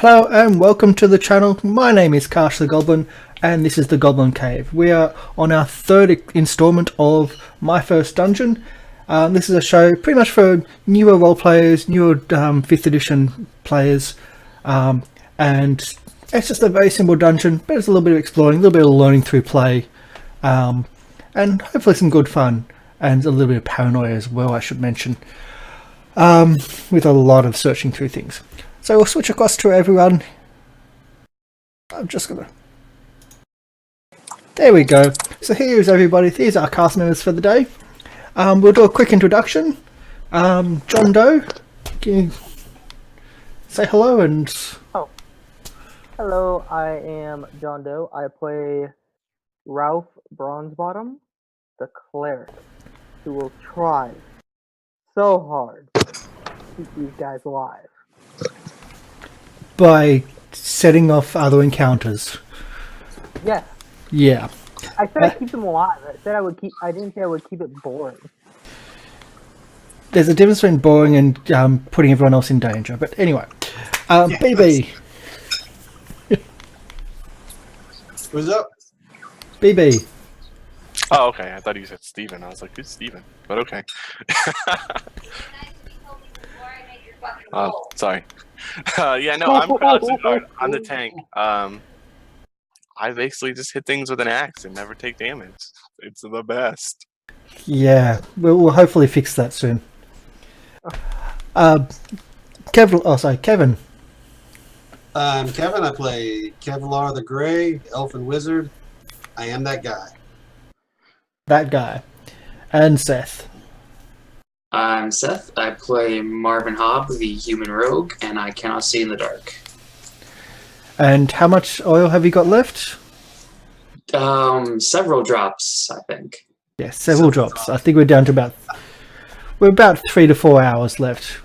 Hello and welcome to the channel. My name is Karsh the Goblin and this is the Goblin Cave. We are on our third installment of My First Dungeon. This is a show pretty much for newer role players, newer 5th edition players, and it's just a very simple dungeon, but it's a little bit of exploring, a little bit of learning through play, and hopefully some good fun and a little bit of paranoia as well, I should mention, with a lot of searching through things. So we'll switch across to everyone. I'm just gonna... There we go. So here's everybody. Here's our cast members for the day. We'll do a quick introduction. John Doe, can you say hello and... Oh. Hello, I am John Doe. I play Ralph Bronzebottom, the cleric, who will try so hard to keep these guys alive. By setting off other encounters. Yeah. Yeah. I said I'd keep them alive. I said I would keep. I didn't say I would keep it boring. There's a difference between boring and putting everyone else in danger. But anyway, BB. What's up? BB. Oh, okay. I thought you said Steven. I was like, who's Steven? But okay. Sorry. Yeah, no, I'm Krause. I'm the tank. I basically just hit things with an axe and never take damage. It's the best. Yeah, we'll hopefully fix that soon. Kevin. Oh, sorry, Kevin. I'm Kevin. I play Kevlar the Grey, Elfin Wizard. I am that guy. That guy. And Seth. I'm Seth. I play Marvin Hobb, the human rogue, and I cannot see in the dark. And how much oil have you got left? Several drops, I think. Yes, several drops. I think we're down to about 3 to 4 hours left.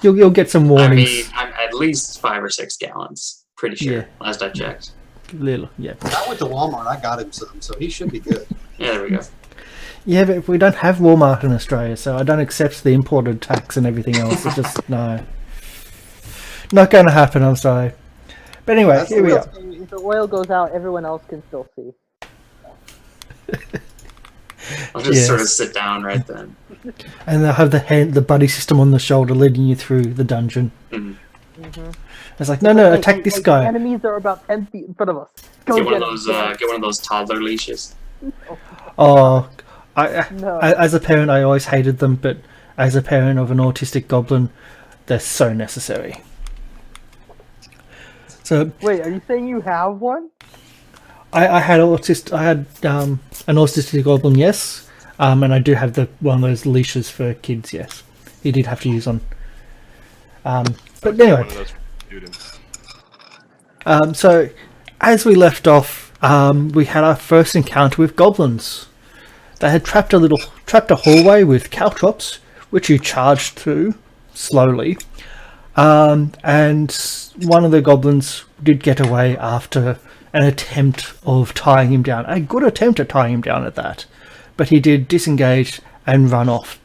You'll get some warnings. I mean, I'm at least 5 or 6 gallons. Pretty sure. Yeah. Last I checked. Little, yeah. I went to Walmart. I got him some, so he should be good. Yeah, there we go. Yeah, but we don't have Walmart in Australia, so I don't accept the imported tax and everything else. It's just, no. Not going to happen, I'm sorry. But anyway, That's here we are. If the oil goes out, everyone else can still see. I'll just sort of sit down right then. And they'll have the buddy system on the shoulder leading you through the dungeon. Mm-hmm. It's like, no, attack this guy. The enemies are about 10 feet in front of us. Go Get one of those toddler leashes. Oh, No. as a parent, I always hated them, but as a parent of an autistic goblin, they're so necessary. So Wait, are you saying you have one? I had an autistic goblin, yes, and I do have one of those leashes for kids, yes. He did have to use on. But anyway, One of those students. so as we left off, we had our first encounter with goblins. They had trapped a hallway with caltrops, which you charged through slowly, and one of the goblins did get away after an attempt of tying him down. A good attempt at tying him down at that, but he did disengage and run off,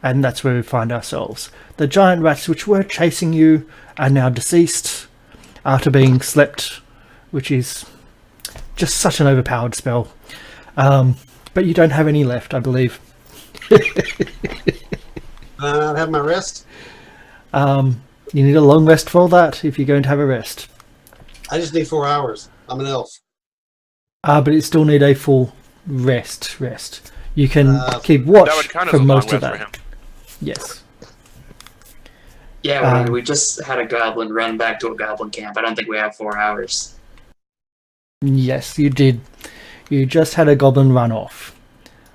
and that's where we find ourselves. The giant rats which were chasing you are now deceased after being slept, which is just such an overpowered spell. But you don't have any left, I believe. I have my rest. You need a long rest for that if you're going to have a rest. I just need 4 hours. I'm an elf. But you still need a full rest. You can keep watch That would count as for a long most of rest for that. him. Yes. Yeah, we just had a goblin run back to a goblin camp. I don't think we have 4 hours. Yes, you did. You just had a goblin run off.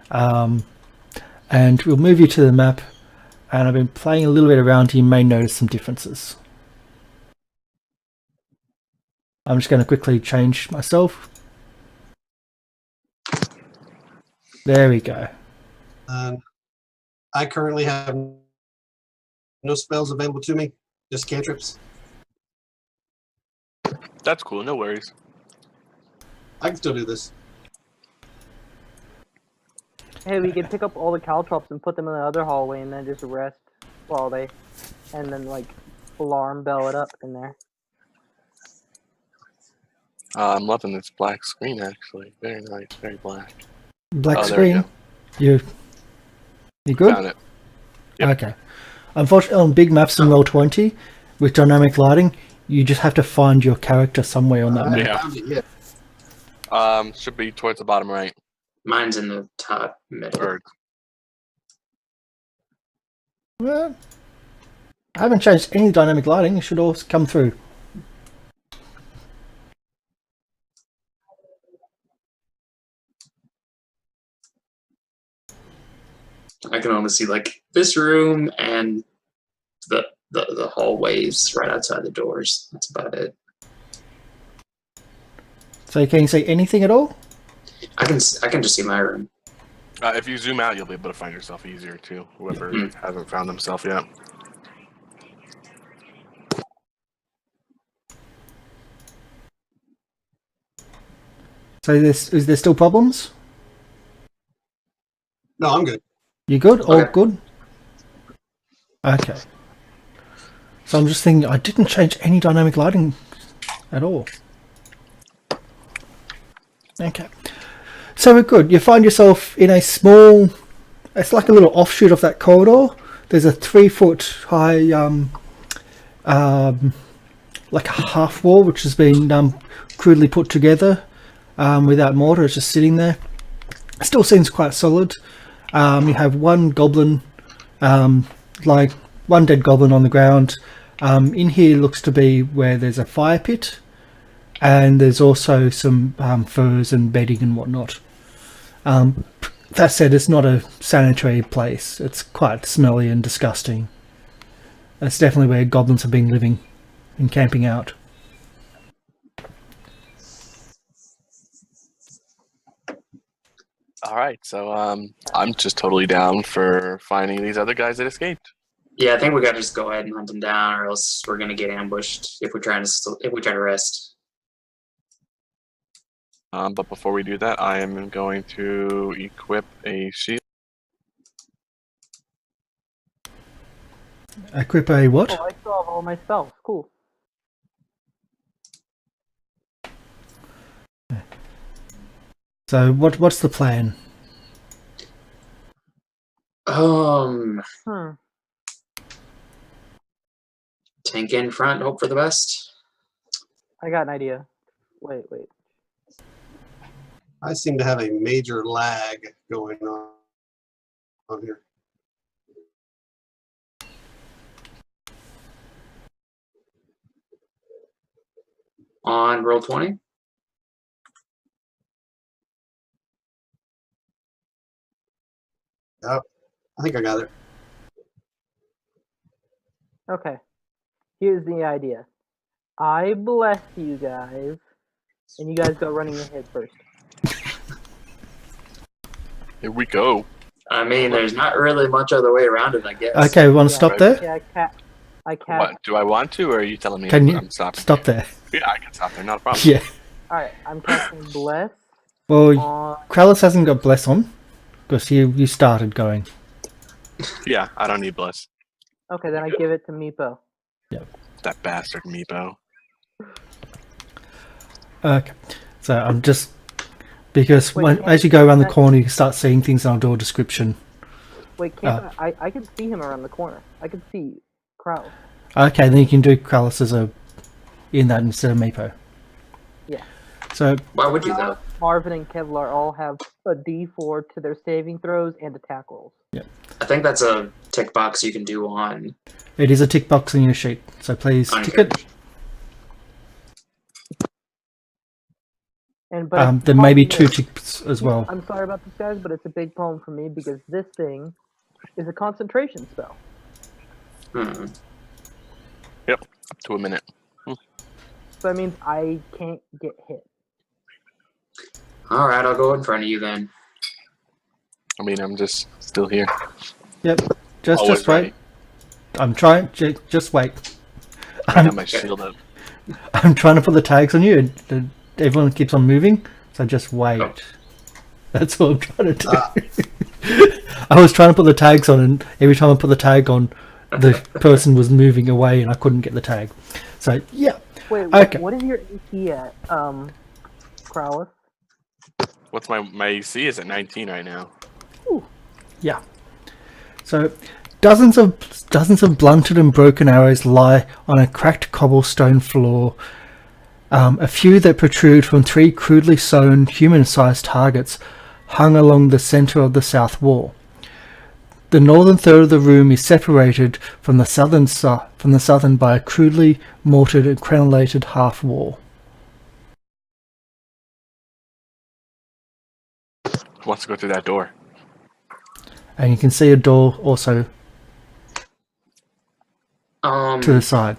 And we'll move you to the map. And I've been playing a little bit around. You may notice some differences. I'm just going to quickly change myself. There we go. I currently have no spells available to me, just cantrips. That's cool. No worries. I can still do this. Hey, we can pick up all the caltrops and put them in the other hallway and then just rest while they... And then, like, alarm bell it up in there. I'm loving this black screen actually. Very nice, very black. Black Oh, there we screen. go. You good? Found it. Yep. Okay. Unfortunately, on big maps in Roll20, with dynamic lighting, you just have to find your character somewhere on that I map. Yeah. found it, yeah. Should be towards the bottom right. Mine's in the top middle. Or Well, I haven't changed any dynamic lighting. It should all come through. I can only see like this room and the hallways right outside the doors. That's about it. So can you see anything at all? I can just see my room. if you zoom out, you'll be able to find yourself easier too. Whoever hasn't found themselves yet. So is there still problems? No, I'm good. You good? All Okay. good? Okay. So I'm just thinking, I didn't change any dynamic lighting at all. Okay. So we're good. You find yourself in a small, it's like a little offshoot of that corridor. There's a 3-foot high, like a half wall, which has been crudely put together without mortar. It's just sitting there. Still seems quite solid. You have one goblin, like one dead goblin on the ground. In here looks to be where there's a fire pit, and there's also some furs and bedding and whatnot. That said, it's not a sanitary place. It's quite smelly and disgusting. That's definitely where goblins have been living and camping out. All right, so I'm just totally down for finding these other guys that escaped. Yeah, I think we gotta just go ahead and hunt them down, or else we're gonna get ambushed if we're trying to rest. But before we do that, I am going to equip a shield. Equip a what? Oh, I still have all my spells. Cool. So what's the plan? Hmm. Tank in front, hope for the best. I got an idea. Wait. I seem to have a major lag going on here. On roll 20. Yep, I think I got it. Okay. Here's the idea. I bless you guys, and you guys go running ahead first. Here we go. I mean, there's not really much other way around it, I guess. Okay, we want to stop there? Yeah, I cast. What, do I want to, or are you telling me Can you I'm stopping? stop there? Yeah, I can stop there, not a problem. Yeah. Alright, I'm casting bless Well, on. Krallis hasn't got bless on because you started going. Yeah, I don't need bless. Okay, then I give it to Meepo. That bastard Meepo. Okay. So I'm just because Wait, as you go around the corner, you can start seeing things, and I'll do a description. Wait, can't I can see him around the corner. I can see Krell. Okay, then you can do Krallis as in that instead of Meepo. Yeah. So Why would you though? Marvin and Kevlar all have a D4 to their saving throws and attack rolls. I think that's a tick box you can do on it is a tick box in your sheet. So please on tick your- it. And but There may be 2 problem is- ticks as well. I'm sorry about this, guys, but it's a big problem for me because this thing is a concentration spell. Hmm. Up to a minute. So that means I can't get hit. All right, I'll go in front of you then. I mean, I'm just still here. Yep. Just Always wait. ready. I'm trying. Just wait. I got my shield up. I'm trying to put the tags on you, and everyone keeps on moving. So just wait. Oh. That's what I'm trying to do. I was trying to put the tags on, and every time I put the tag on, the person was moving away, and I couldn't get the tag. So yeah. Wait, Okay. what is your AP at? Kraulis. What's my AC is at 19 right now. Yeah. So, dozens of blunted and broken arrows lie on a cracked cobblestone floor. A few that protrude from 3 crudely sewn, human-sized targets hung along the centre of the south wall. The northern third of the room is separated from the southern by a crudely mortared and crenellated half wall. Who wants to go through that door? And you can see a door also to the side,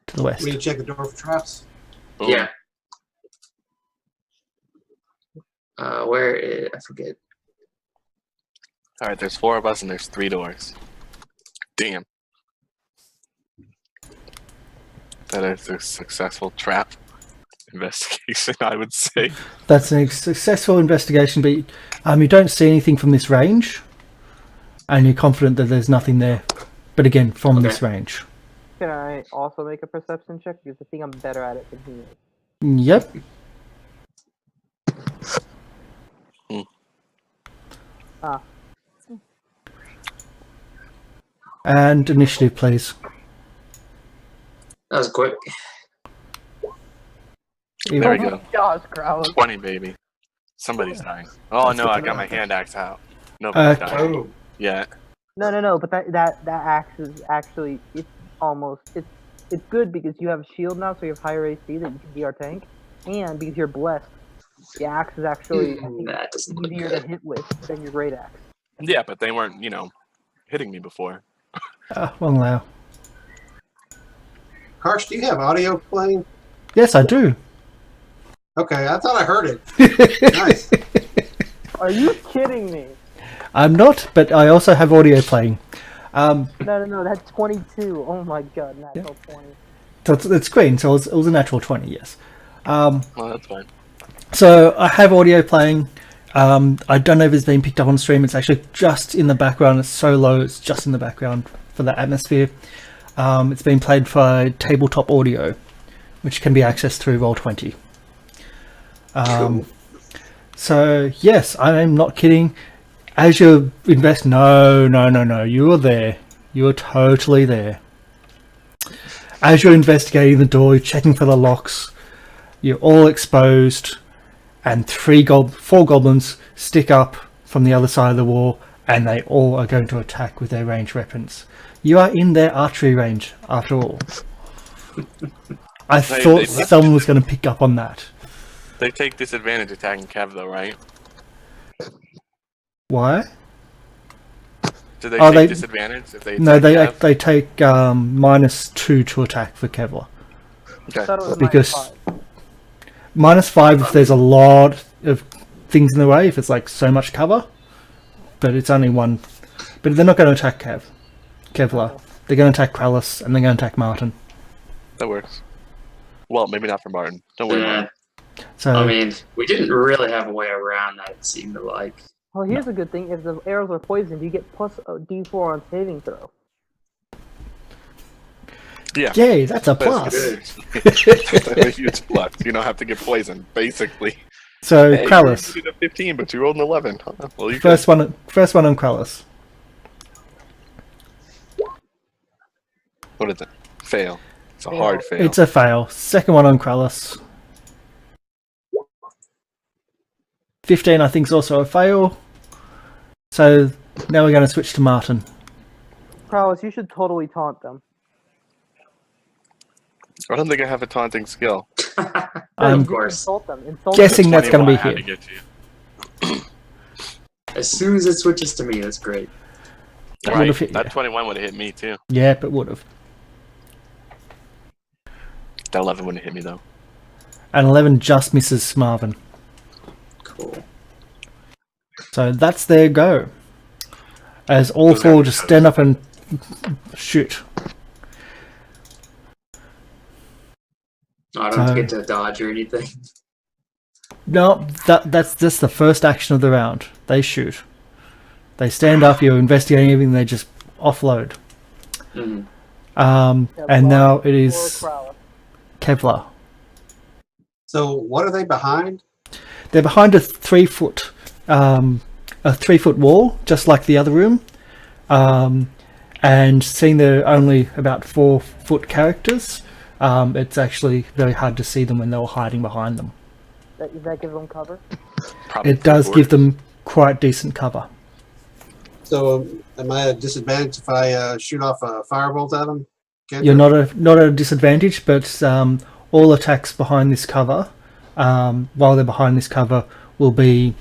to the west. We need to check the door for traps. Boom. Yeah. Where is, I forget. All right, there's 4 of us and there's 3 doors. Damn. That is a successful trap investigation, I would say. That's a successful investigation, but you don't see anything from this range, and you're confident that there's nothing there. But again, from this range. Can I also make a perception check? Because I think I'm better at it than he is. Yep. And initiative, please. That was quick. There we go. Gosh, Kraulis. 20, baby. Somebody's dying. Oh no, I got my hand axe out. Nobody's dying. Oh, Yeah. No, but that axe is actually, it's good because you have a shield now, so you have higher AC that you can be our tank, and because you're blessed, the axe is actually I think, That doesn't look easier to good. hit with than your great axe. Yeah, but they weren't, hitting me before. Well, now. Harsh, do you have audio playing? Yes, I do. Okay, I thought I heard it. Nice. Are you kidding me? I'm not, but I also have audio playing. No, that's 22. Oh my god, natural 20. So it's green, so it was a natural 20, yes. Well, that's fine. So I have audio playing. I don't know if it's been picked up on stream. It's actually just in the background. It's so low, it's just in the background for the atmosphere. It's been played by tabletop audio, which can be accessed through Roll20. Cool. So yes, I am not kidding. As you invest, no, you are there. You are totally there. As you're investigating the door, you're checking for the locks. You're all exposed, and 4 goblins stick up from the other side of the wall, and they all are going to attack with their ranged weapons. You are in their archery range, after all. I thought someone was going to pick up on that. They take disadvantage attacking Kev, though, right? Why? Do they Oh, take they- disadvantage if they No, attack Kev? they take -2 to attack for Kevlar. I Okay. thought it was Because- -5. -5 if there's a lot of things in the way, if it's like so much cover. But it's only one. But they're not going to attack Kevlar. They're going to attack Kraulis, and they're going to attack Martin. That works. Well, maybe not for Martin. Don't worry about Yeah. it. So I mean, we didn't really have a way around that, it seemed like. Well, here's a good thing. If the arrows are poisoned, you get plus a D4 on saving throw. Yeah. yay, that's a That's plus. That's a huge plus. You don't have to get poisoned, basically. So Hey, Kraulis, you did a 15, but you rolled an 11. Huh? Well, you first one on Kraulis. What is it? Fail. It's a Fail. hard fail. It's a fail. Second one on Kraulis. 15, I think, is also a fail. So now we're going to switch to Martin. Kraulis, you should totally taunt them. I don't think I have a taunting skill. I'm Of course. Insult them. Insult guessing them. that's going to be 21 I had here. to get to. As soon as it switches to me, that's great. That Right. would've hit That you. 21 would have hit me, too. Yeah, but would have. That 11 wouldn't hit me, though. And 11 just misses Marvin. Cool. So that's their go. As all Those four guys- just stand up and shoot. I don't have to get to dodge or anything. No, that's just the first action of the round. They shoot. They stand up, you're investigating everything, they just offload. Mhm. And now it is Or Kraulis. Kevlar. So what are they behind? They're behind a 3-foot wall, just like the other room. And seeing they're only about 4-foot characters, it's actually very hard to see them when they were hiding behind them. Does that give them cover? Probably It does keyboard. give them quite decent cover. So am I at a disadvantage if I shoot off a firebolt at them? You're not at a disadvantage, but all attacks behind this cover, while they're behind this cover, will be,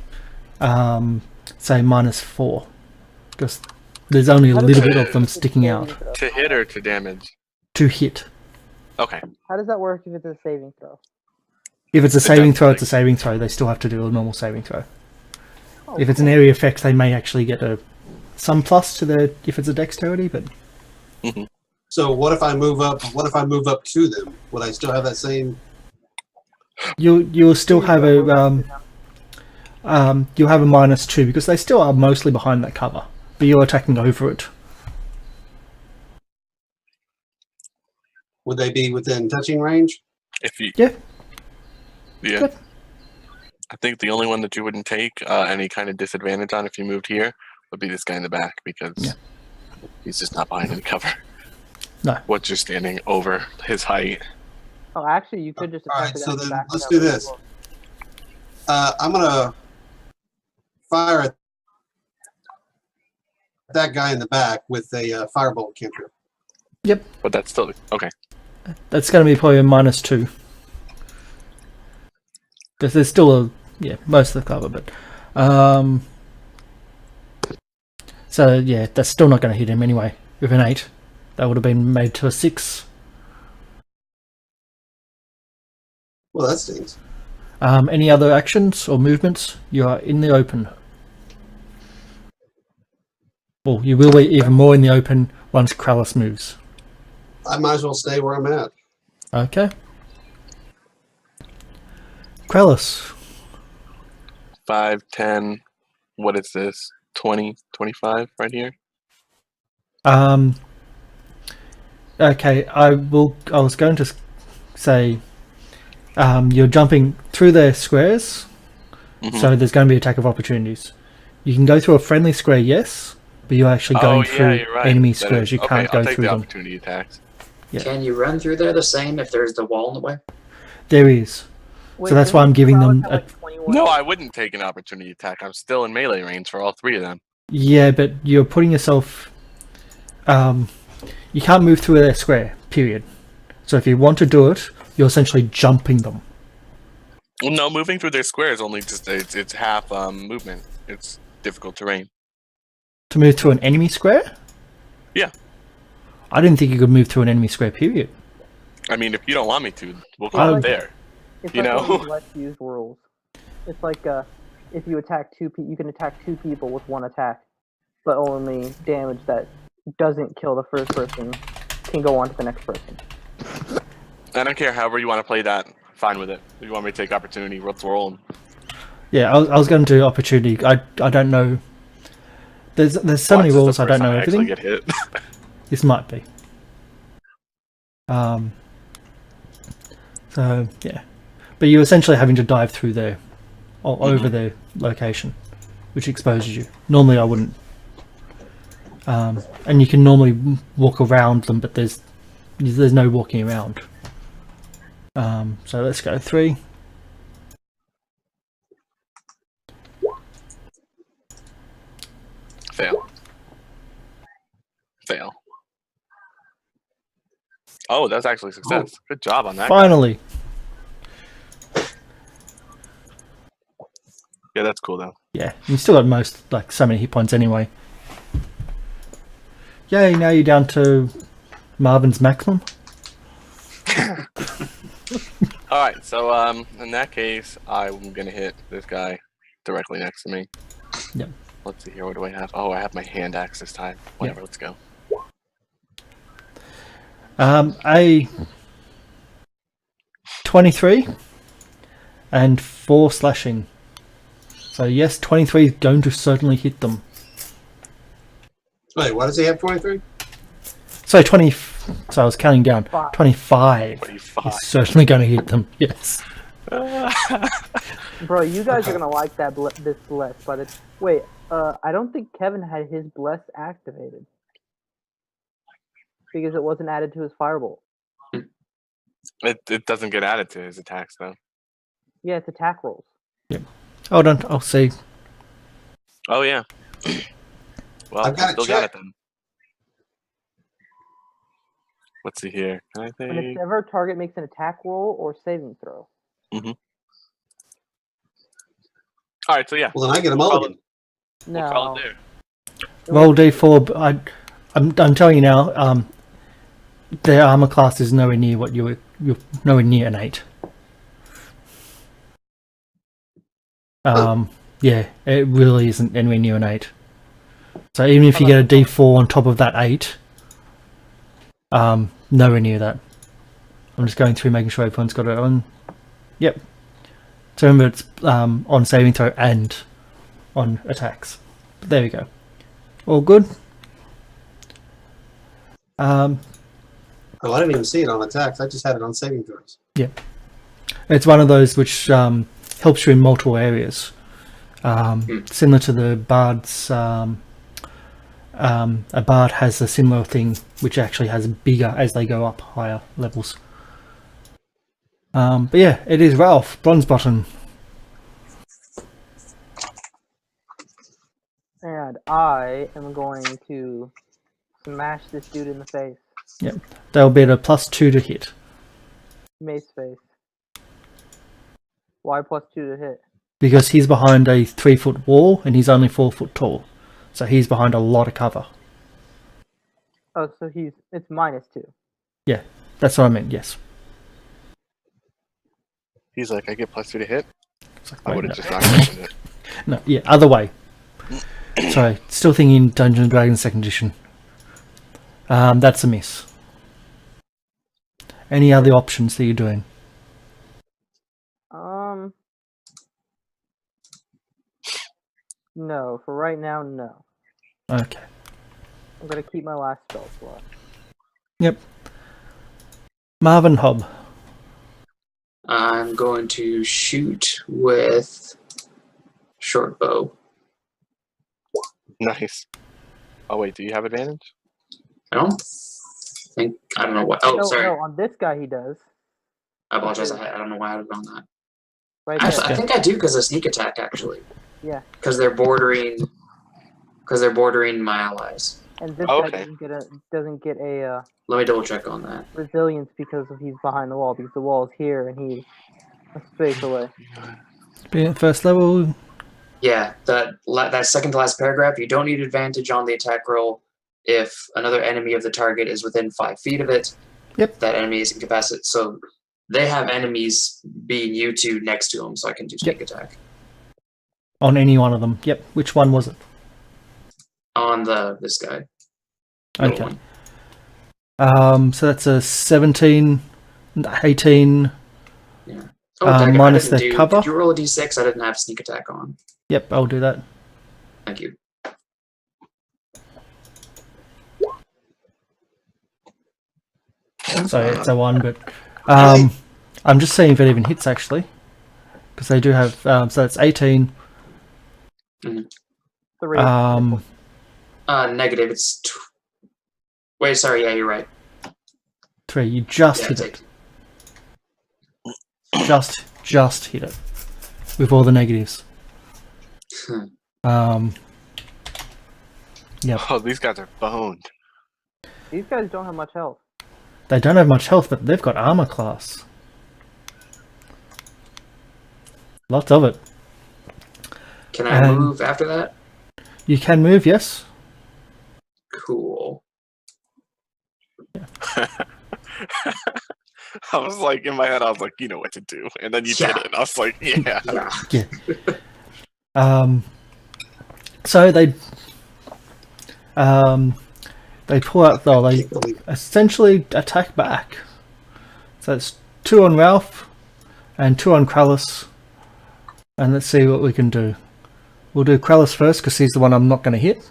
say, -4, because there's only a How does little that bit of them work if it's sticking a out saving throw? To hit or to damage? to hit. Okay. How does that work if it's a saving throw? If it's a It saving does, throw, like- it's a saving throw. They still have to do a normal saving throw. Oh, If it's an area effect, they may actually get some plus to their if it's a dexterity, but So what if I move up? What if I move up to them? Would I still have that same? you'll still have a you'll have a -2 because they still are mostly behind that cover, but you're attacking over it. Would they be within touching range? If you, Yeah. yeah. Good. I think the only one that you wouldn't take any kind of disadvantage on if you moved here would be this guy in the back because Yeah. he's just not behind any cover. No. Once you're standing over his height. Oh, actually, you could just All attack right, the guy so in the then back. let's without do moving this. forward. I'm gonna fire at that guy in the back with a firebolt cantrip. But that's still okay. That's going to be probably a -2 because there's still most of the cover, but so yeah, that's still not going to hit him anyway. With an 8, that would have been made to a 6. Well, that stings. Any other actions or movements? You are in the open. Well, you will be even more in the open once Krallis moves. I might as well stay where I'm at. Okay. Krallis. 5, 10, what is this? 20, 25 right here? Okay, I was going to say you're jumping through their squares, Mhm. so there's going to be attack of opportunities. You can go through a friendly square, yes, but you're actually going through you're right. enemy That squares. is- You okay, can't I'll go take through the them. opportunity attacks. Yeah. Can you run through there the same if there's the wall in the way? There is. Wait, So that's didn't why I'm giving them Krallis have, like, 21? No, I wouldn't take an opportunity attack. I'm still in melee range for all 3 of them. Yeah, but you're putting yourself. You can't move through their square. Period. So if you want to do it, you're essentially jumping them. Well, no, moving through their square is only just it's half movement. It's difficult terrain. To move through an enemy square? Yeah. I didn't think you could move through an enemy square. Period. I mean, if you don't want me to, we'll Oh. call it there. It's you like know? one of these less used rules. It's like if you attack you can attack 2 people with 1 attack, but only damage that doesn't kill the first person can go on to the next person. I don't care. However you want to play that, fine with it. If you want me to take opportunity, let's roll. Yeah, I was going to do opportunity. I don't know. There's so many rules. I don't know everything. Get hit. This might be. So yeah, but you're essentially having to dive through there, or over their location, which exposes you. Normally, I wouldn't. And you can normally walk around them, but there's no walking around. So let's go 3. Fail. Fail. Oh, that's actually success. Good job on that. Finally, Yeah, that's cool though. yeah, you still got so many hit points anyway. Yay! Now you're down to Marvin's maximum. All right, so in that case, I'm gonna hit this guy directly next to me. Yep. Let's see here. What do I have? Oh, I have my hand axe this time. Whatever. Let's go. A 23 and 4 slashing. So yes, 23 is going to certainly hit them. Wait, what does he have? 23? So 20. So I was counting down. 25 25. is certainly going to hit them. Yes. Bro, you guys are gonna like that this bless. Wait, I don't think Kevin had his bless activated because it wasn't added to his firebolt. It doesn't get added to his attacks though. Yeah, it's attack rolls. Hold on, I'll see. Oh yeah. Well, I've got still to got check. it then. Let's see here. Can I think? Whenever target makes an attack roll or saving throw. All right, so yeah, Well, then I get a We'll call mulligan. we'll call No. it there. Roll d4. I'm telling you now. Their armor class is nowhere near what you're nowhere near an 8. Yeah, it really isn't anywhere near an 8. So even if you get a d4 on top of that 8, nowhere near that. I'm just going through making sure everyone's got it on. Yep. So remember, it's on saving throw and on attacks. But there we go. All good. Oh, I didn't even see it on attacks. I just had it on saving throws. Yeah, it's one of those which helps you in multiple areas, similar to the bard's. A bard has a similar thing, which actually has bigger as they go up higher levels. But yeah, it is Ralph Bronzebottom. And I am going to smash this dude in the face. Yep, they'll be at a +2 to hit Mace face. Why +2 to hit? because he's behind a 3-foot wall and he's only 4 foot tall, so he's behind a lot of cover. Oh, so it's -2. Yeah, that's what I meant. Yes. He's like, I get +2 to hit. It's like, I wait, would no. have just not mentioned it. No, yeah, other way. Sorry, still thinking Dungeons & Dragons 2nd edition. That's a miss. Any other options that you're doing? No. For right now, no. Okay. I'm gonna keep my last spell slot. Yep. Marvin Hobb. I'm going to shoot with short bow. Nice. Oh wait, do you have advantage? I don't know what. Oh, no, sorry. No, on this guy he does. I apologize. I don't know why I was on that. Right there. Actually, I think I do because of sneak attack. Actually, Yeah. because they're bordering my allies. And this Okay. guy doesn't get a Let me double check on that. resilience because he's behind the wall, because the wall is here and he's a space away. Being at first level. Yeah, that second to last paragraph. You don't need advantage on the attack roll if another enemy of the target is within 5 feet of it. Yep. That enemy is incapacitated. So they have enemies being you two next to them, so I can do sneak attack On any one of them. Yep. Which one was it? on this guy. Middle Okay. one. So that's a 17, 18. Yeah. Oh, dang it, I minus didn't the cover? Did you roll a d6? I didn't have sneak attack on. Yep, I'll do that. Thank you. So it's a 1, but I'm just seeing if it even hits actually, because they do have. So that's 18. 3. Negative. It's. Wait, sorry. Yeah, you're right. 3. You just Yeah, hit it's it. Just hit it with all the negatives. Yep. Oh, these guys are boned. These guys don't have much health. They don't have much health, but they've got armor class. Lots of it. Can I move after that? You can move, yes. Cool. I was like, in my head, I was like, you know what to do. And then you Yeah. did it. And I was like, yeah. Yeah. Yeah. So they pull out. Oh, they essentially attack back. So it's 2 on Ralph and 2 on Krallis. And let's see what we can do. We'll do Krallis first because he's the one I'm not going to hit.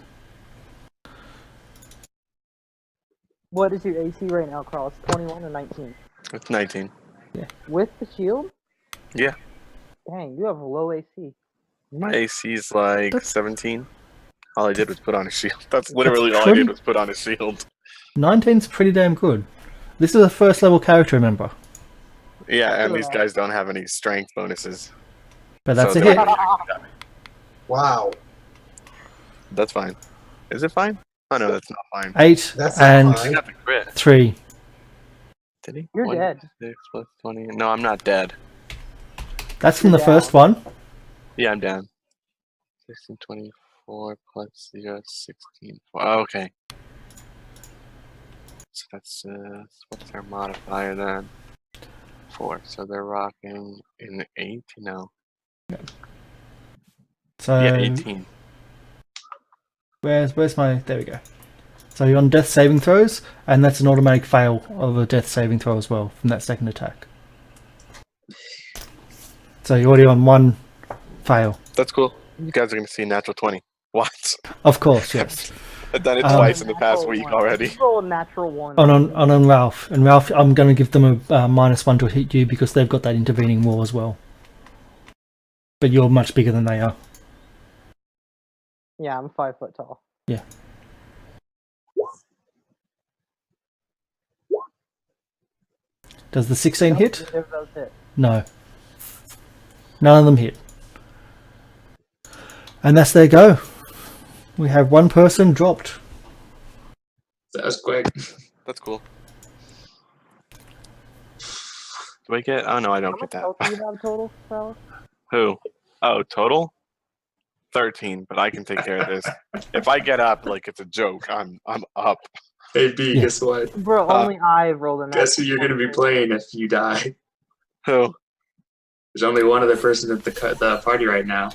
What is your AC right now, Carl? It's 21 or 19? It's 19. With the shield? Yeah. Dang, you have low AC. My AC's like That's- 17. All I did was put on a shield. That's literally all I pretty- did was put on a shield. 19's pretty damn good. This is a first level character, remember? Yeah, and Look these at guys don't have any strength bonuses. But that's So a they're hit. already- Wow. That's fine. Is it fine? Oh no, that's not fine. 8 That's not and fine. I got the crit. 3. Did he? You're dead. 6 plus 20. No, I'm not dead. That's from You're the first down. one. Yeah, I'm down. 16, 24 plus 0, 16. Oh, okay. So that's, what's their modifier then? 4. So they're rocking in 8? No. So Yeah, 18. where's my... There we go. So you're on death saving throws, and that's an automatic fail of a death saving throw as well from that second attack. So you're already on 1 fail. That's cool. You guys are going to see natural 20. What? Of course, yes. I've done it Um, twice in the past Natural week one. already. You roll a natural 1. On Ralph. And Ralph, I'm going to give them a -1 to hit you because they've got that intervening wall as well. But you're much bigger than they are. Yeah, I'm 5 foot tall. Does the 16 hit? If those hit. No. None of them hit. And that's their go. We have 1 person dropped. That was quick. That's cool. Do I get? Oh no, I How don't much get that. health do you have total, fellas? Who? Oh, total? 13, but I can take care of this. If I get up like it's a joke, I'm up. Hey B, Yeah. guess what? Bro, only I rolled a natural. Guess who you're gonna be 20. playing if you die? Who? There's only one other person at the party right now.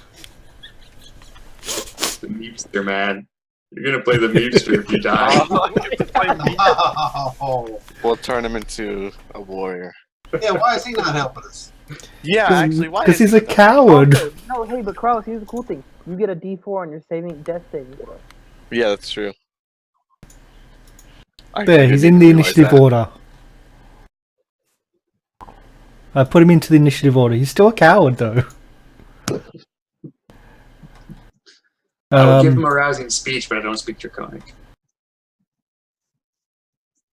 The Meepster, man. You're gonna play the Meepster if you die. Oh, I get to play me. Oh. We'll turn him into a warrior. Yeah, why is he not helping us? Yeah, actually, why? Because is he's he a with us? coward. Also, no, hey, but Carlos, here's the cool thing. You get a D4 on your death saving throw. Yeah, that's true. I There, didn't he's in the even realize initiative that. order. I put him into the initiative order. He's still a coward, though. I would give him a rousing speech, but I don't speak Draconic.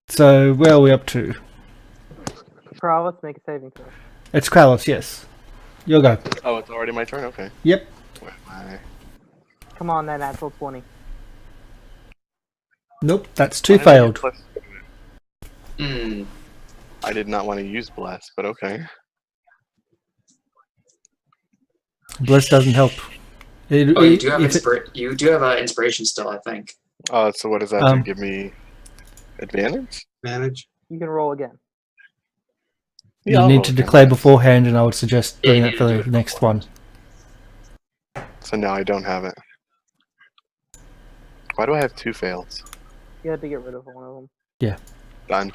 So, where are we up to? Carlos, make a saving throw. It's Kralos, yes. Your go. Oh, it's already my turn? Okay. Yep. Where am I? Come on, that natural 20. Nope, that's 2 Why did I failed. get plus- Hmm. I did not want to use bless, but okay. Bless doesn't help. Oh, you do have if it- you do have inspiration still, I think. So what does that do? Give me advantage? Manage. You can roll again. you I'll need roll to again. declare beforehand, and I would suggest Yeah, doing you that need for to do the it next one. So now I don't have it. Why do I have 2 fails? You had to get rid of one of them. Done.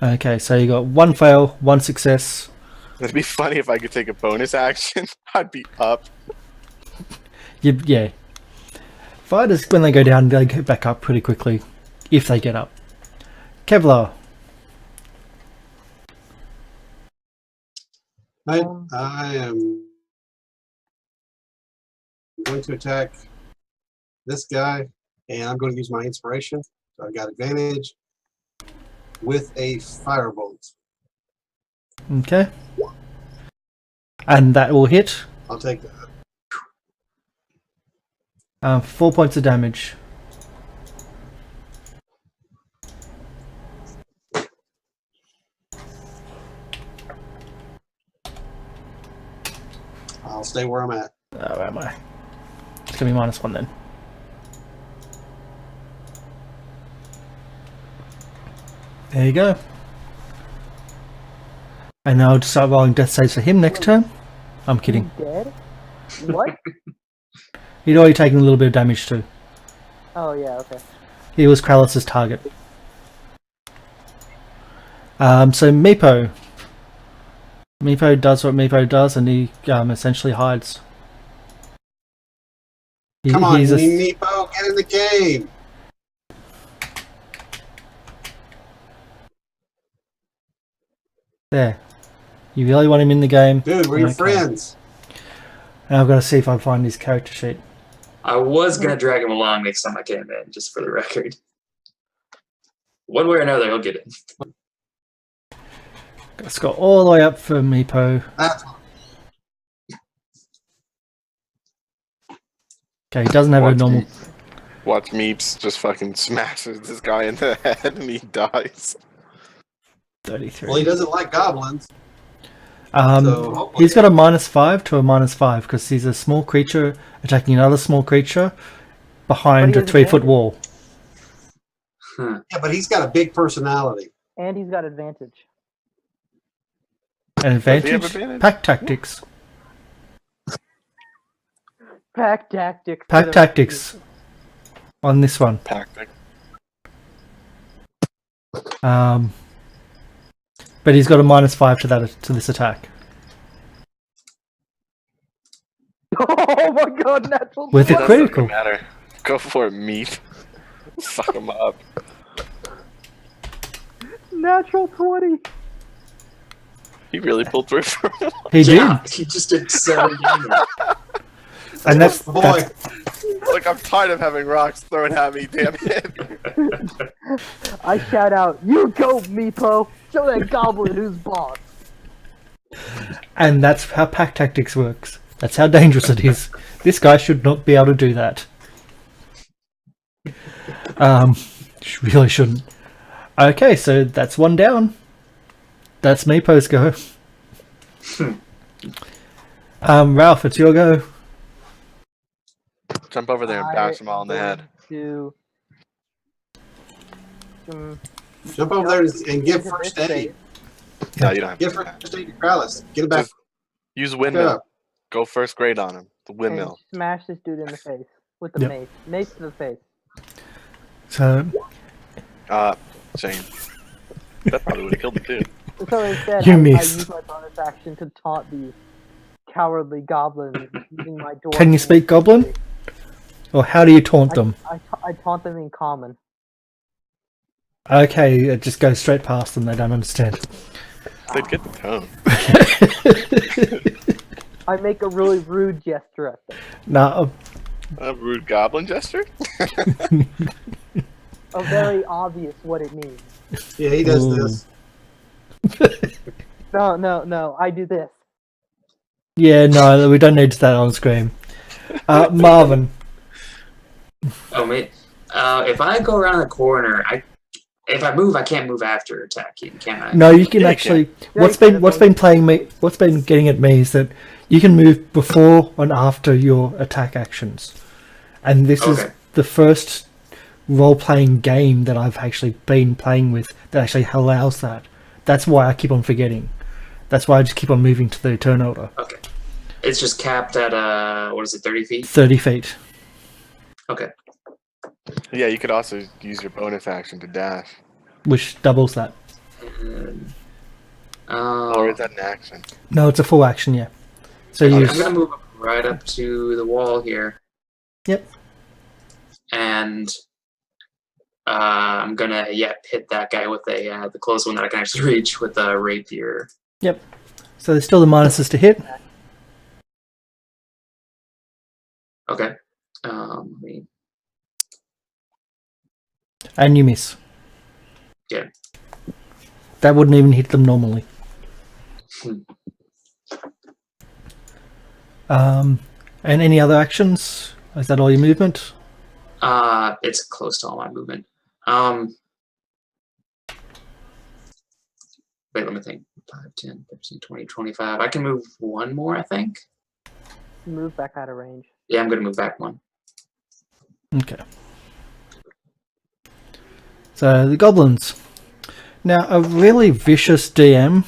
Okay, so you got 1 fail, 1 success. It'd be funny if I could take a bonus action. I'd be up. Yeah. Fighters, when they go down, they get back up pretty quickly. If they get up. Kevlar. I am going to attack this guy, and I'm going to use my inspiration. So I got advantage with a firebolt. Okay. And that will hit. I'll take that. 4 points of damage. I'll stay where I'm at. Oh, where am I? It's going to be -1 then. There you go. And now I'll just start rolling death saves for him next turn. I'm kidding. You dead? What? He'd already taken a little bit of damage too. Oh, yeah, okay. He was Krallis' target. So Meepo. Meepo does what Meepo does, and he essentially hides. Come on, he's a- Meepo, get in the game. There. You really want him in the game? Dude, we're your Okay. friends. And I've got to see if I find his character sheet. I was gonna drag him along next time I came in, just for the record. One way or another, he'll get in. Let's go all the way up for Meepo. That's Okay, he doesn't have a Watch normal... Watch Meeps just fucking smashes this guy in the head and he dies. 33. well, he doesn't like goblins. So hopefully- He's got a -5 to a -5 because he's a small creature attacking another small creature behind But a he has 3-foot advantage. wall. Yeah, but he's got a big personality. And he's got advantage. An Does he have advantage? advantage? Pack tactics. Pack tactics. Pack tactics. On this one. Tactic. But he's got a -5 to that to this attack. Oh my god, natural With a It 20. crit- doesn't critical. matter. Go for it, Meep. Fuck him up. Natural 20. He really pulled through for him. He Yeah, did. he just did 7 damage. And that's Boy, Like, I'm tired of having rocks thrown at me, damn it. I shout out, you go, Meepo. Show that goblin who's boss. and that's how pack tactics works. That's how dangerous it is. This guy should not be able to do that. Really shouldn't. Okay, so that's one down. That's Meepo's go. Ralph, it's your go. Jump over there and bash them all in the head. To jump over there and give first aid. No, you don't have to. Give do that. first aid to Krallis. Get it back. Just use windmill. up. Go first grade on him. The and windmill. smash this dude in the face with the Yep. mace. Mace to the face. So Shame. That probably would have killed him too. So instead, You I missed. use my bonus action to taunt the cowardly goblin using my door. Can you speak Goblin? Or how do you taunt them? I taunt them in common. Okay, it just goes straight past them. They don't understand. They'd get the tone. I make a really rude gesture at them. No, A rude goblin gesture? A very obvious what it means. Yeah, he does Ooh. this. No. I do this. yeah, no, we don't need that on screen. Marvin, Oh man, if I go around the corner, if I move, I can't move after attacking, can I? no, you can Yeah, you actually. Yeah, What's you been can. what's been playing me? What's been getting at me is that you can move before and after your attack actions, and this is Okay. the first role-playing game that I've actually been playing with that actually allows that. That's why I keep on forgetting. That's why I just keep on moving to the turn order. Okay. It's just capped at what is it, 30 feet? 30 feet. Okay. Yeah, you could also use your bonus action to dash. Which doubles that. And, Or is that an action? No, it's a full action, yeah. So okay, use. I'm gonna move right up to the wall here, Yep. and I'm gonna hit that guy with the close one that I can actually reach with a rapier. Yep. So there's still the minuses to hit. Okay. Let me- And you miss. Yeah. That wouldn't even hit them normally. And any other actions? Is that all your movement? It's close to all my movement. Wait, let me think. 5, 10, 15, 20, 25. I can move one more, I think. Move back out of range. Yeah, I'm gonna move back one. Okay. So the goblins. Now a really vicious DM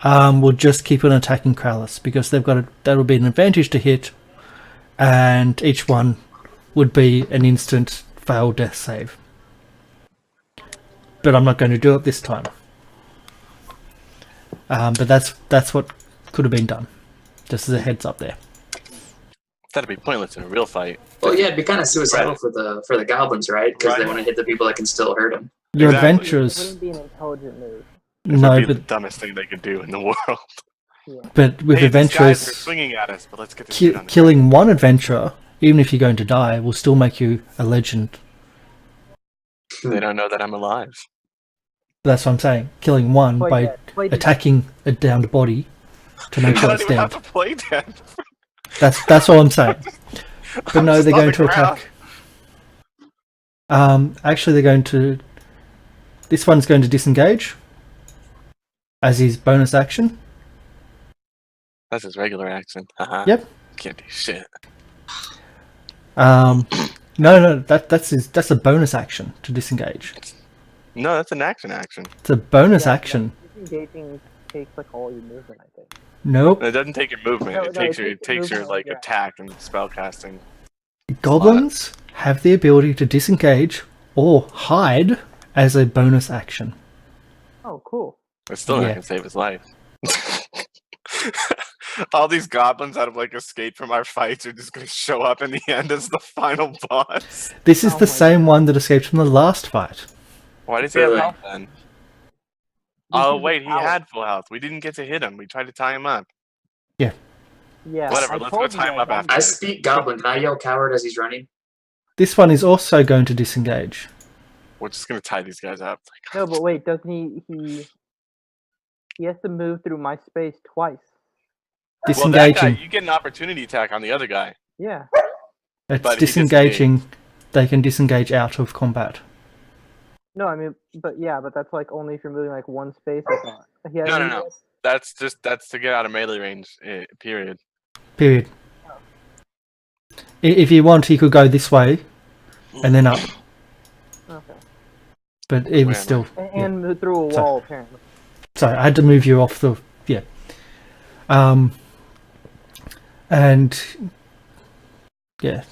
will just keep on attacking Krallis because that would be an advantage to hit, and each one would be an instant fail death save. But I'm not going to do it this time. But that's what could have been done. Just as a heads up there. That'd be pointless in a real fight. Well, yeah, it'd be kind of suicidal Right. for the goblins, right? Because they Right. want to hit the people that can still hurt them. Your Exactly. It adventurers. wouldn't be an intelligent move. This No, would be the but dumbest thing they could do in the world. Yeah. but with Hey, these guys are adventurers, swinging at us, but let's get this shit on the killing one adventurer, even if you're going to die, will still make you a legend. ground. They don't know that I'm alive. That's what I'm saying. Killing one Play by dead. Play dead. attacking a downed body to make I sure don't it's even dead. have to play dead. That's all I'm saying. But I'm no, just they're on going the to ground. attack. Actually, they're going to. This one's going to disengage as his bonus action. That's his regular accent. Haha. Yep. Can't do shit. No, that's a bonus action to disengage. No, that's an action. It's a bonus Yeah, action. Disengaging takes like all your movement, I think. Nope. It doesn't take your movement. No, it no, takes it your takes your movement, like yeah. attack and spell casting. Goblins have the ability to disengage or hide as a bonus action. Oh, cool. It's still Yeah. not gonna save his life. All these goblins that have like escaped from our fights are just gonna show up in the end as the final boss. This is Oh the my same one that escaped from the last fight. Why does he have Really? health then? This Oh is wait, he power. had full health. We didn't get to hit him. We tried to tie him up. Yeah. Whatever, I let's go told you time guys, up I'm- after. I speak Goblin. Can I yell coward as he's running? This one is also going to disengage. We're just gonna tie these guys up. No, but wait, doesn't he has to move through my space twice. Well, that guy, Disengaging. you get an opportunity attack on the other guy. Yeah. It's but he disengaging. They can disengage out of combat. No, I mean, but that's like only if you're moving like one space. I thought. No. That's to get out of melee range. Period. Period. If you want, he could go this way and then up. Okay. But it Where was am I? still. And move through a So- wall apparently. Sorry, I had to move you off the. Yeah. And. Yeah.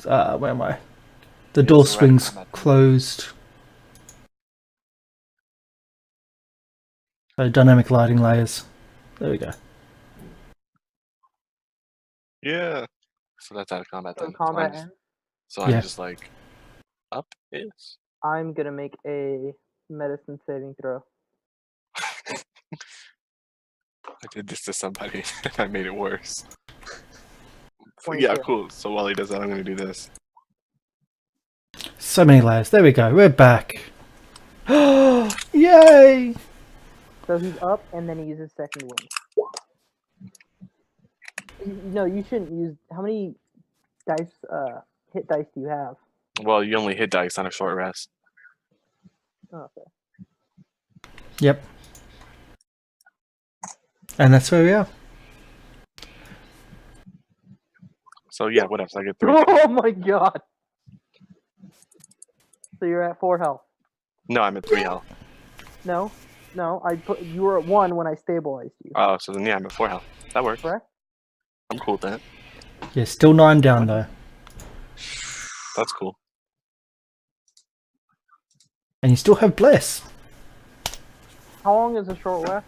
Where am I? The door the right swings combat. closed. So dynamic lighting layers. There we go. Yeah. So that's out of combat So then. combat So I'm ends. just, so I'm Yeah. just like up is. I'm gonna make a medicine saving throw. I did this to somebody and I made it worse. So, yeah, 22. cool. So while he does that, I'm gonna do this. So many layers. There we go. We're back. Yay! So he's up, and then he uses second wind. No, you shouldn't use. How many dice? Hit dice do you have? Well, you only hit dice on a short rest. Oh, okay. Yep. And that's where we are. So yeah, what else? I get 3. Oh my god! So you're at 4 health. No, I'm at 3 health. No, you were at 1 when I stabilized you. Oh, so then yeah, I'm at 4 health. That works. Correct? I'm cool with that. Yeah, still 9 down though. That's cool. And you still have Bless. How long is a short rest?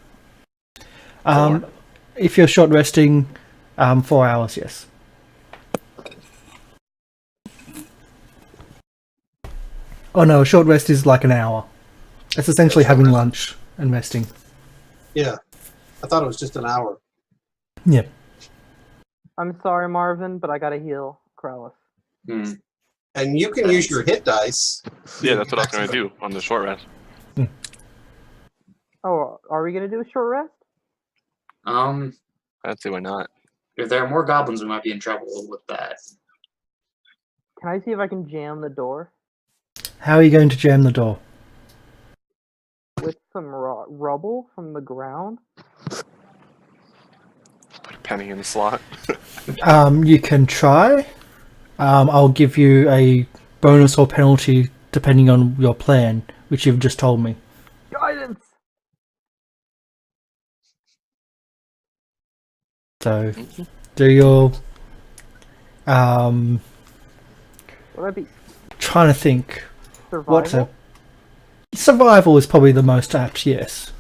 If you're short resting, 4 hours, yes. Oh no, a short rest is like an hour. It's essentially short having rest. lunch and resting. Yeah. I thought it was just an hour. Yeah. I'm sorry, Marvin, but I gotta heal Krellis. Hmm. And you can use your hit dice. Yeah, that's what I was gonna do on the short rest. Oh, are we gonna do a short rest? I'd say why not. If there are more goblins, we might be in trouble with that. Can I see if I can jam the door How are you going to jam the door? with some rubble from the ground? Put a penny in the slot. You can try. I'll give you a bonus or penalty depending on your plan, which you've just told me. Guidance! So, do your Would that be trying to think. survival? What's a survival is probably the most apt, yes.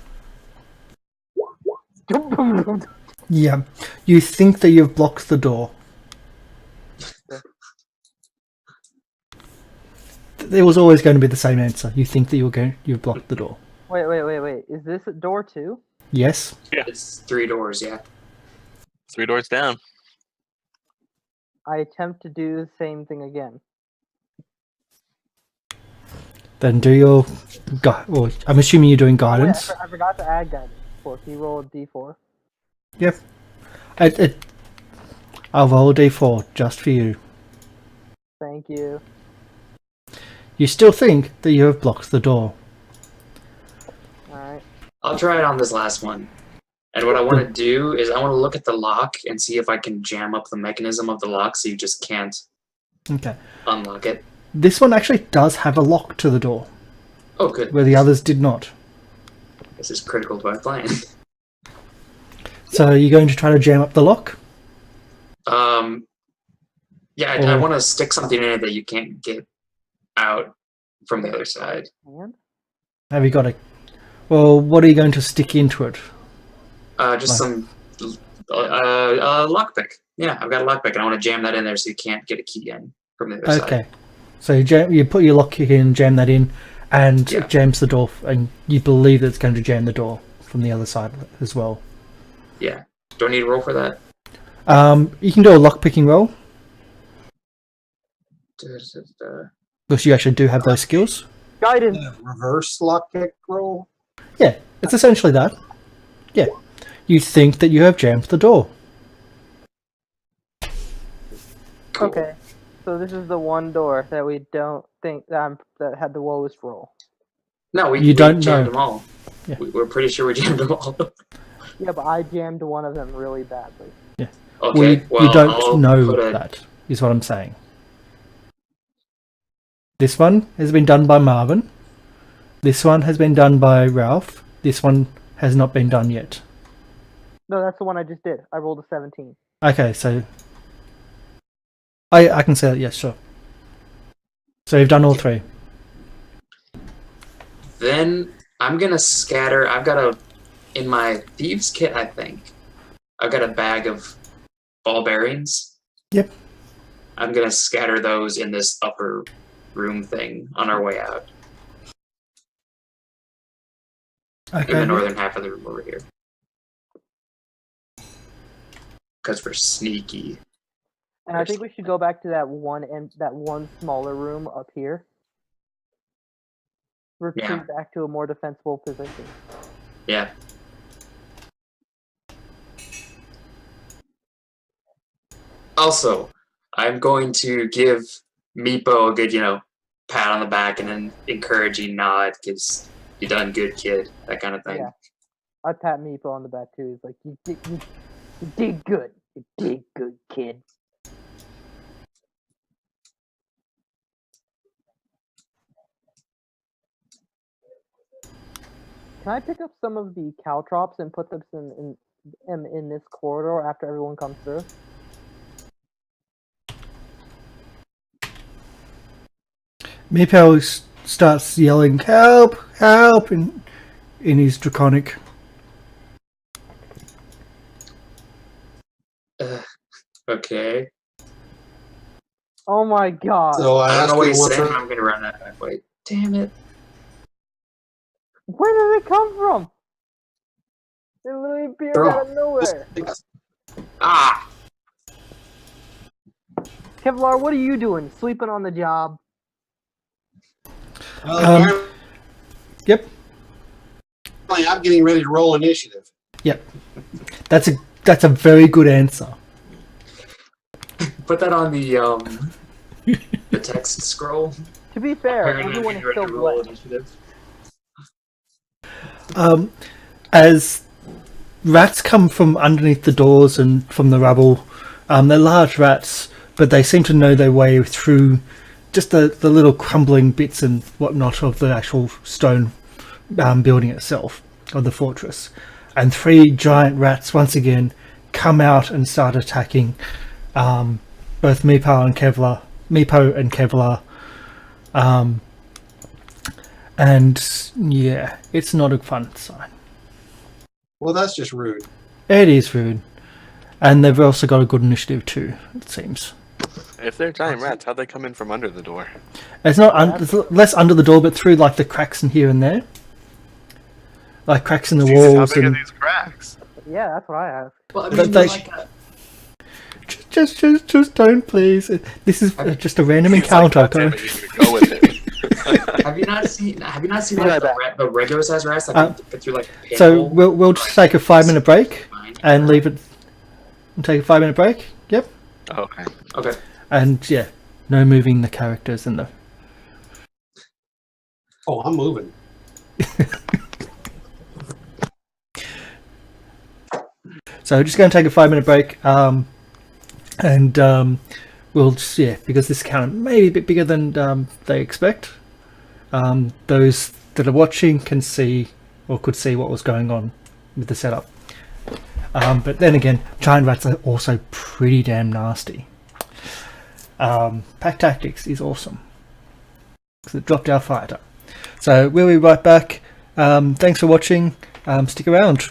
Yeah. You think that you've blocked the door. There was always going to be the same answer. You think that you've blocked the door. Wait. Is this a door too? Yes. It's 3 doors, yeah. 3 doors down. I attempt to do the same thing again. Then do your... Well, I'm assuming you're doing Wait, guidance. I forgot to add guidance. Can you roll a d4? Yep. I'll roll a d4 just for you. Thank you. You still think that you have blocked the door. Alright. I'll try it on this last one. And what I want to do is I want to look at the lock and see if I can jam up the mechanism of the lock so you just can't Okay. unlock it. This one actually does have a lock to the door, Oh, good. where the others did not. This is critical to our plan. So you're going to try to jam up the lock? Yeah, I want to stick something in it that you can't get out from the other side. And? Have you got a... Well, what are you going to stick into it? Just some lockpick. Yeah, I've got a lockpick, and I want to jam that in there so you can't get a key in from the other side. Okay. So you put your lock in, jam that in, and it jams the door, and you believe that it's going to jam the door from the other side as well. Yeah. Do I need to roll for that? You can do a lock-picking roll, Da-da-da-da. because you actually do have those skills. Guidance! Reverse lockpick roll. Yeah, it's essentially that. Yeah. You think that you have jammed the door. Cool. Okay. So this is the one door that we don't think that had the lowest roll. No, we don't jammed know. them all. Yeah. We're pretty sure we jammed them all. Yeah, but I jammed one of them really badly. Okay, well, you don't I'll know put a, that, is what I'm saying. This one has been done by Marvin. This one has been done by Ralph. This one has not been done yet. No, that's the one I just did. I rolled a 17. Okay, so... I can say that, yes, sure. So you've done all 3. Then I'm gonna scatter. I've got in my thieves kit, I think, I've got a bag of ball bearings. Yep. I'm gonna scatter those in this upper room thing on our way out. In the Okay. northern half of the room over here. Because we're sneaky. And I think we should go back to that one smaller room up here. Retreat back to a more defensible position. Yeah. Also, I'm going to give Meepo a good, pat on the back and an encouraging nod because you done good, kid. That kind of thing. Yeah. I pat Meepo on the back too. He's like, you did good. You did good, kid. Can I pick up some of the caltrops and put them in this corridor after everyone comes through? Meepo starts yelling, "Help! Help!" in his draconic. Okay. Oh my god. So I don't asked know what you he's what's saying. up. I'm gonna run that back. Wait. Damn it. Where did it come from? It literally appeared out of nowhere. Ah! Kevlar, what are you doing? Sleeping on the job? Yep. I'm getting ready to roll initiative. Yep. That's a very good answer. Put that on the the text scroll. To be fair, Apparently everyone is you're ready still to roll blessed. initiative. As rats come from underneath the doors and from the rubble, they're large rats, but they seem to know their way through just the little crumbling bits and whatnot of the actual stone building itself, of the fortress. And 3 giant rats once again come out and start attacking both Meepo and Kevlar. And yeah, it's not a fun sign. Well, that's just rude. It is rude. And they've also got a good initiative too, it seems. If they're giant rats, how'd they come in from under the door? It's not it's less under the door, but through like the cracks in here and there. like cracks in the Jesus, how walls, big are and these cracks? Yeah, that's what I asked. Well, I But mean, they- like, just don't, please. This is just a random He's like, encounter. God damn it, you're gonna go with it. have you not seen Be like right back. the regular size rats that Uh, can fit through like a So pinhole? we'll just take a 5-minute break and leave it. And take a 5-minute break. Yep. Okay. Okay. And yeah, no moving the characters in the. Oh, I'm moving. So we're just going to take a 5-minute break, and we'll just, because this account may be a bit bigger than they expect. Those that are watching can see or could see what was going on with the setup. But then again, giant rats are also pretty damn nasty. Pack Tactics is awesome because it dropped our fighter. So we'll be right back. Thanks for watching. Stick around.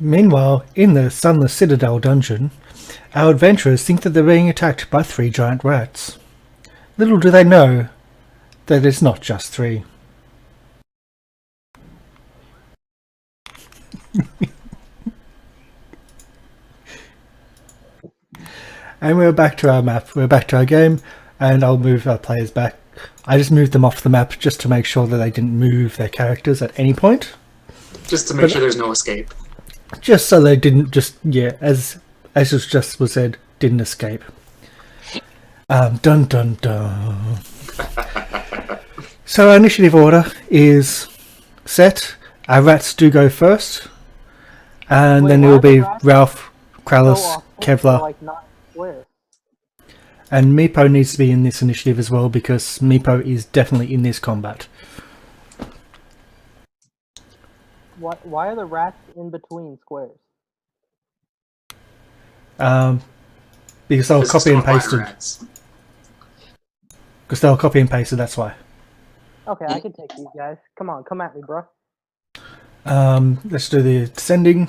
Meanwhile, in the Sunless Citadel dungeon, our adventurers think that they're being attacked by 3 giant rats. Little do they know that it's not just 3. And we're back to our map. We're back to our game, and I'll move our players back. I just moved them off the map just to make sure that they didn't move their characters at any point. Just to make sure there's no escape. Just so they didn't just, yeah, as was said, didn't escape. Dun dun dun. So our initiative order is set. Our rats do go first. And Wait, then it why will are the be rats Ralph, Krallis, So off, Kevlar. like 9 squares. And Meepo needs to be in this initiative as well because Meepo is definitely in this combat. Why are the rats in between squares? Because they'll This is copy and frontline pasted. rats. Because they'll copy and pasted, that's why. Okay, I can take these guys. Come on, come at me, bro. Let's do the descending.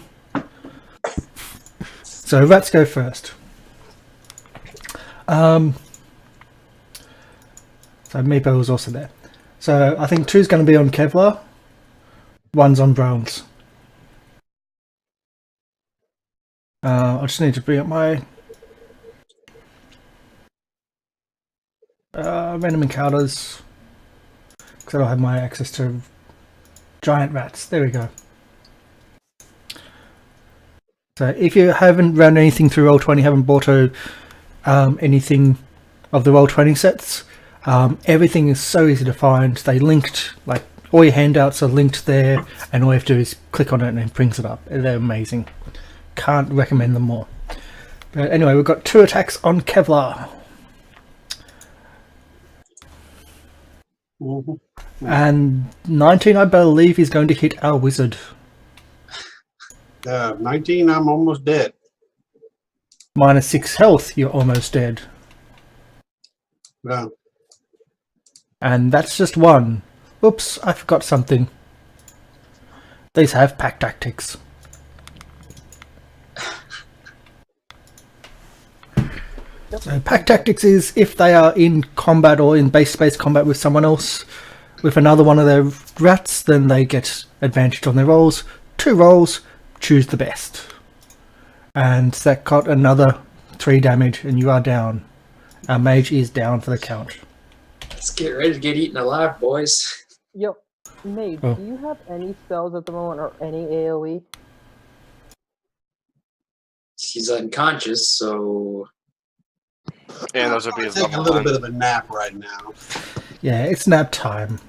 So rats go first. So Meepo was also there. So I think 2's going to be on Kevlar. 1's on Bronze. I just need to bring up my random encounters because I don't have my access to giant rats. There we go. So if you haven't run anything through Roll20, haven't bought anything of the Roll20 sets, everything is so easy to find. They linked, like all your handouts are linked there, and all you have to do is click on it and it brings it up. They're amazing. Can't recommend them more. But anyway, we've got 2 attacks on Kevlar. And 19, I believe, is going to hit our wizard. 19, I'm almost dead. Minus 6 health, you're almost dead. No. And that's just 1. Oops, I forgot something. These have pack tactics. So pack tactics is if they are in combat or in base space combat with someone else, with another one of their rats, then they get advantage on their rolls. 2 rolls, choose the best. And that got another 3 damage and you are down. Our mage is down for the count. Let's get ready to get eaten alive, boys. Yo, Mage, Oh. do you have any spells at the moment or any AoE? He's unconscious, so And those would be I'm his taking a level little 1. bit of a nap right now. Yeah, it's nap time.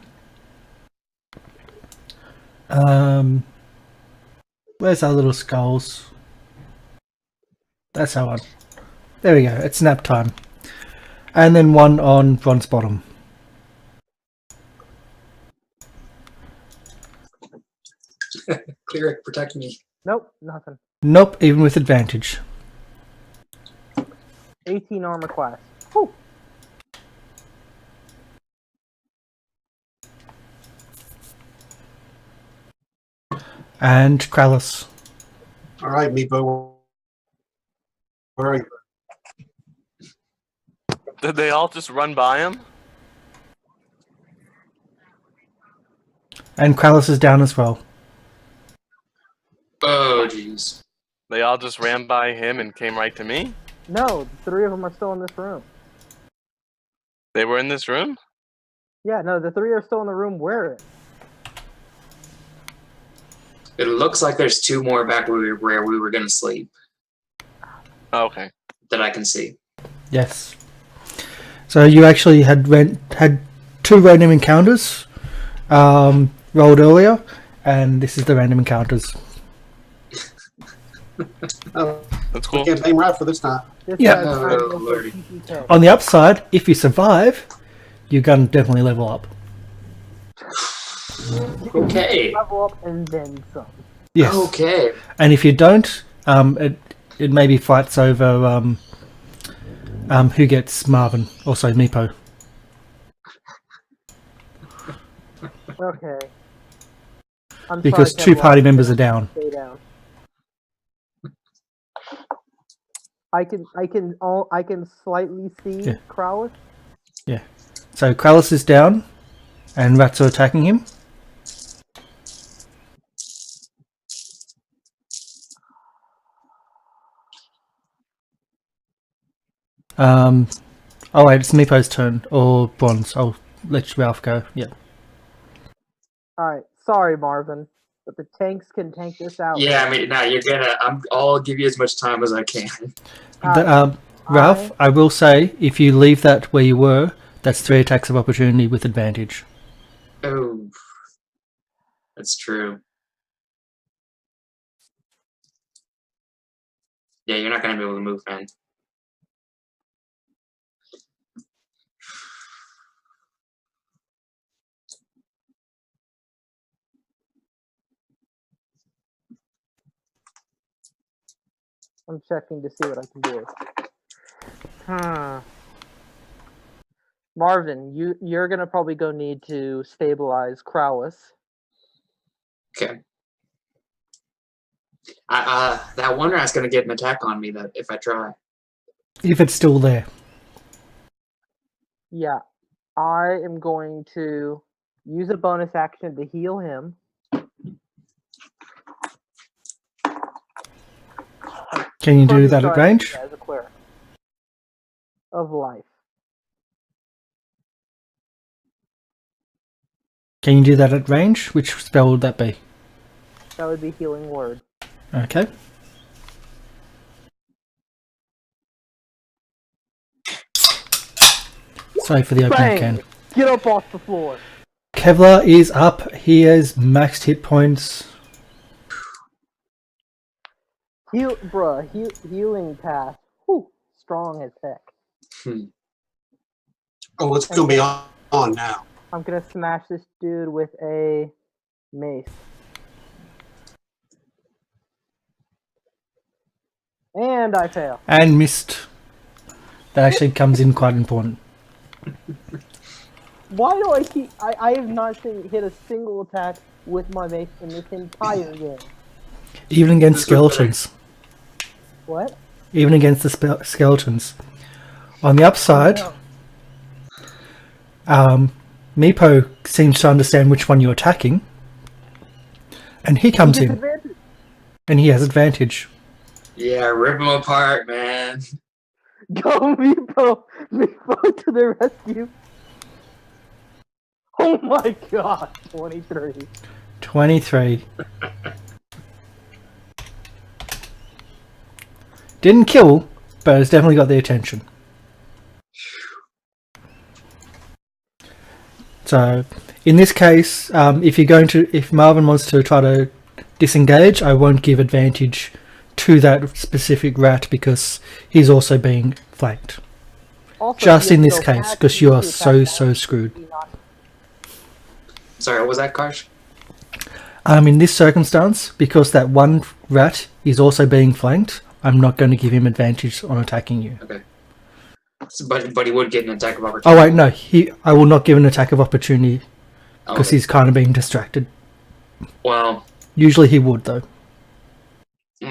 Where's our little skulls? That's our one. There we go, it's nap time. And then 1 on Bronze Bottom. Cleric, protect me. Nope, nothing. Nope, even with advantage. 18 armor class. Whew. And Krallis. All right, Meepo. Where are you? Did they all just run by him? And Krallis is down as well. Oh, jeez. They all just ran by him and came right to me? No, the 3 of them are still in this room. They were in this room? Yeah, no, the 3 are still in the room we're in. It looks like there's 2 more back where we were gonna sleep Oh, okay. that I can see. Yes. So you actually had 2 random encounters rolled earlier, and this is the random encounters. Oh, That's cool. campaign right for this time. This Yeah. guy's trying to Oh, go for lordy. PPK. On the upside, if you survive, you're going to definitely level up. Okay. Level up and then some. Yes. Okay. And if you don't, it maybe fights over who gets Marvin, also Meepo. Okay. I'm Because sorry, 2 Kevlar, party members are down. Stay down. I can slightly see Yeah. Krauss. So Krallis is down, and rats are attacking him. Oh wait, it's Meepo's turn, or Bronze. I'll let Ralph go. Yeah. Alright, sorry Marvin, but the tanks can tank this out. Yeah, I mean, no, you're gonna. I'll give you as much time as I can. Ralph, I will say, if you leave that where you were, that's 3 attacks of opportunity with advantage. Oh, that's true. Yeah, you're not gonna be able to move, man. I'm checking to see what I can do. Marvin, you're gonna probably go need to stabilize Krauss. Okay. That one rat's gonna get an attack on me. That if I try. If it's still there. Yeah, I am going to use a bonus action to heal him. Can you do First that at strike range? As a cleric of life. Can you do that at range? Which spell would that be? That would be healing word. Okay. Sorry for the opening Bang! can. Get up off the floor. Kevlar is up. He has maxed hit points. Healing path. Whew, strong as heck. Oh, it's going to be on now. I'm gonna smash this dude with a mace. And I fail. And missed. That actually comes in quite important. Why do I keep... I have not hit a single attack with my mace in this entire game. Even against skeletons. What? Even against the skeletons. On the upside, Meepo seems to understand which one you're attacking. And he comes in. And he has advantage. Yeah, rip him apart, man. Go, Meepo! Meepo to the rescue! Oh my god! 23. 23. Didn't kill, but it's definitely got the attention. So, in this case, if Marvin wants to try to disengage, I won't give advantage to that specific rat because he's also being flanked. Also, Just he in has this no case, attack, because he you can are attack so that. screwed. Sorry, what was that, Karsh? In this circumstance, because that one rat is also being flanked, I'm not going to give him advantage on attacking you. Okay. So, but he would get an attack of Oh opportunity. wait, no, I will not give an attack of opportunity because Okay. he's kind of being distracted. Well, Usually he would though. no,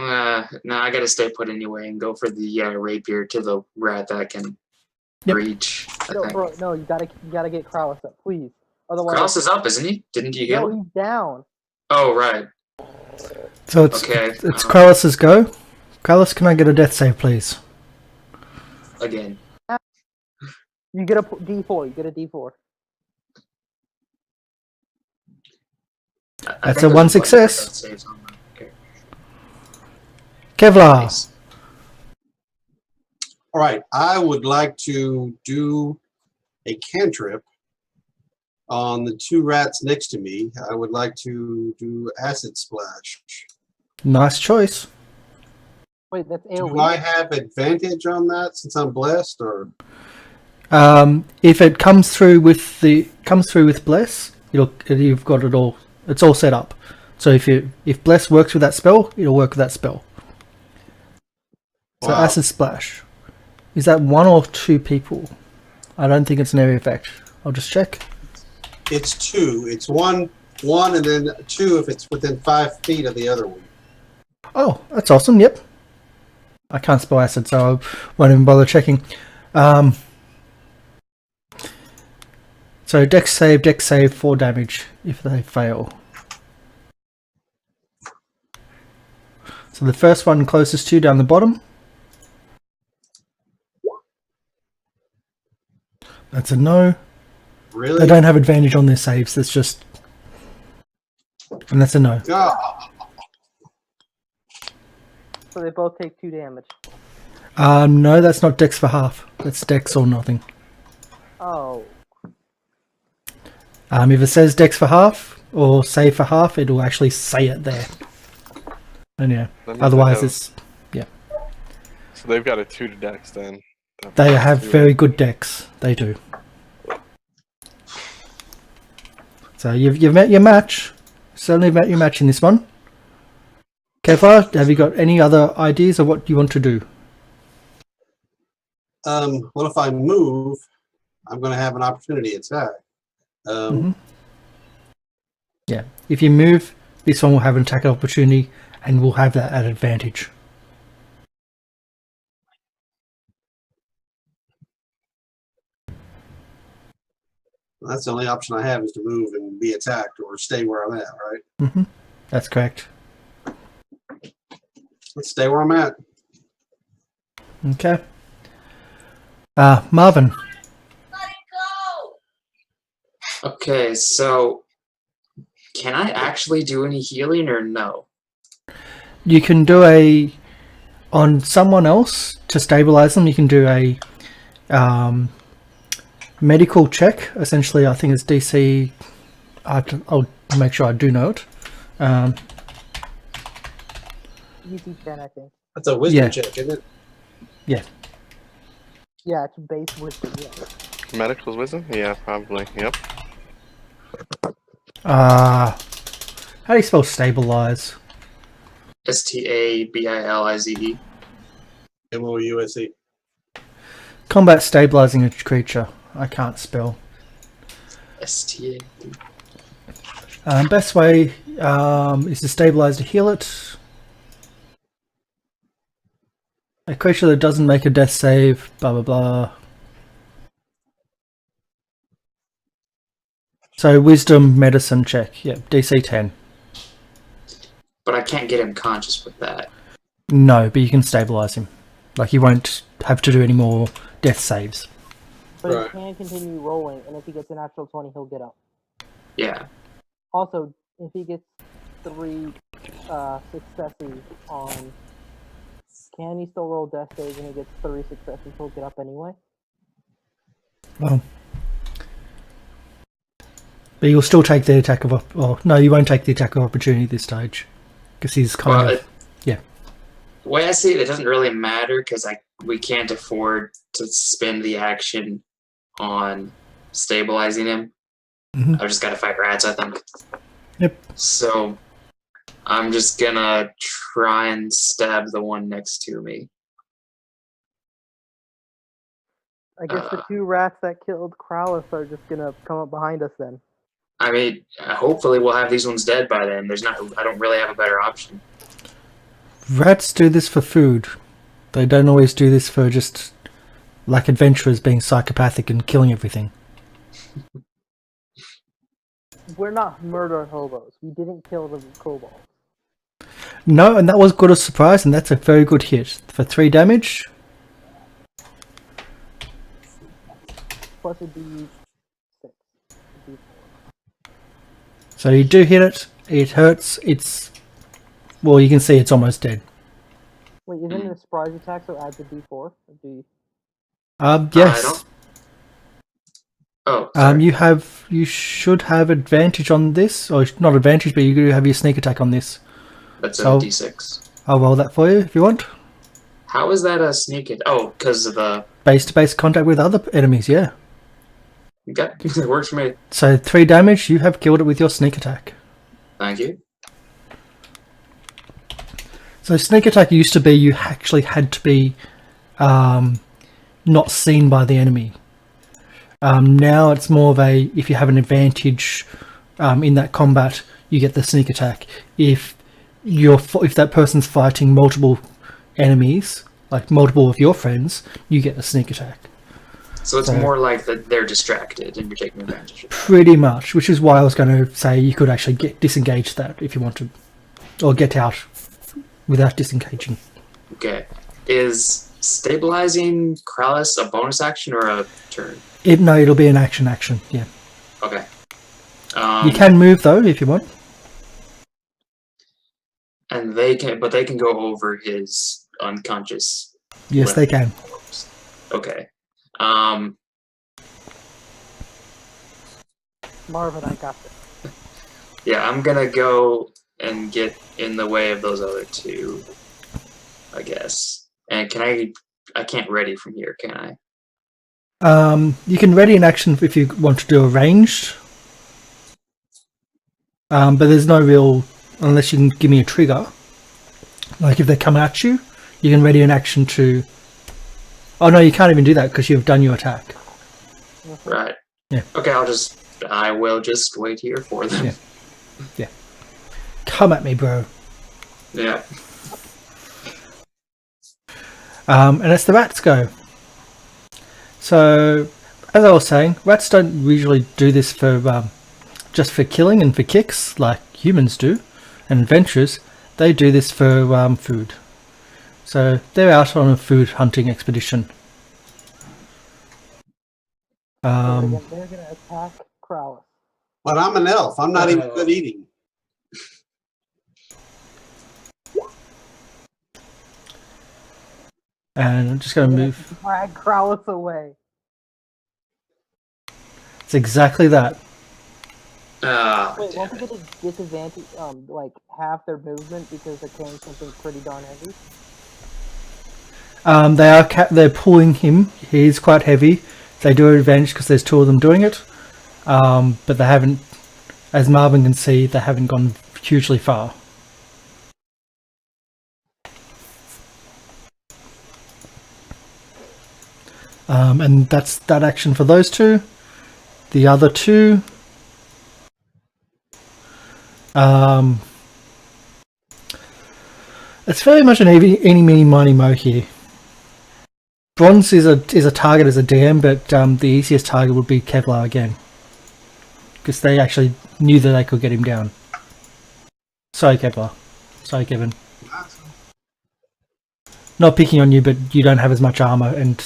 I gotta stay put anyway and go for the rapier to the rat that can Yep. reach. I No, think. bro, no, you gotta get Krauss up, please. Otherwise, Kraus is up, isn't he? Didn't you heal? no, he's down. Oh, right. So it's Okay, Krallis's go. Krallis, can I get a death save, please? Again. You get a D4. You get a D4. I That's think a one there's button for success. death saves on that. Okay. Kevlar. Nice. All right, I would like to do a cantrip on the 2 rats next to me. I would like to do acid splash. Nice choice. Wait, that's Do AoE. I have advantage on that since I'm blessed, or If it comes through with bless, you've got it all. It's all set up. So if bless works with that spell, it'll work with that spell. So Wow. acid splash. Is that 1 or 2 people? I don't think it's an area effect. I'll just check. it's 2. It's one, and then 2 if it's within 5 feet of the other one. Oh, that's awesome. Yep. I can't spell acid, so I won't even bother checking. So dex save 4 damage if they fail. So the first one closest to you down the bottom. That's a no. Really? They don't have advantage on their saves. That's just... And that's a no. Ah, So they both take 2 damage. No, that's not dex for half. That's dex or nothing. Oh. If it says dex for half or save for half, it'll actually say it there. And yeah, That means otherwise they it's... So they've got a 2 to dex then. They have very good decks. They do. So you've met your match. Certainly met your match in this one. Kevlar, have you got any other ideas of what you want to do? well, if I move, I'm going to have an opportunity attack. Yeah, if you move, this one will have an attack opportunity and will have that at advantage. That's the only option I have is to move and be attacked or stay where I'm at, right? That's correct. Let's stay where I'm at. Okay. Marvin. Okay, so can I actually do any healing or no? You can do on someone else to stabilize them. You can do a medical check. Essentially, I think it's DC. I'll make sure I do know it. DC 10, I think. That's a wisdom Yeah. check, isn't it? Yeah. Yeah, it's base wisdom, yeah. Medical's wisdom? Yeah, probably. Yep. How do you spell stabilize? STABILIZE. MOUSE. Combat stabilizing a creature. I can't spell. STA. Best way is to stabilize to heal it. A creature that doesn't make a death save, blah blah blah. So wisdom medicine check. Yep, DC 10. But I can't get him conscious with that. No, but you can stabilize him. Like he won't have to do any more death saves. But Right. he can continue rolling, and if he gets a natural 20, he'll get up. Yeah. Also, if he gets 3 successes on... Can he still roll death saves and he gets 3 successes, he'll get up anyway? Well, but you'll still take the attack of... Well, no, you won't take the attack of opportunity at this stage. Because he's kind Well, of... Yeah. The way I see it, it doesn't really matter because we can't afford to spend the action on stabilizing him. Mhm. I've just got to fight rats, I think. Yep. So I'm just gonna try and stab the one next to me. I guess the 2 rats that killed Kraulis are just gonna come up behind us then. I mean, hopefully we'll have these ones dead by then. I don't really have a better option. Rats do this for food. They don't always do this for just... Like adventurers being psychopathic and killing everything. We're not murder hobos. We didn't kill the kobolds. No, and that was good a surprise, and that's a very good hit. For 3 damage. Plus a D6. A D4. So you do hit it. It hurts. It's... Well, you can see it's almost dead. Wait, isn't it a surprise attack, so add the D4? Or D... Yes. Oh, sorry. You should have advantage on this, or not advantage, but you do have your sneak attack on this. That's a so- D6. I'll roll that for you if you want. How is that a sneak it? Oh, because of the... Base-to-base contact with other enemies, yeah. Okay, it works for me. So 3 damage, you have killed it with your sneak attack. Thank you. So sneak attack used to be you actually had to be not seen by the enemy. Now it's more of a, if you have an advantage in that combat, you get the sneak attack. If that person's fighting multiple enemies like multiple of your friends, you get a sneak attack. So it's So- more like that they're distracted and you're taking advantage of that. Pretty much, which is why I was going to say you could actually disengage that if you want to, or get out without disengaging. Okay. Is stabilizing Krallis a bonus action or a turn? No, it'll be an action. Yeah, Okay. you can move though if you want. And they can go over his unconscious. Yes, they can. corpse. Okay. Marvin, I got this. Yeah, I'm gonna go and get in the way of those other two, I guess. And I can't ready from here, can I? You can ready an action if you want to do a ranged. But there's no real, unless you can give me a trigger. Like if they come at you, you can ready an action to. Oh no, you can't even do that because you've done your attack. Right. Yeah. Okay, I will just wait here for them. Yeah. Come at me, bro. Yeah. And it's the rats go. So, as I was saying, rats don't usually do this for just for killing and for kicks like humans do, and adventurers. They do this for food. So they're out on a food hunting expedition. They're gonna attack Krallis. But I'm an elf. I'm not even good eating. And I'm just going to move. Drag Krallis away. It's exactly that. Wait, Damn won't we it. get a disadvantage, like half their movement because they're carrying something pretty darn heavy? They're pulling him. He's quite heavy. They do have advantage because there's two of them doing it. But they haven't, as Marvin can see, they haven't gone hugely far. And that's that action for those two. The other two. It's very much an eeny, meeny, miny, mo here. Bronze is a target as a DM, but the easiest target would be Kevlar again, because they actually knew that they could get him down. Sorry, Kevlar. Sorry, Kevin. Not picking on you, but you don't have as much armor, and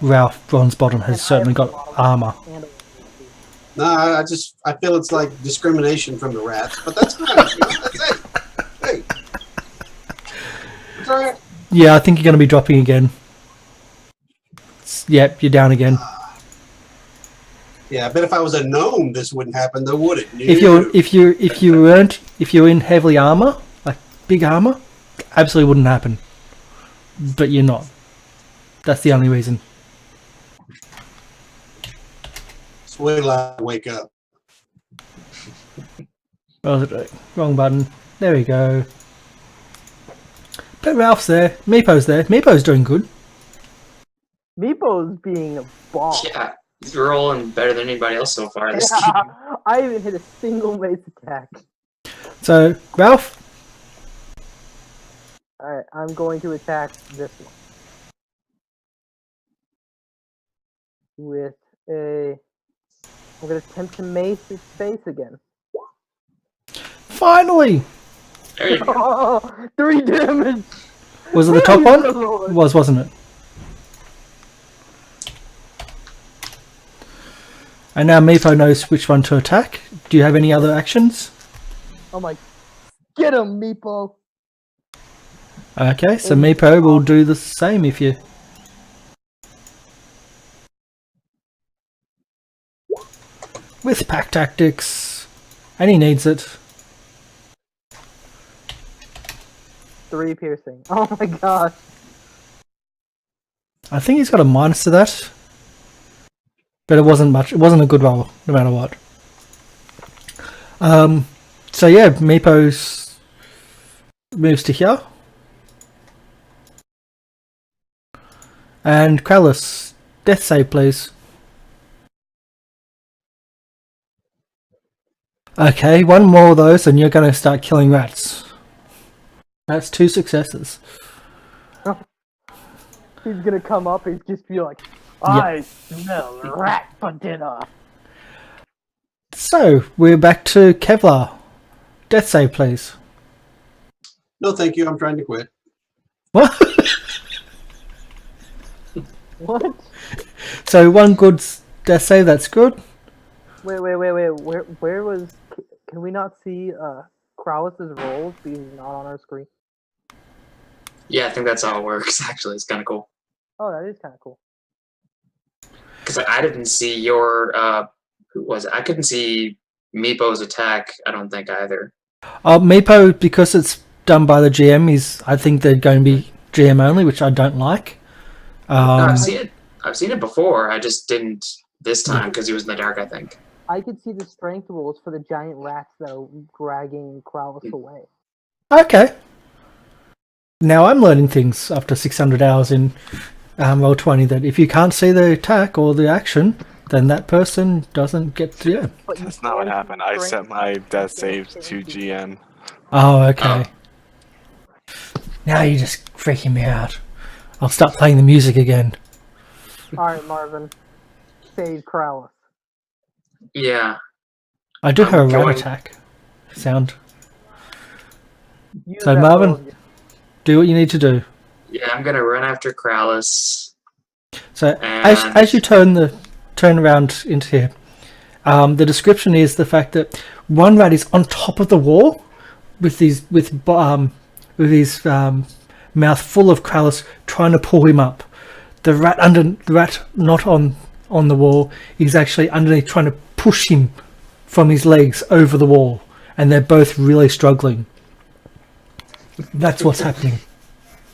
Ralph Bronzebottom has certainly got armor. And No, I feel it's like discrimination from the rats, but that's fine. That's it. Hey. It's all right. Yeah, I think you're going to be dropping again. Yep, you're down again. Yeah, I bet if I was a gnome, this wouldn't happen, though, would it? If you're in heavily armor, like big armor, absolutely wouldn't happen. But you're not. That's the only reason. Just wait till I wake up. What was it doing? Wrong button. There we go. But Ralph's there. Meepo's there. Meepo's doing good. Meepo's being a boss. Yeah, he's rolling better than anybody else so far this game. I haven't hit a single mace attack. So, Ralph, Alright, I'm going to attack this one. With a... I'm going to attempt to mace its face again. finally! There you go. Oh, 3 damage! Was it the top one? Lord. It was, wasn't it? And now Meepo knows which one to attack. Do you have any other actions? I'm like, get him, Meepo! Okay, so Meepo will do the same if you... With pack tactics. And he needs it. 3 piercing. Oh my gosh. I think he's got a minus to that. But it wasn't much. It wasn't a good roll, no matter what. So yeah, Meepo's moves to here. And Krallis, death save please. Okay, one more of those and you're going to start killing rats. That's 2 successes. He's gonna come up and just be like, I smell rat for dinner. So, we're back to Kevlar. Death save, please. No, thank you. I'm trying to quit. What? What? So, one good death save, that's good. Wait. Where was? Can we not see Kralus's rolls because he's not on our screen? Yeah, I think that's how it works. Actually, it's kind of cool. Oh, that is kind of cool. Because I didn't see your who was it? I couldn't see Meepo's attack. I don't think either. Meepo, because it's done by the GM, I think they're going to be GM only, which I don't like. No, I've seen it. I've seen it before. I just didn't this time because he was in the dark. I think. I could see the strength rolls for the giant rats that are dragging Kralus away. Okay. Now I'm learning things after 600 hours in Roll20 that if you can't see the attack or the action, then that person doesn't get to do. But you That's not what can see happened. I strength set my rolls death for saves the to GM. Oh, okay. Now you're just freaking me out. I'll start playing the music again. Alright, Marvin. Save Kralus. Yeah. I do have a rat going- attack sound. Use So, that Marvin? roll again. Do what you need to do. Yeah, I'm gonna run after Kralus. So And- as you turn around into here, the description is the fact that one rat is on top of the wall with his mouth full of Kralus trying to pull him up. The rat not on the wall is actually underneath trying to push him from his legs over the wall, and they're both really struggling. That's what's happening.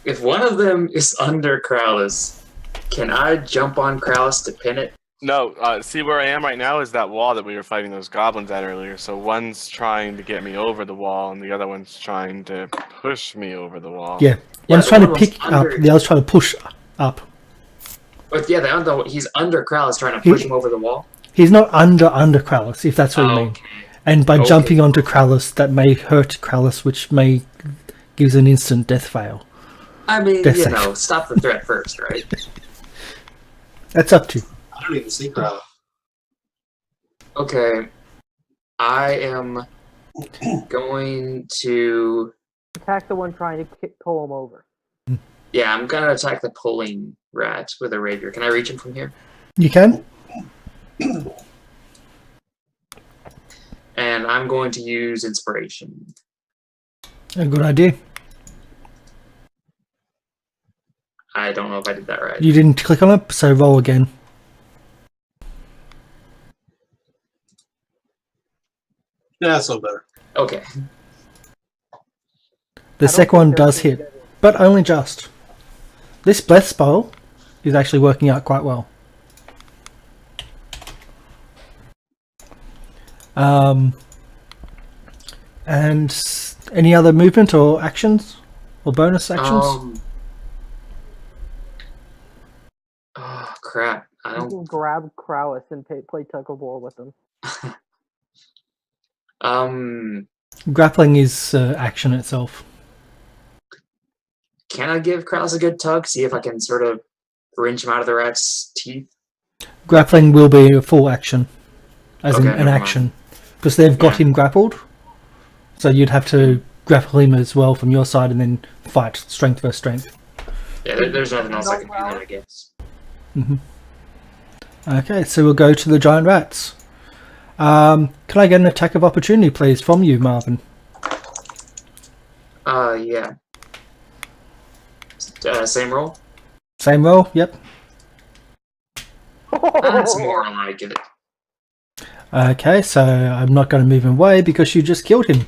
If one of them is under Kralus, can I jump on Kralus to pin it? No, see where I am right now is that wall that we were fighting those goblins at earlier. So one's trying to get me over the wall, and the other one's trying to push me over the wall. Yeah, one's the trying to one was pick up, under- the other's trying to push up. But yeah, he's under Kralus trying to push him over the wall. He's not under Kralus, if that's what you mean. Okay. And by Okay. jumping onto Kralus, that may hurt Kralus, which may gives an instant death fail. I mean, Death you save. know, stop the threat first, right? That's up to you. I don't even see Kralus. Okay. I am going to... Attack the one trying to pull him over. Yeah, I'm gonna attack the pulling rat with a rapier. Can I reach him from here? You can. And I'm going to use inspiration. A good idea. I don't know if I did that right. You didn't click on it, so roll again. Yeah, so better. Okay. The second one does hit, but only just. This bless spell is actually working out quite well. And any other movement or actions or bonus actions? Oh crap! I You don't. can grab Kralus and play tug of war with him. Grappling is action itself. Can I give Kralus a good tug? See if I can sort of wrench him out of the rat's teeth. Grappling will be a full action, as Okay, an never mind. action, because they've got Yeah. him grappled. So you'd have to grapple him as well from your side, and then fight strength versus strength. Yeah, there's nothing else I can do then, I guess. Okay, so we'll go to the giant rats. Can I get an attack of opportunity, please, from you, Marvin? Yeah. Same roll? Same roll. Yep. That's more like it. Okay, so I'm not going to move him away because you just killed him.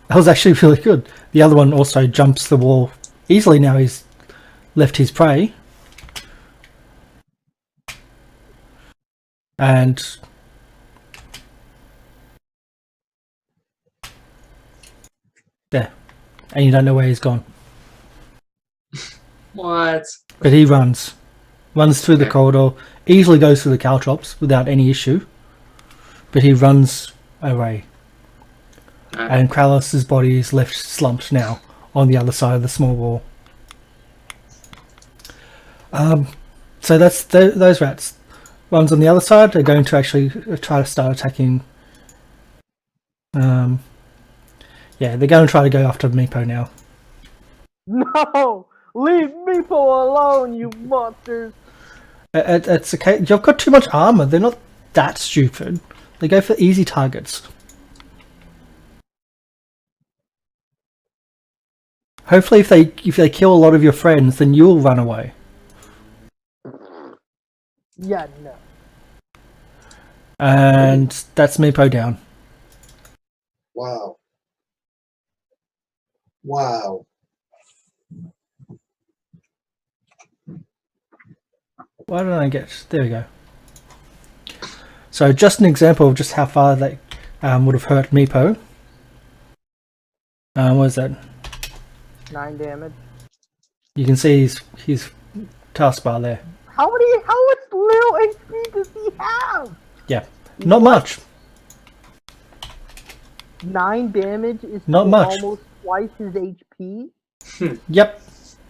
That was actually really good. The other one also jumps the wall easily now he's left his prey. And there. And you don't know where he's gone. What? But he runs through the Okay. corridor, easily goes through the caltrops without any issue. But he runs away. and Krallus's body is left slumped now on the other side of the small wall. So that's those rats. Ones on the other side are going to actually try to start attacking. Yeah, they're going to try to go after Meepo now. No! Leave Meepo alone, you monsters! It's okay. You've got too much armor. They're not that stupid. They go for easy targets. Hopefully, if they kill a lot of your friends, then you'll run away. Yeah, no. And that's Meepo down. Wow. Wow. Why don't I get... There we go. So just an example of just how far they would have hurt Meepo. What is that? 9 damage. You can see his taskbar there. How much little HP does he have? Yeah, not much. 9 damage is Not much. almost twice his HP. Yep.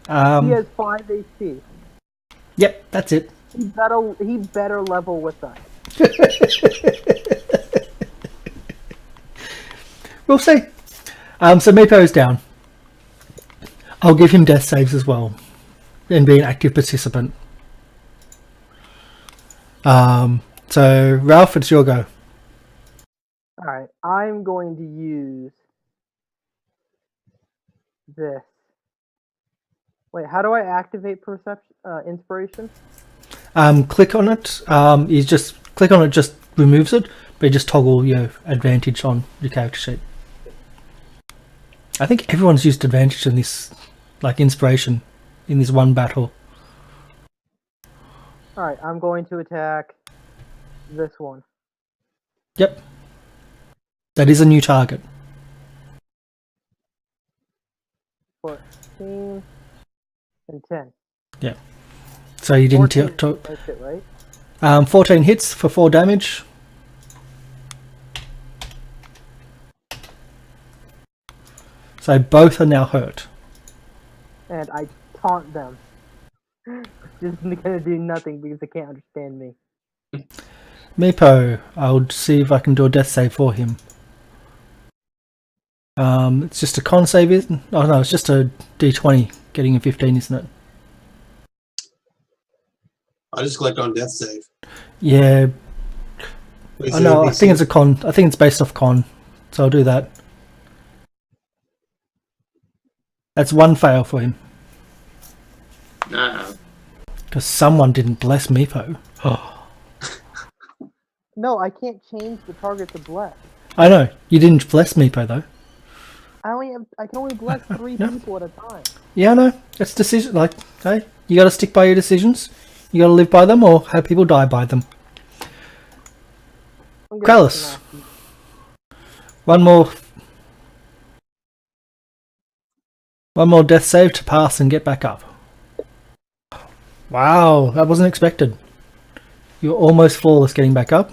He has 5 HP. Yep, that's it. He better level with us. We'll see. So Meepo's down. I'll give him death saves as well, and be an active participant. So Ralph, it's your go. Alright, I'm going to use this. Wait, how do I activate perception? Inspiration? Click on it. You just click on it, just removes it, but you just toggle your advantage on your character sheet. I think everyone's used advantage in this, like inspiration, in this one battle. Alright, I'm going to attack this one. Yep. That is a new target. 14 and 10. Yeah. So you didn't... 14, that's it, right? 14 hits for 4 damage. So both are now hurt. And I taunt them. Just gonna do nothing because they can't understand me. Meepo, I'll see if I can do a death save for him. It's just a con save, isn't? Oh no, it's just a D20 getting a 15, isn't it? I just clicked on death save. Yeah. Is Oh it no, a I think DC? it's a con. I think it's based off con. So I'll do that. That's one fail for him. Uh-oh. Because someone didn't bless Meepo. Oh. No, I can't change the target to bless. I know. You didn't bless Meepo though. I can only bless 3 No. people at a time. Yeah, I know. It's decision. Like, hey, you got to stick by your decisions. You got to live by them, or have people die by them. I'm gonna Krallus. have to- One more death save to pass and get back up. Wow, that wasn't expected. You're almost flawless getting back up.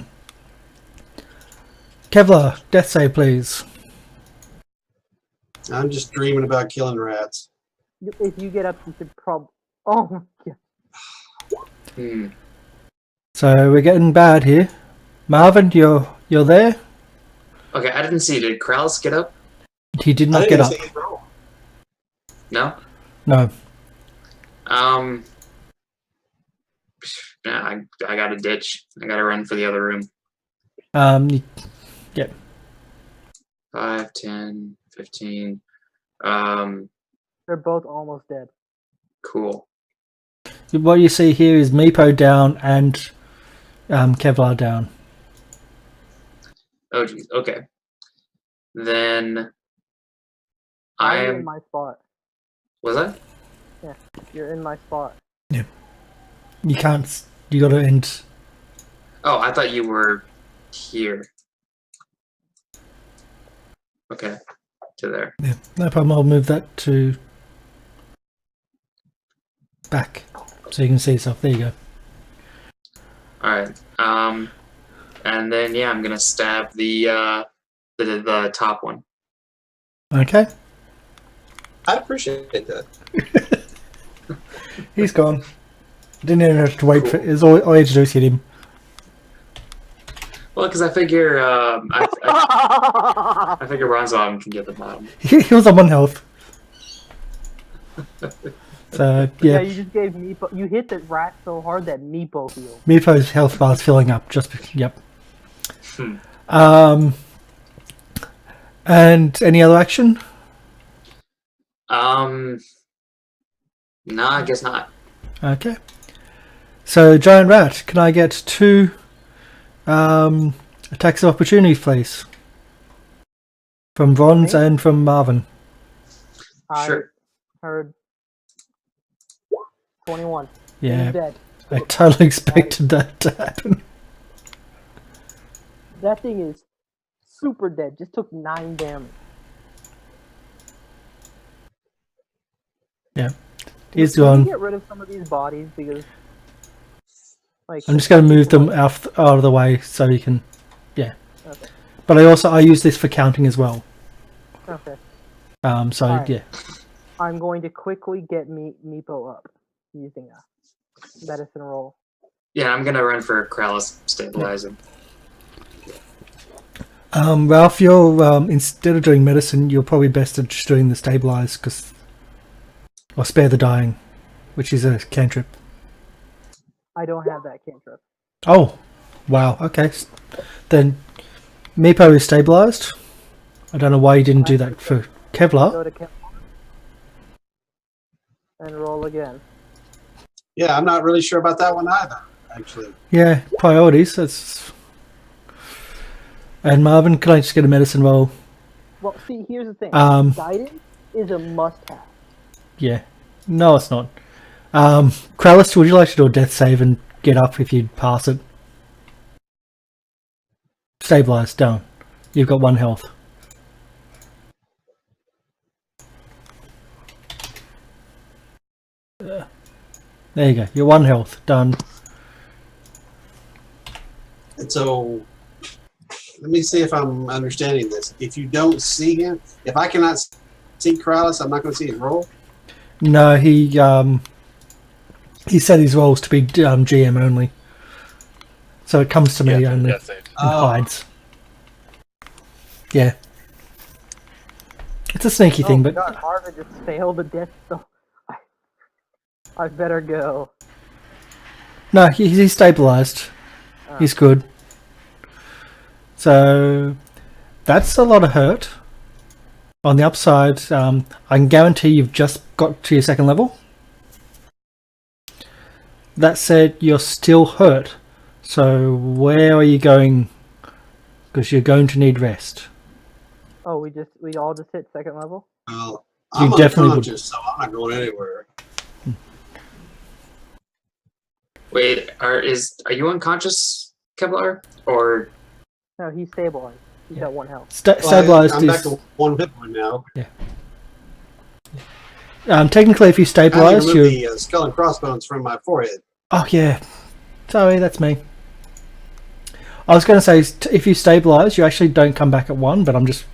Kevlar, death save please. I'm just dreaming about killing rats. If you get up, you should probably. Oh my god. Hmm. So we're getting bad here. Marvin, you're there? Okay, I didn't see. Did Krallis get up? He did I not didn't get even up. see it roll. No. No. Nah, I got to ditch. I got to run for the other room. Yeah. 5, 10, 15. They're both almost dead. Cool. What you see here is Meepo down and Kevlar down. Oh, geez. Okay. Then I I'm in am. my spot. Was I? Yeah, you're in my spot. You can't. You got to end. Oh, I thought you were here. Okay. To there. Yeah, no problem. I'll move that to back so you can see yourself. There you go. All right. And then yeah, I'm gonna stab the top one. Okay. I appreciate that. He's gone. Didn't even have to wait for. Cool. It's all I had to do is hit him. Well, because I figure I figure Bronzebottom can get the bottom. He was on 1 health. So Yeah, yeah, you just gave Meepo. You hit the rat so hard that Meepo healed. Meepo's health bar is filling up. Yep. Hmm. And any other action? No, I guess not. Okay. So giant rat, can I get 2 attacks of opportunity, please? From Bronze Okay. and from Marvin. Sure. I heard 21. Yeah, He's dead. I totally expected that to happen. That thing is super dead. Just took 9 damage. Yeah. He's Can we gone. get rid of some of these bodies because, like, I'm just going to move them out of the way so you can. Yeah. Okay. But I use this for counting as well. Okay. So Alright. yeah. I'm going to quickly get Meepo up using a medicine roll. Yeah, I'm gonna run for Krallis stabilizing. Ralph, you're instead of doing medicine, you're probably best at just doing the stabilize or spare the dying, which is a cantrip. I don't have that cantrip. Oh, wow. Okay, then Meepo is stabilized. I don't know why you didn't do that for Kevlar. Go to Kevlar and roll again. Yeah, I'm not really sure about that one either, actually. Yeah, priorities. That's. And Marvin, can I just get a medicine roll? Well, see, here's the thing. Um, Guidance is a must-have. Yeah. No, it's not. Krallis, would you like to do a death save and get up if you pass it? Stabilize, down. You've got 1 health. There you go. You're 1 health. Done. And so, let me see if I'm understanding this. If you don't see him, if I cannot see Krallis, I'm not going to see his roll? No, he set his rolls to be GM only. So it comes to me Yeah, only. death save. And hides. Yeah. It's a sneaky thing, but God, Marvin just failed the death, so I better go. no, he's stabilized. He's good. So that's a lot of hurt. On the upside, I can guarantee you've just got to your 2nd level. That said, you're still hurt. So where are you going? Because you're going to need rest. Oh, we all just hit 2nd level? Well, You I'm definitely would. unconscious, so I'm not going anywhere. Wait, are you unconscious, Kevlar? Or No, he's stabilized. He's at 1 health. Stabilized I'm back is to 1 hit point now. technically if you I stabilize, had to you. remove the skull and crossbones from my forehead. Oh yeah, sorry, that's me. I was going to say if you stabilize, you actually don't come back at 1, but I'm just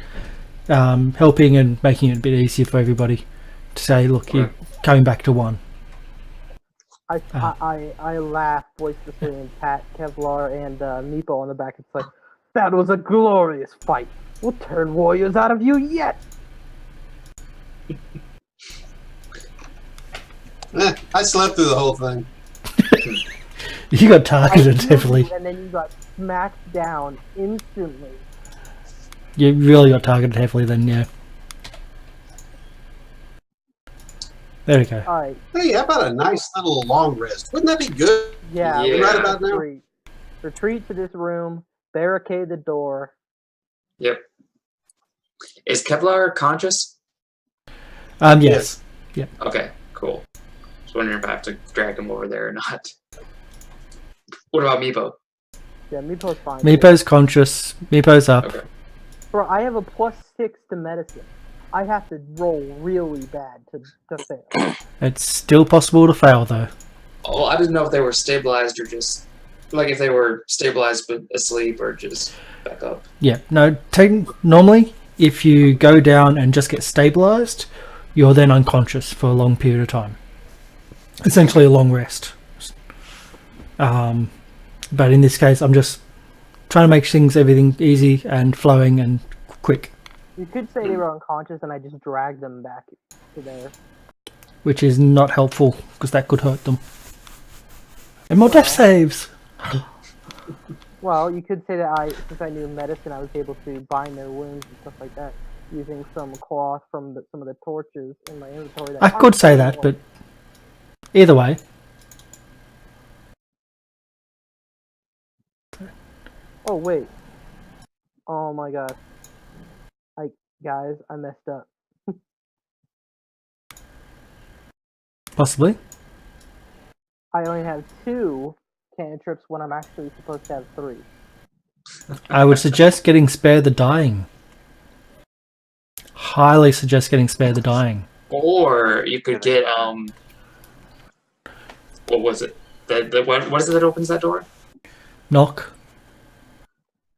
helping and making it a bit easier for everybody to say, look, you're coming back to 1. I laugh boisterously and pat Kevlar and Meepo on the back. It's like, that was a glorious fight. We'll turn warriors out of you yet. I slept through the whole thing. You got targeted heavily. And then you got smacked down instantly. You really got targeted heavily then, yeah. There we go. Alright, Hey, how about a nice little long rest? Wouldn't that be good? yeah. Yeah. we Right gotta about now? Retreat to this room, barricade the door. yep. Is Kevlar conscious? Yes. Okay, cool. Just wondering if I have to drag him over there or not. What about Meepo? Yeah, Meepo's fine. Meepo's conscious. Meepo's up. Okay. Bro, I have a +6 to medicine. I have to roll really bad to fail. It's still possible to fail though. Oh, I didn't know if they were stabilized or just like if they were stabilized but asleep or just back up. Yeah. No. Normally, if you go down and just get stabilized, you're then unconscious for a long period of time. Essentially a long rest. But in this case, I'm just trying to make everything easy and flowing and quick, You could say they were unconscious and I just dragged them back to there. which is not helpful because that could hurt them. And more death saves. Well, you could say that since I knew medicine, I was able to bind their wounds and stuff like that using some cloth from some of the torches in my inventory. I could say that, but either way. Oh wait. Oh my god. Guys, I messed up. Possibly. I only have 2 cantrips when I'm actually supposed to have 3. I would suggest getting Spare the Dying. Highly suggest getting Spare the Dying. Or you could get what was it? What is it that opens that door? Knock.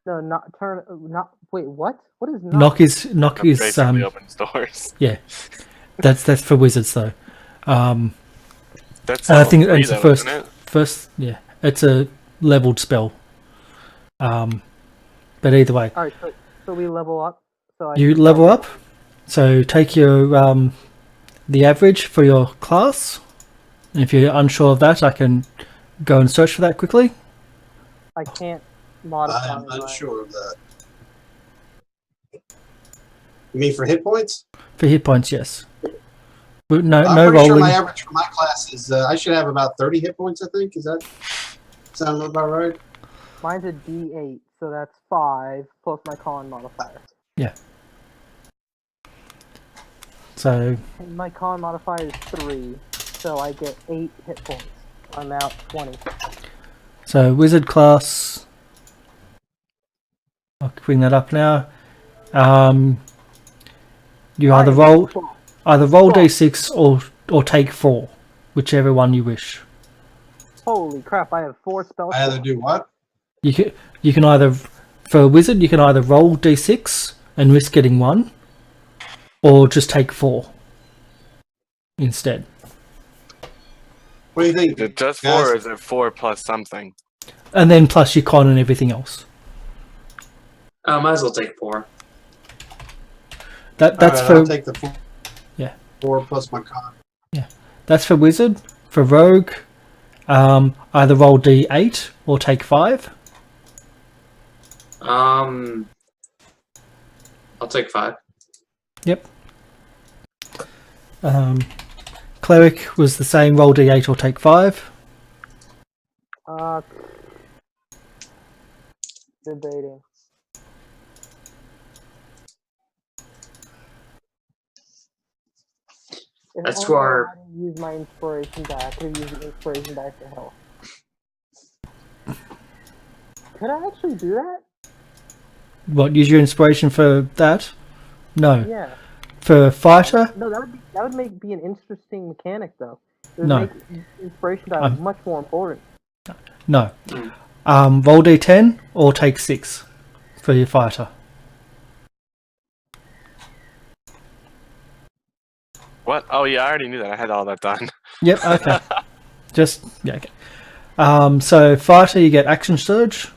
No, wait, what? What is knock? Knock is Basically opens doors. yeah. That's for wizards though. That's I think free it's the though, isn't it? first yeah. It's a leveled spell. But either way. Alright, so we level up. So You level up. So take your the average for your class. And if you're unsure of that, I can go and search for that quickly. I can't modify. I'm unsure of that. You mean for hit points? For hit points, yes. But no I'm no pretty sure rolling. my average for my class is I should have about 30 hit points, I think. Is that sound about right? Mine's a D8, so that's 5 plus my con modifier. Yeah. So And my con modifier is 3, so I get 8 hit points. I'm out 20. wizard class. I'll bring that up now. You either roll d6 or take 4, whichever one you wish. Holy crap! I have 4 spell I either slots. do what? You can either, for a wizard, you can either roll d6 and risk getting 1, or just take 4 instead. What do you think? Is it just guys? 4 or is it 4 plus something? And then plus your con and everything else. Might as well take 4. That's Alright, for I'll take the 4. Yeah. 4 plus my con. that's for wizard. For rogue, either roll d8 or take 5. I'll take 5. Yep. Cleric was the same. Roll d8 or take 5. Debating. If That's only to our- I hadn't used my inspiration die. I could have used the inspiration die for health. Could I actually do that? What? Use your inspiration for that? No. Yeah. For fighter? No, that would be an interesting mechanic though. It would No. make inspiration die much more important. No. Roll d10 or take 6 for your fighter. What? Oh yeah, I already knew that. I had all that done. Yep. Okay. Okay. So fighter, you get action surge.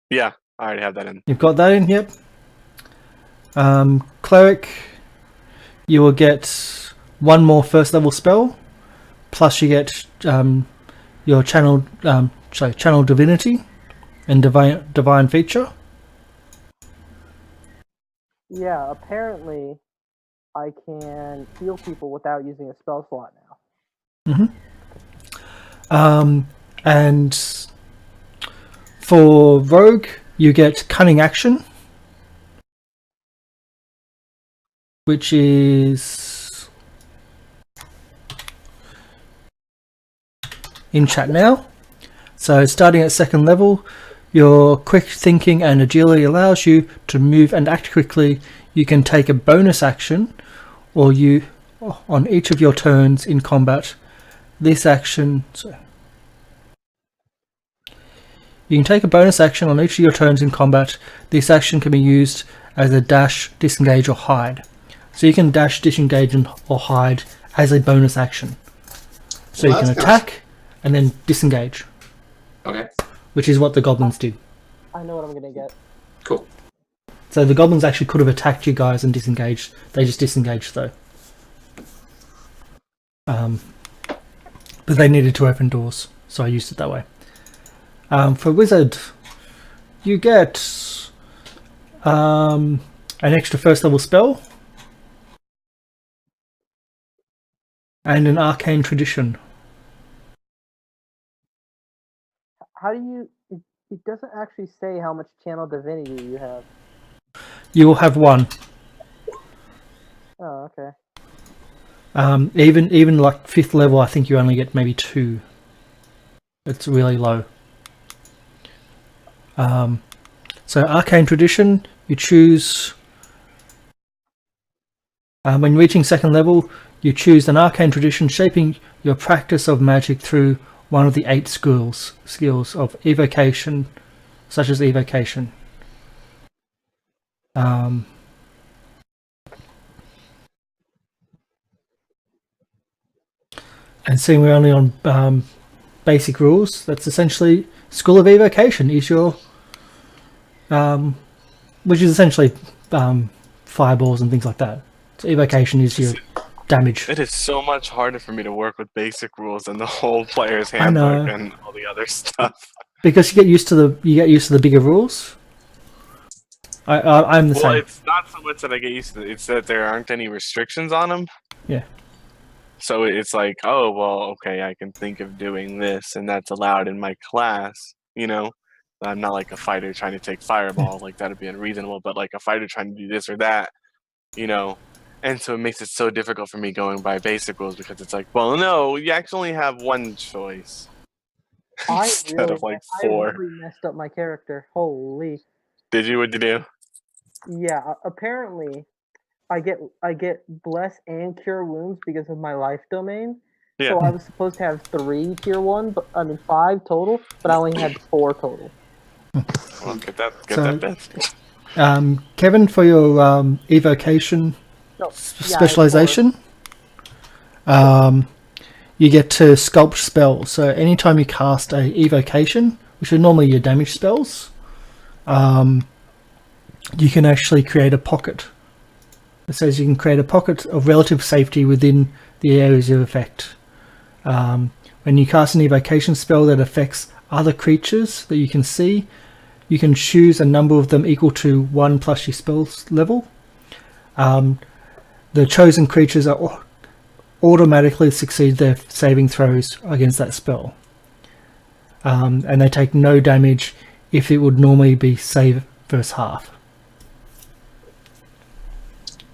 Yeah, I already have that in. You've got that in. Yep. Cleric, you will get 1 more first level spell, plus you get your channel divinity and divine feature. Yeah, apparently I can heal people without using a spell slot now. And for rogue, you get cunning action, which is in chat now. So starting at 2nd level, your quick thinking and agility allows you to move and act quickly. You can take a bonus action or you on each of your turns in combat. This action, You can take a bonus action on each of your turns in combat. This action can be used as a dash, disengage, or hide. So you can dash, disengage, or hide as a bonus action. So Well, you can that's nice. attack and then disengage, Okay. which is what the goblins did. I know what I'm gonna get. Cool. So the goblins actually could have attacked you guys and disengaged. They just disengaged though. But they needed to open doors, so I used it that way. For wizard, you get an extra first level spell and an arcane tradition. How do you? It doesn't actually say how much channel divinity you have. You will have one. Oh, okay. Even like 5th level, I think you only get maybe 2. It's really low. So arcane tradition, you choose. When reaching 2nd level, you choose an arcane tradition shaping your practice of magic through one of the 8 skills of evocation, such as evocation. And seeing we're only on basic rules, that's essentially School of Evocation is your, which is essentially fireballs and things like that. So evocation is your damage. It is so much harder for me to work with basic rules than the whole player's I know. handbook and all the other stuff. Because you get used to the bigger rules. I'm the Well, same. it's not so much that I get used to it, it's that there aren't any restrictions on them. Yeah. So it's like, oh, well, okay, I can think of doing this, and that's allowed in my class, you know? I'm not like a fighter trying to take fireball, like that'd be unreasonable, but like a fighter trying to do this or that, you know? And so it makes it so difficult for me going by basic rules because it's like, well, no, you actually have one choice instead of like I 4. really messed up my character. Holy. Did you? What'd you do? Yeah. Apparently, I get bless and cure wounds because of my life domain. Yeah. So I was supposed to have 3 tier 1, but I mean 5 total, but I only had 4 total. Well, get that So- bit. Kevin, for your evocation No, specialization, you get to sculpt spells. So anytime you cast a evocation, which are normally your damage spells, you can actually create a pocket. It says you can create a pocket of relative safety within the areas of effect. When you cast an evocation spell that affects other creatures that you can see, you can choose a number of them equal to 1 plus your spell's level. The chosen creatures are automatically succeed their saving throws against that spell. And they take no damage if it would normally be save versus half.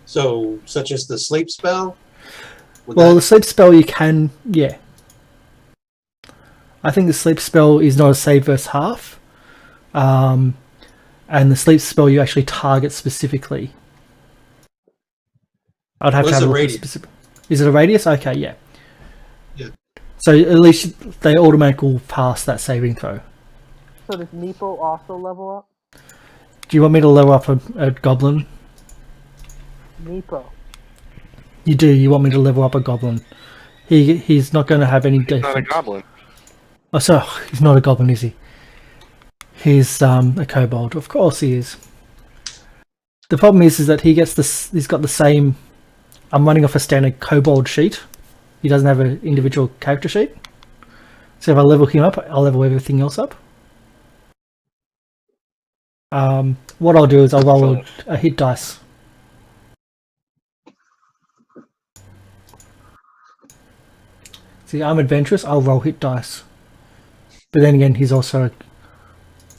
So, such as the sleep spell? Would Well, that- the sleep spell you can, yeah. I think the sleep spell is not a save versus half. And the sleep spell you actually target specifically. I'd have What to is have a the look at radius? specific. Is it a radius? Okay, yeah. Yeah. So at least they automatically pass that saving throw. So does Meepo also level up? Do you want me to level up a goblin? Meepo. You do. You want me to level up a goblin? He's not going to have any He's not a defense. goblin. Oh, sorry, he's not a goblin, is he? He's a kobold. Of course he is. The problem is that he gets this. He's got the same. I'm running off a standard kobold sheet. He doesn't have an individual character sheet. So if I level him up, I'll level everything else up. What I'll do is I'll roll a hit dice. See, I'm adventurous. I'll roll hit dice. But then again, he's also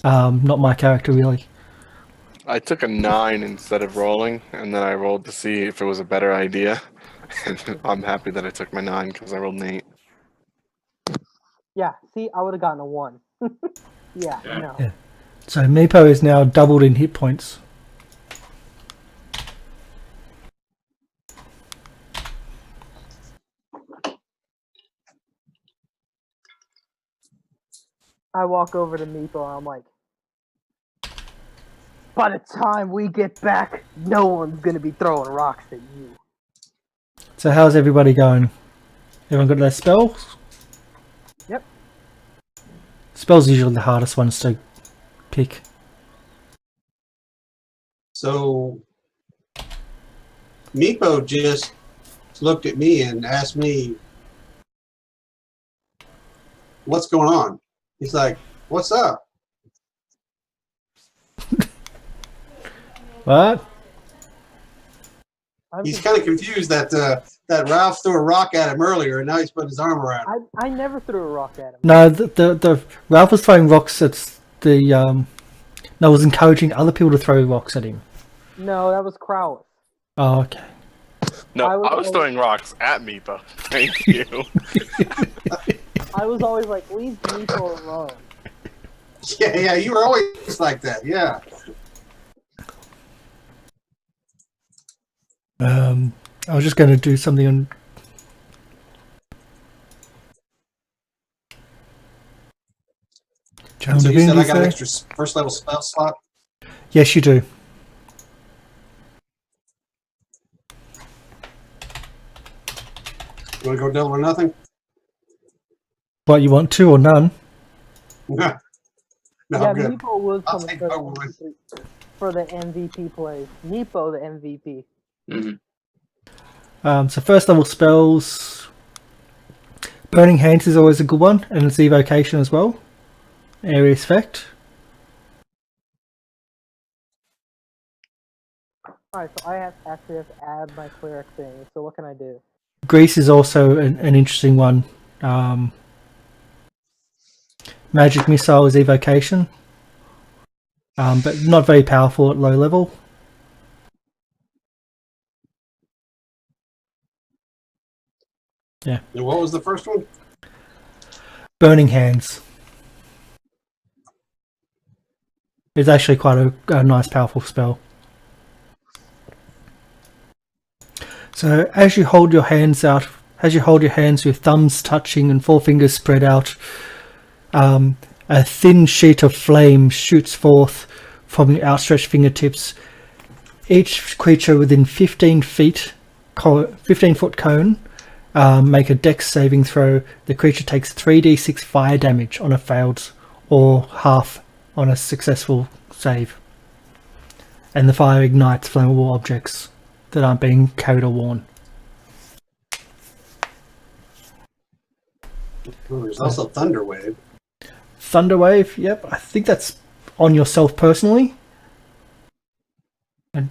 not my character really. I took a 9 instead of rolling, and then I rolled to see if it was a better idea. And I'm happy that I took my 9 because I rolled an 8. Yeah, see, I would have gotten a 1. Yeah, no. Yeah. So Meepo is now doubled in hit points. I walk over to Meepo and I'm like, by the time we get back, no one's gonna be throwing rocks at you. So how's everybody going? Everyone got their spells? Yep. Spells are usually the hardest ones to pick. So Meepo just looked at me and asked me, what's going on? He's like, what's up? What? He's kind of confused that that Ralph threw a rock at him earlier, and now he's putting his arm around him. I never threw a rock at him. No, the Ralph was throwing rocks at the no, was encouraging other people to throw rocks at him. No, that was Crowley. Oh, okay. No, I I was was throwing rocks at Meepo. Thank you. I was always like, leave Meepo alone. Yeah, you were always like that. Yeah. I was just going to do something on. So you said I got an extra first level spell slot? Yes, you do. You want to go double or nothing? What, you want two or none? No, Yeah, I'm good. Meepo was I'll coming take first one. for the MVP plays. Meepo, the MVP. Mm-hmm. So first level spells. Burning Hands is always a good one, and it's evocation as well. Area effect. Alright, so I actually have to add my cleric thing. So what can I do? Grease is also an interesting one. Magic Missile is evocation, but not very powerful at low level. Yeah. And what was the first one? Burning Hands. It's actually quite a nice, powerful spell. So as you hold your hands out, with thumbs touching and forefingers spread out, a thin sheet of flame shoots forth from your outstretched fingertips. Each creature within 15-foot cone make a dex saving throw. The creature takes 3d6 fire damage on a failed or half on a successful save. And the fire ignites flammable objects that aren't being carried or worn. Oh, there's also Thunder Wave. Thunder Wave, yep. I think that's on yourself personally. And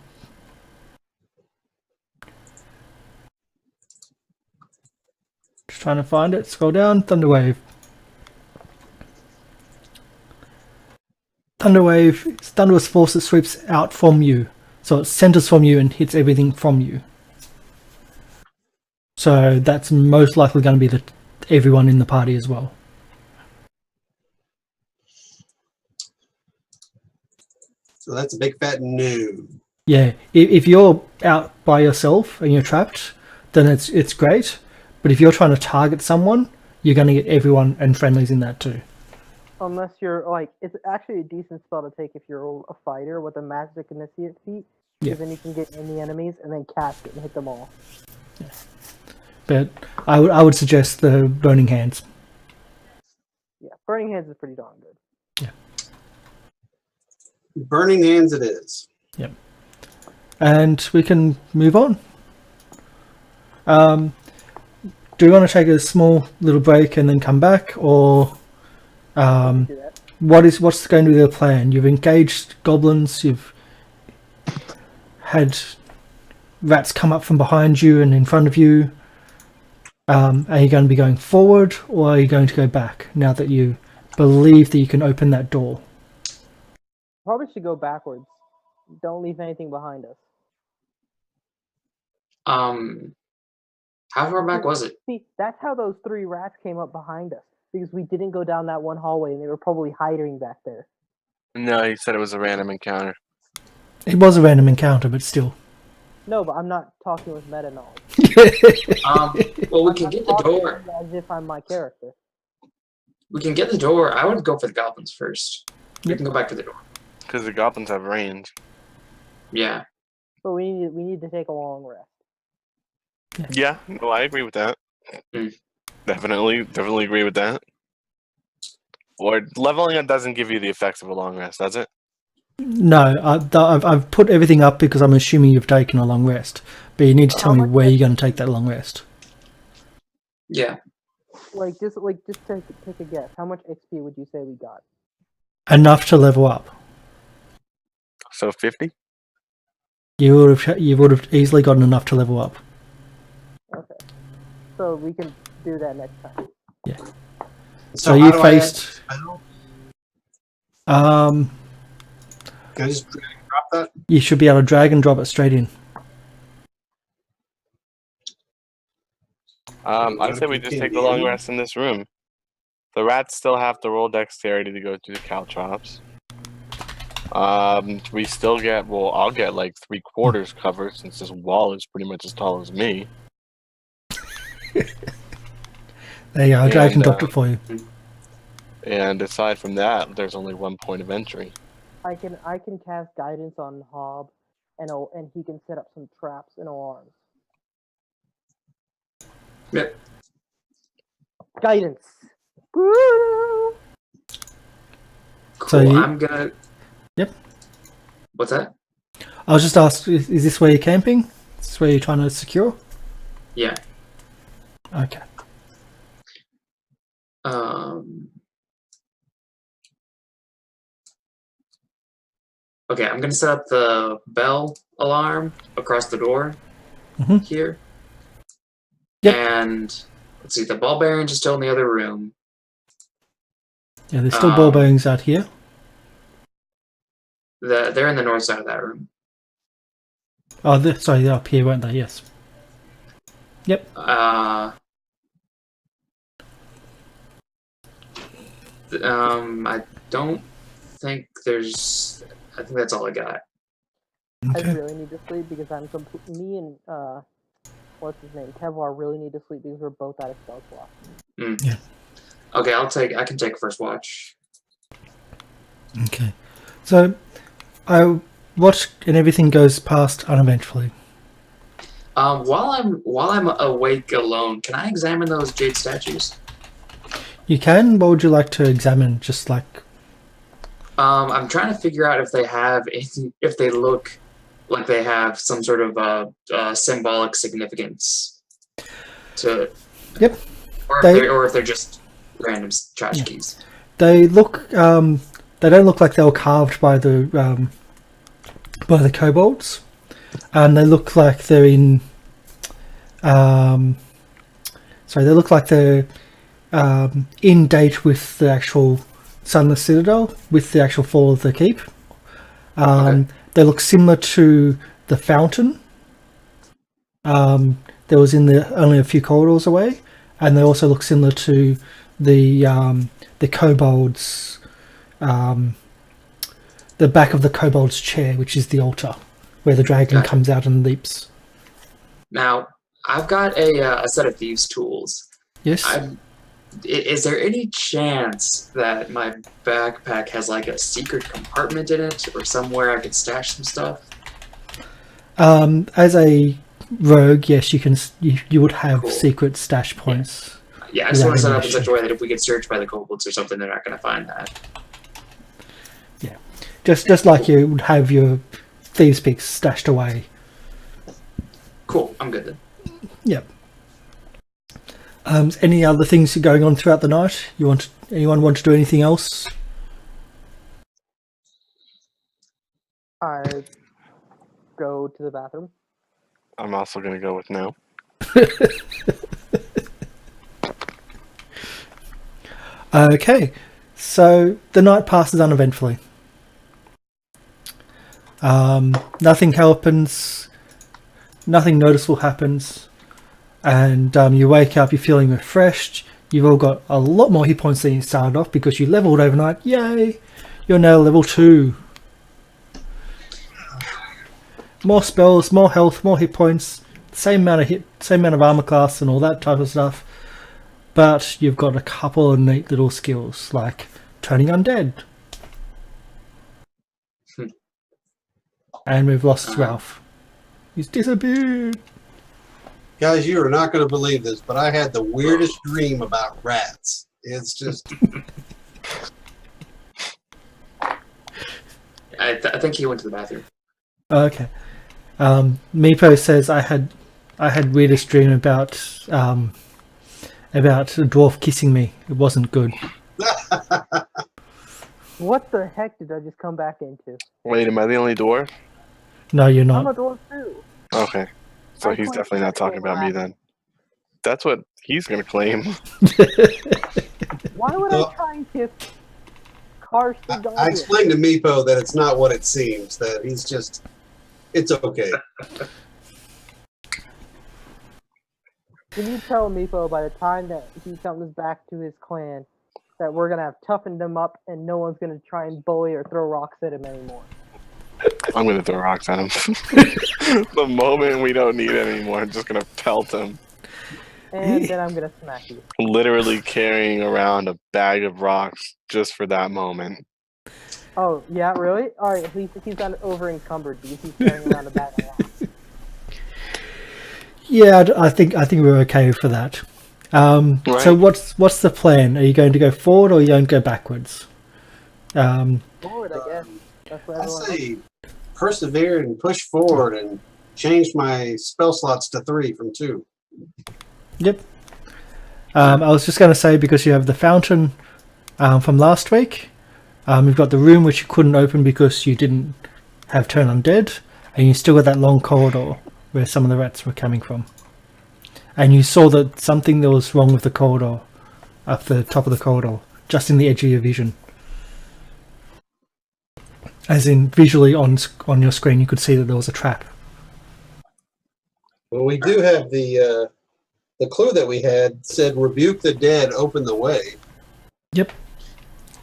just trying to find it. Scroll down. Thunder Wave. Thunder Wave is thunderous force that sweeps out from you. So it centers from you and hits everything from you. So that's most likely going to be everyone in the party as well. So that's a big fat no. Yeah, if you're out by yourself and you're trapped, then it's great. But if you're trying to target someone, you're going to get everyone and friendlies in that too. Unless you're like, it's actually a decent spell to take if you're a fighter with a magic initiate feat. Yeah. Because then you can get in the enemies and then cast it and hit them all. Yeah. But I would suggest the Burning Hands. Yeah, Burning Hands is pretty darn good. Burning Hands it is. Yep. And we can move on. Do you want to take a small little break and then come back, or Do that. what's going to be the plan? You've engaged goblins. You've had rats come up from behind you and in front of you. Are you going to be going forward, or are you going to go back now that you believe that you can open that door? Probably should go backwards. Don't leave anything behind us. How far back was it? See, that's how those 3 rats came up behind us. Because we didn't go down that one hallway and they were probably hiding back there. No, he said it was a random encounter. It was a random encounter, but still. No, but I'm not talking with meta knowledge. Well, we can get the door. As if I'm my character. we can get the door. I would go for the goblins first. We Yep. can go back to the door. Because the goblins have range. Yeah. But we need to take a long rest. Yeah, no, I agree with that. Mm. Definitely agree with that. Or leveling up doesn't give you the effects of a long rest, does it? No, I've put everything up because I'm assuming you've taken a long rest. But you need to tell me where you're going to take that long rest. Yeah. Just take a guess. How much XP would you say we got? Enough to level up. So 50? You would have easily gotten enough to level up. Okay. So we can do that next time. So how you do I faced. add spell? Um, Can I just drag and drop that? you should be able to drag and drop it straight in. I'd say we just take a long rest in this room. The rats still have to roll dexterity to go through the caltrops. We still get, well, I'll get like 3/4 covered since this wall is pretty much as tall as me. There you go. I dragged and And, dropped it for you. And aside from that, there's only 1 point of entry. I can cast guidance on Hob, and he can set up some traps and alarms. Yep. Guidance. Woo! Cool. So I'm gonna. Yep. What's that? I was just asked, is this where you're camping? Is this where you're trying to secure? Yeah. Okay. Okay, I'm gonna set up the bell alarm across the door Mhm. here. Yep. And let's see, the ball bearings are still in the other room. Yeah, there's still ball bearings out here. They're in the north side of that room. Oh, sorry, they're up here, weren't they? Yes. Yep. I don't think there's. I think that's all I got. I Okay. really need to sleep because me and what's his name, Kevlar, really need to sleep because we're both out of spell slots. Yeah. Okay, I can take first watch. Okay. So, I watch and everything goes past uneventfully. While I'm awake alone, can I examine those jade statues? You can. What would you like to examine? Just like. I'm trying to figure out if they look like they have some sort of symbolic significance to. Yep. Or if they're just random trash keys. They look. They don't look like they were carved by the kobolds, and they look like they're in. Sorry, they look like they're in date with the actual Sunless Citadel, with the actual fall of the keep. Okay. They look similar to the fountain. There was only a few corridors away, and they also look similar to the kobolds. The back of the kobold's chair, which is the altar, where the dragon Gotcha. comes out and leaps. Now, I've got a set of thieves' tools. Yes. Is there any chance that my backpack has like a secret compartment in it, or somewhere I could stash some stuff? As a rogue, yes, you can. You would have Cool. secret stash points. Yeah, I just want to set up in Ammunition. such a way that if we get searched by the kobolds or something, they're not going to find that. Yeah, just like you would have your thieves' picks stashed away. Cool, I'm good then. Yep. Any other things going on throughout the night? Anyone want to do anything else? I go to the bathroom. I'm also going to go with no. Okay, so the night passes uneventfully. Nothing happens. Nothing noticeable happens. And you wake up, you're feeling refreshed. You've all got a lot more hit points than you started off because you leveled overnight. Yay! You're now level 2. More spells, more health, more hit points, same amount of armor class and all that type of stuff. but you've got a couple of neat little skills like turning undead. And we've lost Ralph. He's disappeared. Guys, you are not going to believe this, but I had the weirdest dream about rats. It's just... I think he went to the bathroom. Okay. Meepo says I had weirdest dream about a dwarf kissing me. It wasn't good. What the heck did I just come back into? Wait, am I the only dwarf? No, you're I'm a not. dwarf too. Okay. So I'm he's quite definitely not talking about me then. That's what he's gonna claim. Why would Well, I try and kiss Karsh the I Goblin? explained to Meepo that it's not what it seems, that he's just... It's okay. Can you tell Meepo by the time that he comes back to his clan that we're gonna have toughened him up and no one's gonna try and bully or throw rocks at him anymore? I'm gonna throw rocks at him. The moment we don't need it anymore, I'm just gonna pelt him. And then I'm gonna smack you. Literally carrying around a bag of rocks just for that moment. Oh, yeah, really? Alright, he's not over encumbered because he's carrying around a bag of rocks. Yeah, I think we're okay for that. Right. So what's the plan? Are you going to go forward or are you going to go backwards? Forward, I guess. That's what I everyone say persevere and push forward and change my spell slots to 3 from 2. Yep. I was just going to say, because you have the fountain from last week, you've got the room which you couldn't open because you didn't have turn undead, and you still got that long corridor where some of the rats were coming from. And you saw that something that was wrong with the corridor, up the top of the corridor, just in the edge of your vision. As in, visually on your screen, you could see that there was a trap. Well, we do have the clue that we had said, rebuke the dead, open the way. Yep.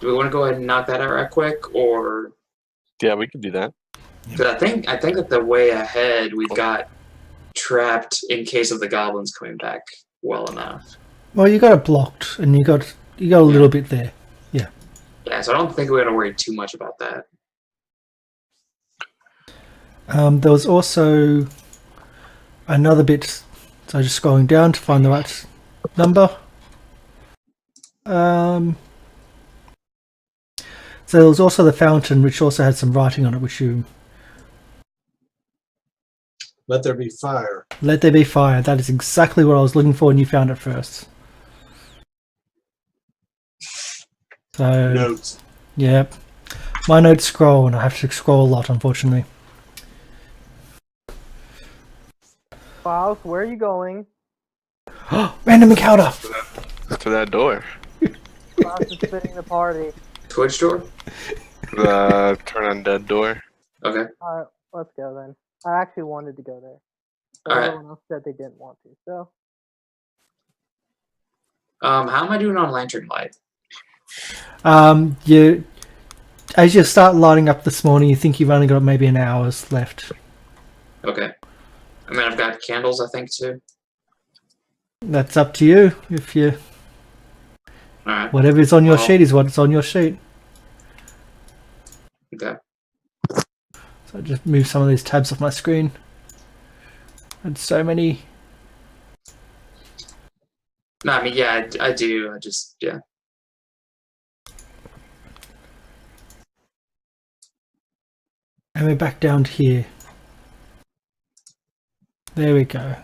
Do we want to go ahead and knock that out right quick, or? Yeah, we could do that. Because I think that the way ahead we've got trapped in case of the goblins coming back well enough. Well, you got it blocked, and you got a little bit there. Yeah, so I don't think we're gonna worry too much about that. There was also another bit. So just scrolling down to find the right number. So there was also the fountain, which also had some writing on it, which you... Let there be fire. Let there be fire. That is exactly what I was looking for, and you found it first. So, Notes. yep. My notes scroll, and I have to scroll a lot, unfortunately. Klaus, where are you going? Random encounter! To that door. Klaus is spinning the party. Twitch door? The turn undead door. Okay. Alright, let's go then. I actually wanted to go there. But Alright. everyone else said they didn't want to, so. How am I doing on lantern light? As you start lighting up this morning, you think you've only got maybe an hour's left. Okay. I mean, I've got candles, I think, too. That's up to you. If you Alright. whatever's on your Well- sheet is what's on your sheet. Okay. So just move some of these tabs off my screen. And so many. No, I mean, yeah, I do. I just, yeah. And we're back down to here. There we go.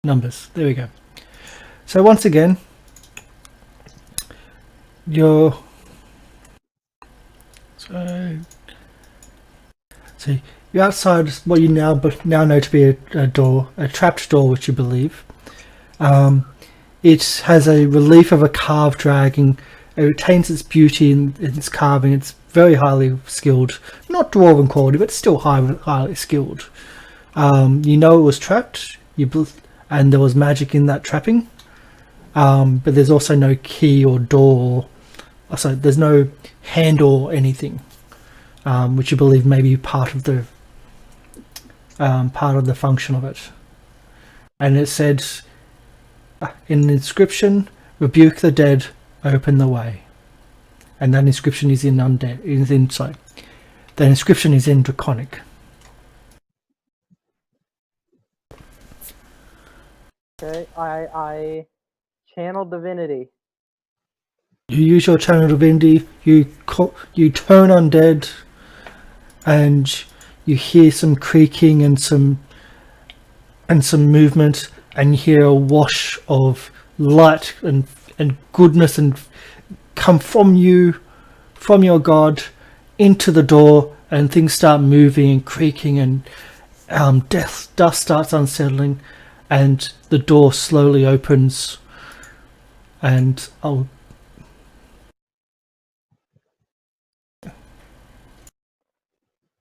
Numbers. There we go. So once again, you're you're outside what you now know to be a door, a trapped door, which you believe. It has a relief of a carved dragon. It retains its beauty in its carving. It's very highly skilled, not dwarven quality, but still highly skilled. You know it was trapped. And there was magic in that trapping. But there's also no key or door. So there's no handle or anything, which you believe may be part of the part of the function of it. And it said in the inscription, "Rebuke the dead, open the way." And that inscription is in undead. The inscription is in Draconic. Okay, I channel divinity. You use your channel divinity. You turn undead, and you hear some creaking and some movement, and you hear a wash of light and goodness and come from you, from your god, into the door, and things start moving and creaking, and dust starts unsettling, and the door slowly opens, and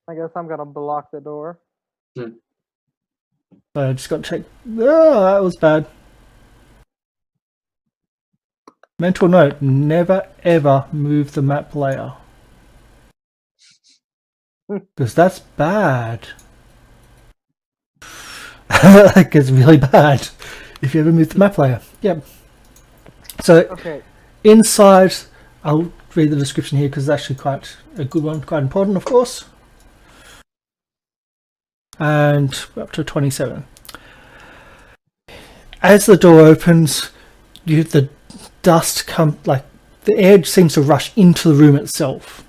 I guess I'm gonna block the door. I just got to check. Oh, that was bad. Mental note: never ever move the map layer, because that's bad. That gets really bad if you ever move the map layer. Yep. So Okay. inside, I'll read the description here because it's actually quite a good one, quite important, of course. And we're up to 27. As the door opens, the dust the air seems to rush into the room itself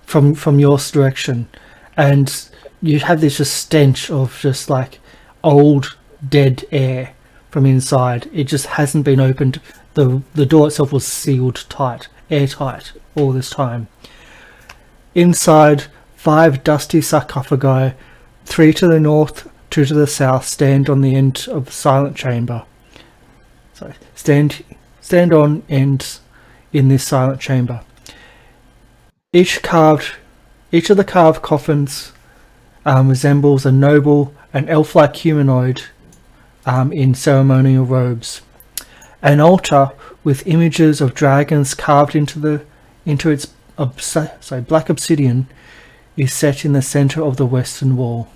from your direction, and you have this just stench of just like old dead air from inside. It just hasn't been opened. The door itself was sealed tight, airtight all this time. Inside, 5 dusty sarcophagi, 3 to the north, 2 to the south, stand on the end of the silent chamber. So stand on ends in this silent chamber. Each of the carved coffins resembles a noble and elf-like humanoid in ceremonial robes. An altar with images of dragons carved into its black obsidian is set in the center of the western wall.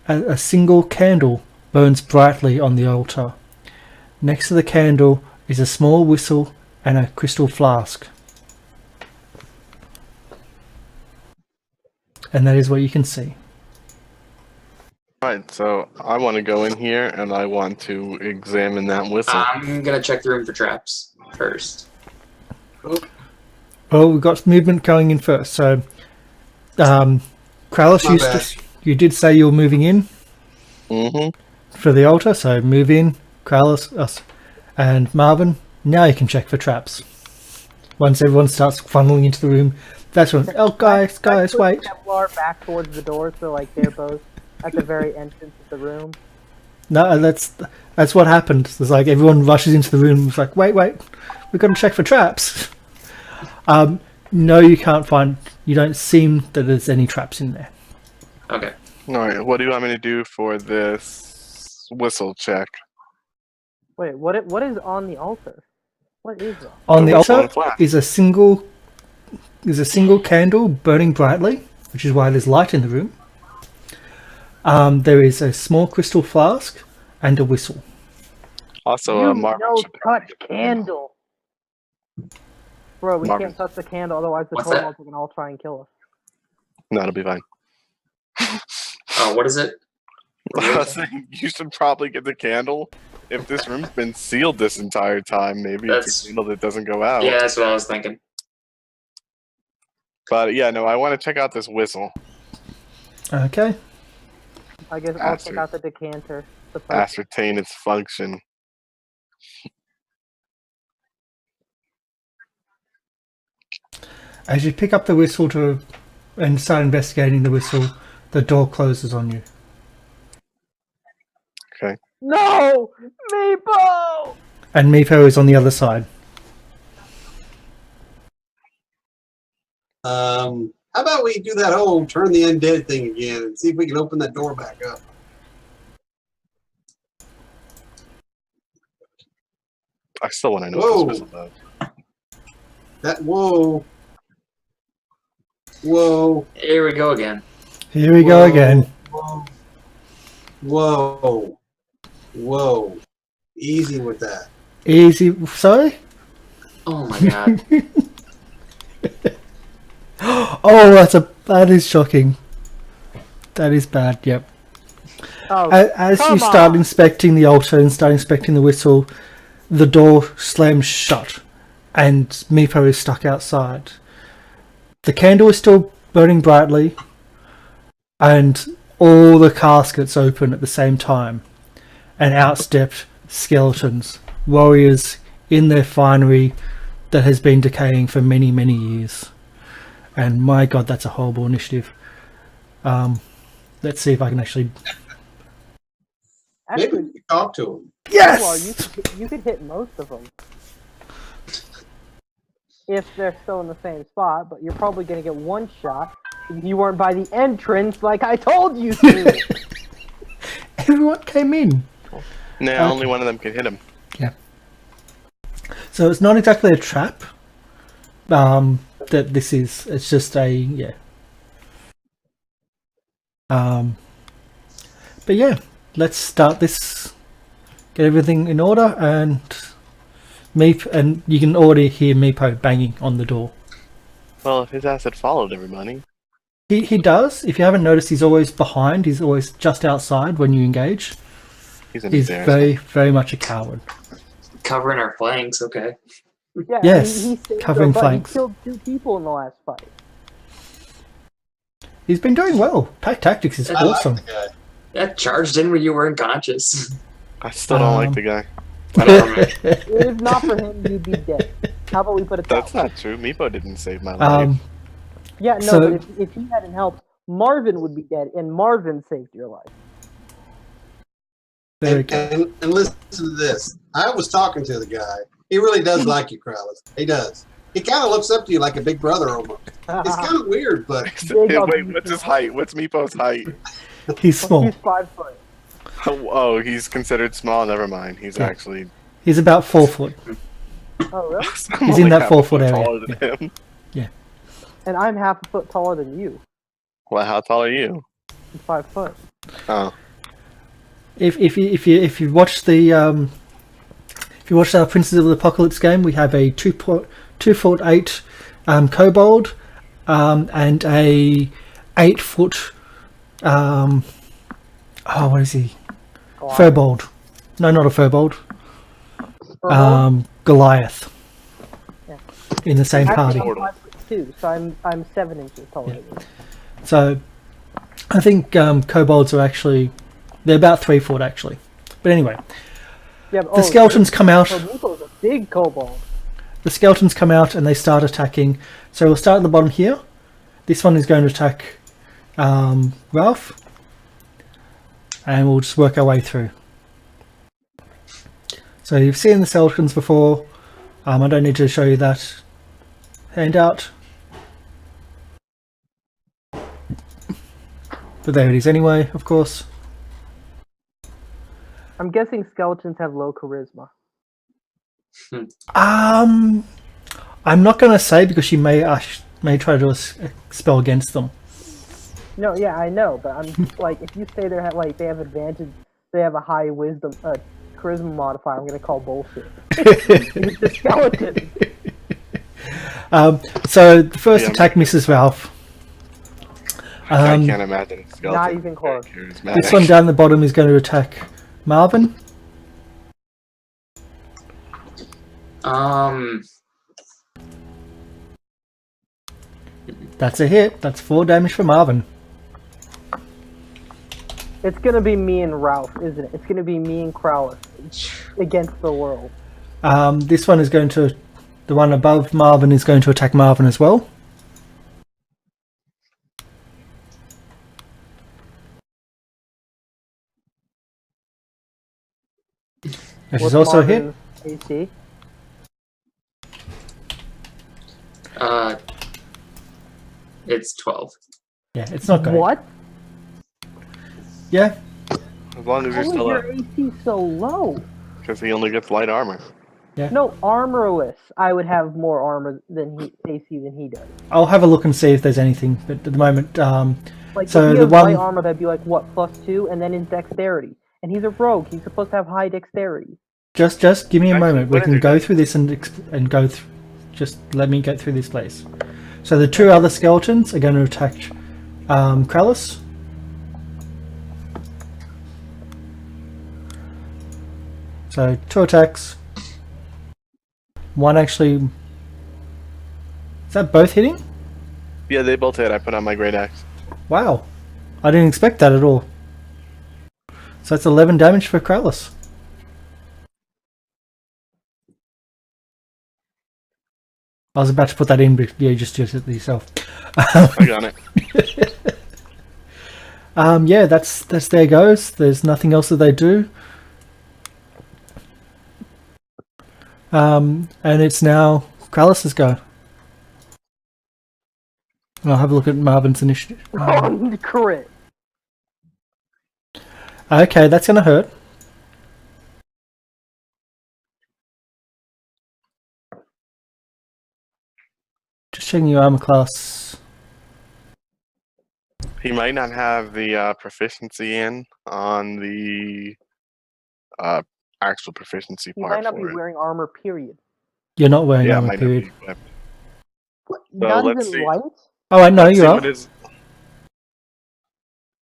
A single candle burns brightly on the altar. Next to the candle is a small whistle and a crystal flask. And that is what you can see. Alright, so I want to go in here and I want to examine that whistle. I'm gonna check the room for traps first. Well, we've got movement going in first. So, Krallis, you did say you were moving in for the altar, so move in, Krallis, us, and Marvin. Now you can check for traps. Once everyone starts funneling into the room, that's when. Oh, guys, wait. Kevlar back towards the door, so like they're both at the very entrance of the room. No, that's what happened. It's like everyone rushes into the room. It's like, wait, we've got to check for traps. No, you can't find. You don't seem that there's any traps in there. Okay. Alright, what do you want me to do for this whistle check? Wait, what is on the altar? What is that? On the whistle altar and flask. is a single candle burning brightly, which is why there's light in the room. There is a small crystal flask and a whistle. Also, Marvin. No touch candle. Bro, we Marvin. can't touch the candle, otherwise the What's totem can all try and kill us. No, it'll be fine. Oh, what is it? I was saying you should probably get the candle. If this room's been sealed this entire time, maybe it's That's- a candle that doesn't go out. Yeah, that's what I was thinking. But yeah, no, I want to check out this whistle. Okay. I guess I'll check out the decanter. The first. Ascertain its function. As you pick up the whistle and start investigating the whistle, the door closes on you. Okay. No! Meepo! And Meepo is on the other side. How about we do that whole turn the undead thing again and see if we can open that door back up? I still want to know Whoa. what this whistle does. Whoa. Here we go again. Here we go Whoa. again. Whoa. Whoa. Easy with that. Easy. Sorry? Oh my god. Oh, that is shocking. That is bad, yep. Oh, As you come start on. inspecting the altar and start inspecting the whistle, the door slams shut and Meepo is stuck outside. The candle is still burning brightly and all the caskets open at the same time. And out stepped skeletons, warriors in their finery that has been decaying for many, many years. And my god, that's a horrible initiative. Let's see if I can actually... Maybe Actually, we can talk to him. well, Yes! you could hit most of them. If they're still in the same spot, but you're probably going to get one shot if you weren't by the entrance like I told you to. Everyone came in. No, Okay. only one of them can hit him. So it's not exactly a trap. That this is. It's just a yeah. But yeah, let's start this. Get everything in order, and and you can already hear Meepo banging on the door. Well, if his ass had followed everybody. He does. If you haven't noticed, he's always behind. He's always just outside when you engage. He's an He's very, very much a coward. Covering our flanks, okay. Yeah, Yes, he saved covering our butt. flanks. He killed 2 people in the last fight. He's been doing well. Pack Tactics is I awesome. like the guy. That charged in when you were unconscious. I still don't like Um, the guy. I don't remember. If not for him, you'd be dead. How about we put it that That's way? not true. Meepo didn't save my life. Yeah, no, so- but if he hadn't helped, Marvin would be dead, and Marvin saved your life. There we go. And listen to this. I was talking to the guy. He really does like you, Krallis. He does. He kind of looks up to you like a big brother almost. It's kind of weird, but Big up Wait, what's his height? What's Meepo's height? He's small. He's 5 foot. Oh, he's considered small. Never mind. He's Yeah. actually. He's about 4 foot. Oh, really? I'm He's in only that half 4 a foot area. taller than him. And I'm half a foot taller than you. Well, how tall are you? I'm 5 foot. Oh, If you watch the if you watch our Princes of the Apocalypse game, we have a 2'8" kobold and a 8 foot what is he? Furbold. No, not a furbold. Goliath. Yeah. In the same party. Actually, I'm 5'2", so I'm 7 inches taller than you. So I think kobolds are actually they're about 3 foot actually. But anyway, Yeah, but, the skeletons come out. So Nico's a big kobold. The skeletons come out and they start attacking. So we'll start at the bottom here. This one is going to attack Ralph. And we'll just work our way through. So you've seen the skeletons before. I don't need to show you that handout. But there it is anyway, of course. I'm guessing skeletons have low charisma. I'm not going to say because she may try to do a spell against them. No, yeah, I know, but I'm like, if you say they have advantage, they have a high wisdom, charisma modifier, I'm gonna call bullshit. It's the skeleton. So the first Yeah. attack misses Ralph. I can't imagine a skeleton. Not even close. Charismatic. This one down the bottom is going to attack Marvin. That's a hit. That's 4 damage for Marvin. It's gonna be me and Ralph, isn't it? It's gonna be me and Krallis against the world. This one is going to... The one above Marvin is going to attack Marvin as well. Which is also a hit. Marvin's AC. It's 12. Yeah, it's not great. What? Yeah, As long as How you're is still your up, AC so low? because he only gets light armor. No, armorless. I would have more armor than AC than he does. I'll have a look and see if there's anything, but at the moment, Like So if he the has one- light armor, that'd be like what, +2, and then his dexterity. And he's a rogue. He's supposed to have high dexterity. just give me a Actually, moment. We what can is it? go through this and go through. Just let me get through this, please. So the two other skeletons are going to attack Krallis. So 2 attacks. One actually. Is that both hitting? Yeah, they both hit. I put on my great axe. Wow. I didn't expect that at all. So that's 11 damage for Krallis. I was about to put that in, but yeah, you just did it yourself. I got it. Yeah, that's there goes. There's nothing else that they do. And it's now Krallis' go. I'll have a look at Marvin's initiative. Crit. Okay, that's gonna hurt. Just checking your armor class. He might not have the proficiency in on the actual proficiency He part might not be for it. wearing armor. Period. You're not wearing Yeah, it armor, might not period. be equipped. Not let's even see. light. Oh, I know Let's you see are. what his-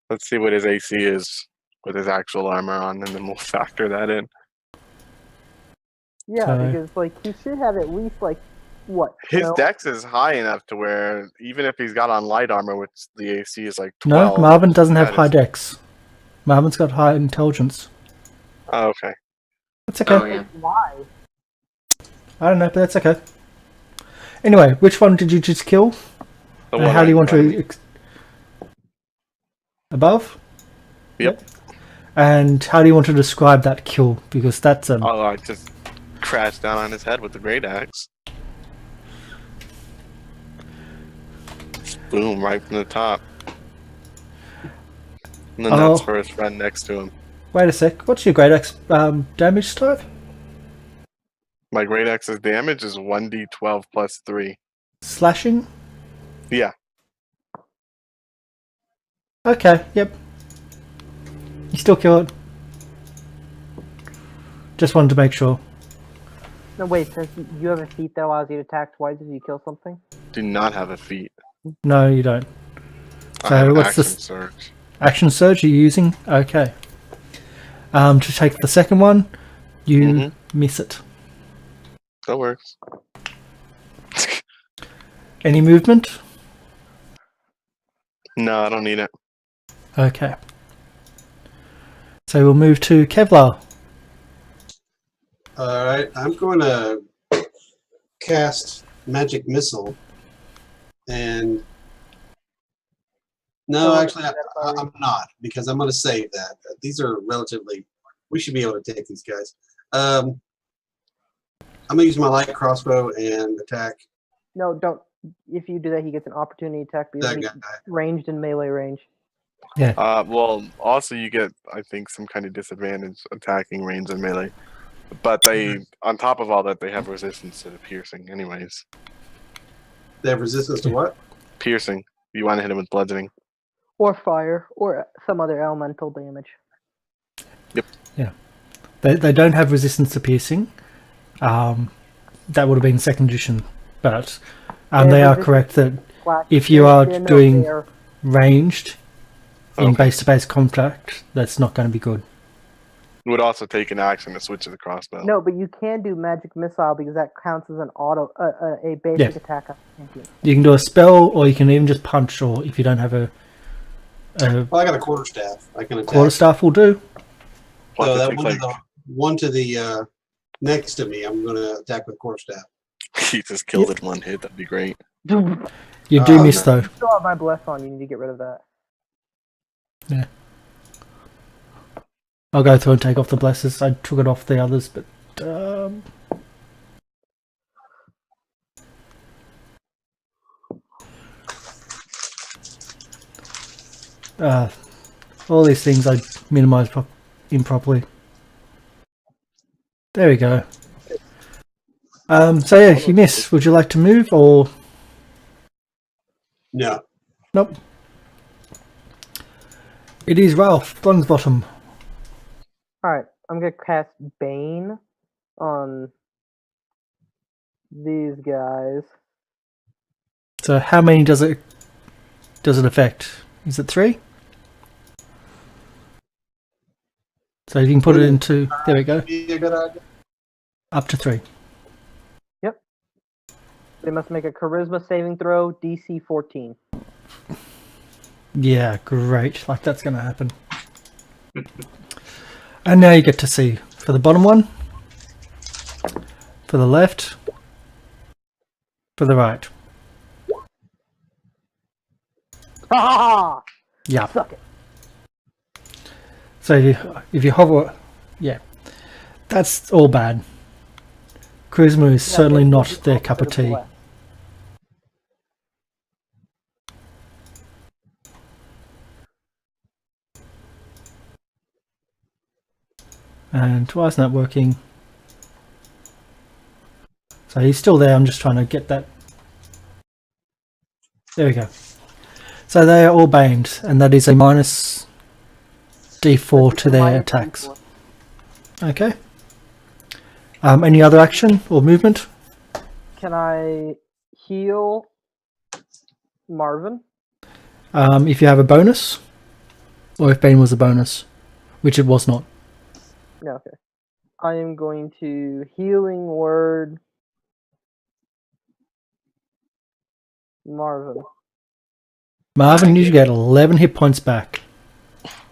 Let's see what his AC is with his actual armor on, and then we'll factor that in. Yeah, So- because like he should have at least like what? His 12? dex is high enough to where even if he's got on light armor, which the AC is like No, 12. Marvin doesn't have that high is- dex. Marvin's got high intelligence. Oh, okay. That's okay. Oh yeah. Why? Oh. I don't know, but that's okay. Anyway, which one did you just kill? The And one how do you want right in to... front Above? Yep. And how do you want to describe that kill? Because that's of me. Oh, I just crashed down on his head with the great axe. Boom, right from the top. And then that's Oh. for his friend next to him. Wait a sec. What's your great axe damage type? My great axe's damage is 1d12 plus 3. Slashing? Yeah. Okay, yep. You still kill it. Just wanted to make sure. No, wait. Since you have a feat that allows you to attack twice if you kill something. Do not have a feat. No, you don't. I So have what's action this? surge. Action surge you're using? Okay. To take the second one, you Mhm. miss it. That works. Any movement? No, I don't need it. Okay. So we'll move to Kevlar. All right, I'm going to cast Magic Missile, and no, actually, I'm not, because I'm going to save that. These are relatively. We should be able to take these guys. I'm going to use my light crossbow and attack No, don't. If you do that, he gets an opportunity attack because that he's guy. ranged in melee range. Well, also you get, I think, some kind of disadvantage attacking range and melee. But they, on top of all that, they have resistance to the piercing anyways. They have resistance to what? Piercing. You want to hit him with bludgeoning. Or fire, or some other elemental damage. They don't have resistance to piercing. That would have been second edition, but they are resistance correct that Slash, if you are no, doing- they are- ranged in Okay. base-to-base contact, that's not going to be good. It would also take an action to switch to the crossbow. No, but you can do magic missile because that counts as an auto, a basic Yeah. attack on champion. You can do a spell, or you can even just punch, or if you don't have a Well, I got a quarterstaff. I can attack. quarterstaff will do. Plus So it that takes, one to the next to me, I'm going to attack with quarterstaff. he just killed it in one hit. That'd be great. You do Oh, miss though. You still have my bless on. You need to get rid of that. I'll go through and take off the blesses. I took it off the others, but all these things I minimize improperly. There we go. So yeah, you miss. Would you like to move or No. nope? It is Ralph Bottom. Alright, I'm gonna cast Bane on these guys. So how many does it affect? Is it 3? So you can put it into. There we go. Be a good idea. Up to 3. Yep. They must make a Charisma saving throw, DC 14. Yeah, great. Like that's going to happen. And now you get to see for the bottom one, for the left, for the right. Ha! Yeah. Suck it. So if you hover, yeah, that's all bad. Charisma is certainly they not just their opposite cup of of tea. left. And why isn't that working? So he's still there. I'm just trying to get that. There we go. So they are all baned, and that is a minus D4 to their Minus attacks. D4. Okay. Any other action or movement? Can I heal Marvin? If you have a bonus, or if Bane was a bonus, which it was not. No, okay. I am going to healing word Marvin. Marvin, you get 11 hit points back.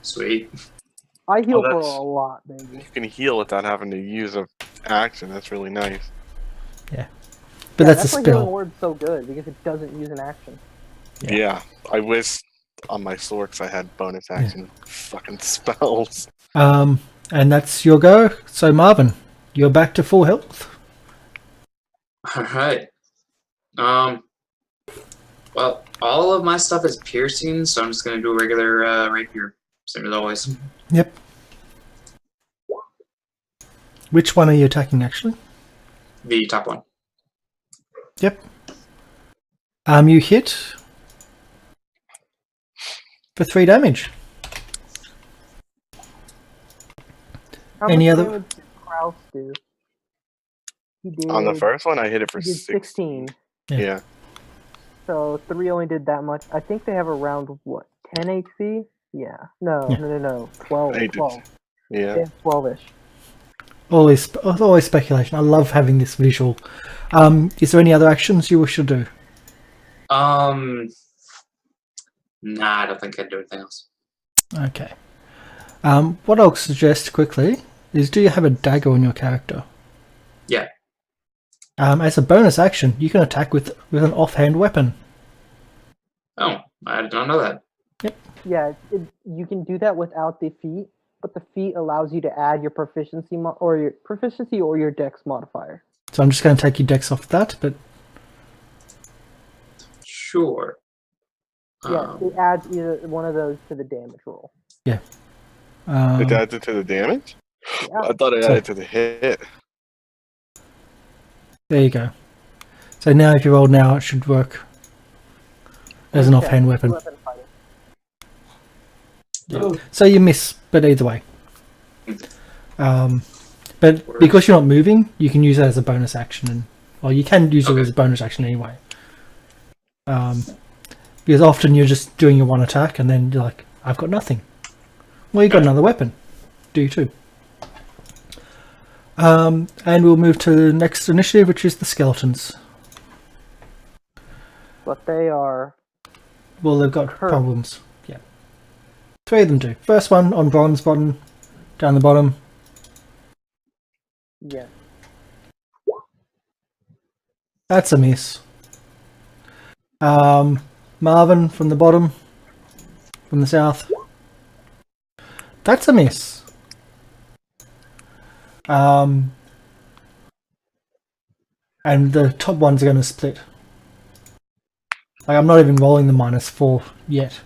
Sweet. I heal for that's- a lot, baby. You can heal without having to use a action. That's really nice. But Yeah, that's a why healing spell. word's so good because it doesn't use an action. Yeah. Yeah, I wish on my Sorks I had bonus action fucking spells. And that's your go. So Marvin, you're back to full health. All right. Well, all of my stuff is piercing, so I'm just gonna do a regular rapier, same as always. Yep. Which one are you attacking actually? The top one. Yep. You hit for 3 damage. How Any much other- damage did Kraus do? He did, On the first one, I hit it for he did 16. 16. Yeah. Yeah. So 3 only did that much. I think they have around, what, 10 HP? Yeah. No, Yeah. no. 12. They did. 12. Yeah. They have 12-ish. Always speculation. I love having this visual. Is there any other actions you wish to do? Nah, I don't think I'd do anything else. Okay. What I'll suggest quickly is, do you have a dagger on your character? Yeah. As a bonus action, you can attack with an offhand weapon. Oh, I did not know that. Yeah, you can do that without the feat, but the feat allows you to add your proficiency or your dex modifier. So I'm just going to take your dex off that, but Sure. Yeah, it adds either one of those to the damage roll. It adds it to the damage? Yeah. I thought it added to the hit. there you go. So now if you roll now, it should work as an Okay, offhand weapon. fighting. Yeah. So you miss, but either way. But because you're not moving, you can use that as a bonus action, or you can use it as a bonus action anyway. Because often you're just doing your one attack, and then you're like, "I've got nothing." Well, you got another weapon. Do you too? And we'll move to the next initiative, which is the skeletons. But they are Well, they've got Hurt. problems. Yeah, 3 of them do. First one on bronze bottom, down the bottom. yeah. That's a miss. Marvin from the bottom, from the south. That's a miss. And the top ones are going to split. Like, I'm not even rolling the -4 yet.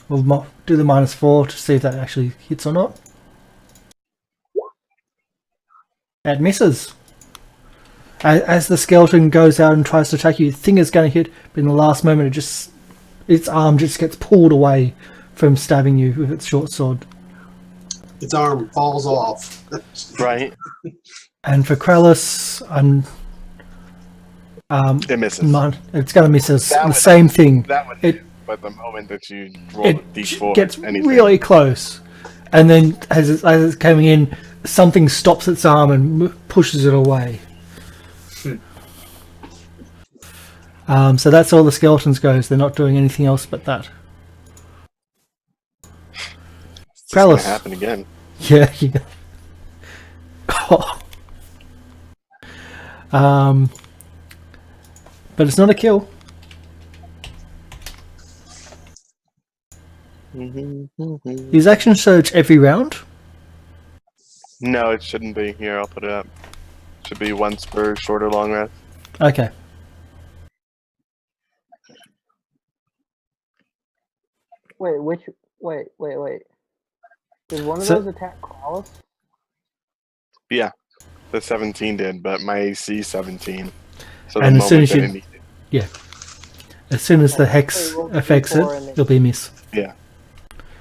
We'll do the -4 to see if that actually hits or not. It misses. As the skeleton goes out and tries to attack you, you think it's going to hit, but in the last moment, its arm just gets pulled away from stabbing you with its short sword. Its arm falls off. Right. And for Krellis, It misses. it's going to miss us. That The would- same thing. That would It- hit, but the moment that you roll It a d4, gets anything. really close, and then as it's coming in, something stops its arm and pushes it away. So that's all the skeletons goes. They're not doing anything else but that. It's gonna Krellis. happen again. Yeah. But it's not a kill. Is action surge every round? No, it shouldn't be. Here, I'll put it up. Should be once per short or long rest. Okay. Wait. Did one of So- those attack Krallis? Yeah, the 17 did, but my AC 17. So And the as soon moment as that you- any- As soon as the Okay, hex roll affects it, D4 and then- it'll be a miss. Yeah.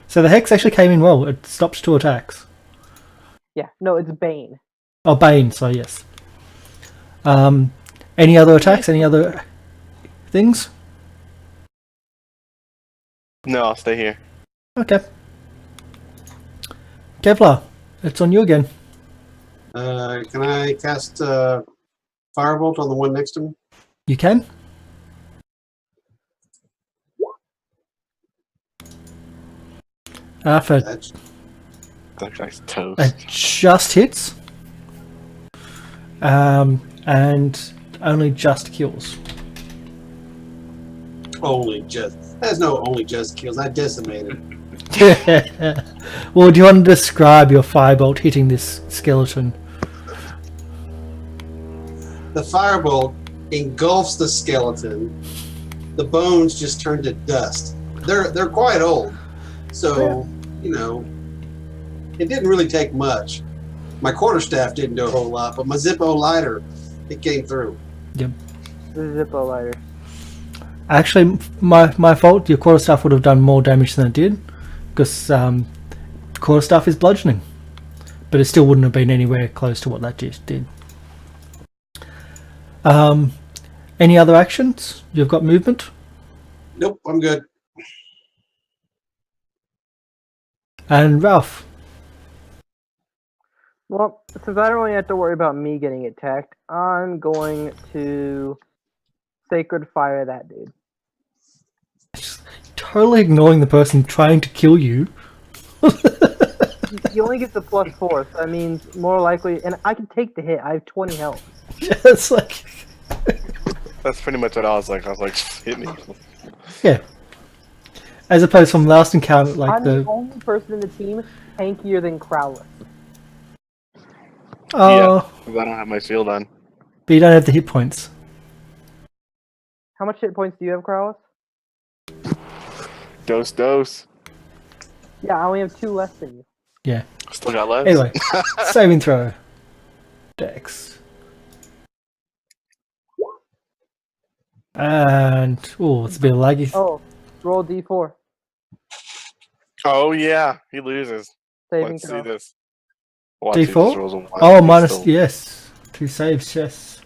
So the hex actually came in well. It stops 2 attacks. Yeah, no, it's Bane. Oh, Bane, so yes. Any other attacks? Any other things? No, I'll stay here. Okay. Kevlar, it's on you again. Can I cast Firebolt on the one next to me? You can. For That's That guy's toast. it just hits. And only just kills. only just. There's no only just kills. I decimated. Well, do you want to describe your firebolt hitting this skeleton? The firebolt engulfs the skeleton. The bones just turn to dust. They're quite old, so you know it didn't really take much. My quarterstaff didn't do a whole lot, but my Zippo lighter, it came through. The Zippo lighter. Actually, my fault. Your quarterstaff would have done more damage than it did, because quarterstaff is bludgeoning, but it still wouldn't have been anywhere close to what that just did. Any other actions? You've got movement, Nope, I'm good. and Ralph. Well, since I don't really have to worry about me getting attacked, I'm going to Sacred Fire that dude. Totally ignoring the person trying to kill you. He only gets the +4, so that means more likely, and I can take the hit. I have 20 health. It's like, That's pretty much what I was like. I was like, hit me. yeah. As opposed from last encounter, like I'm the only person in the team tankier than Crowless. oh, Yeah. 'Cause I don't have my shield on. but you don't have the hit points. How much hit points do you have, Crowless? Dose. Yeah, I only have 2 less than you. Yeah. Still got less. Anyway, saving throw. Dex. And oh, it's a bit laggy. Oh, roll D4. Oh yeah, he loses. Saving Let's see throw. this. Watch, he D4? just rolls a 1. Oh, He's minus still- yes. 2 saves, yes.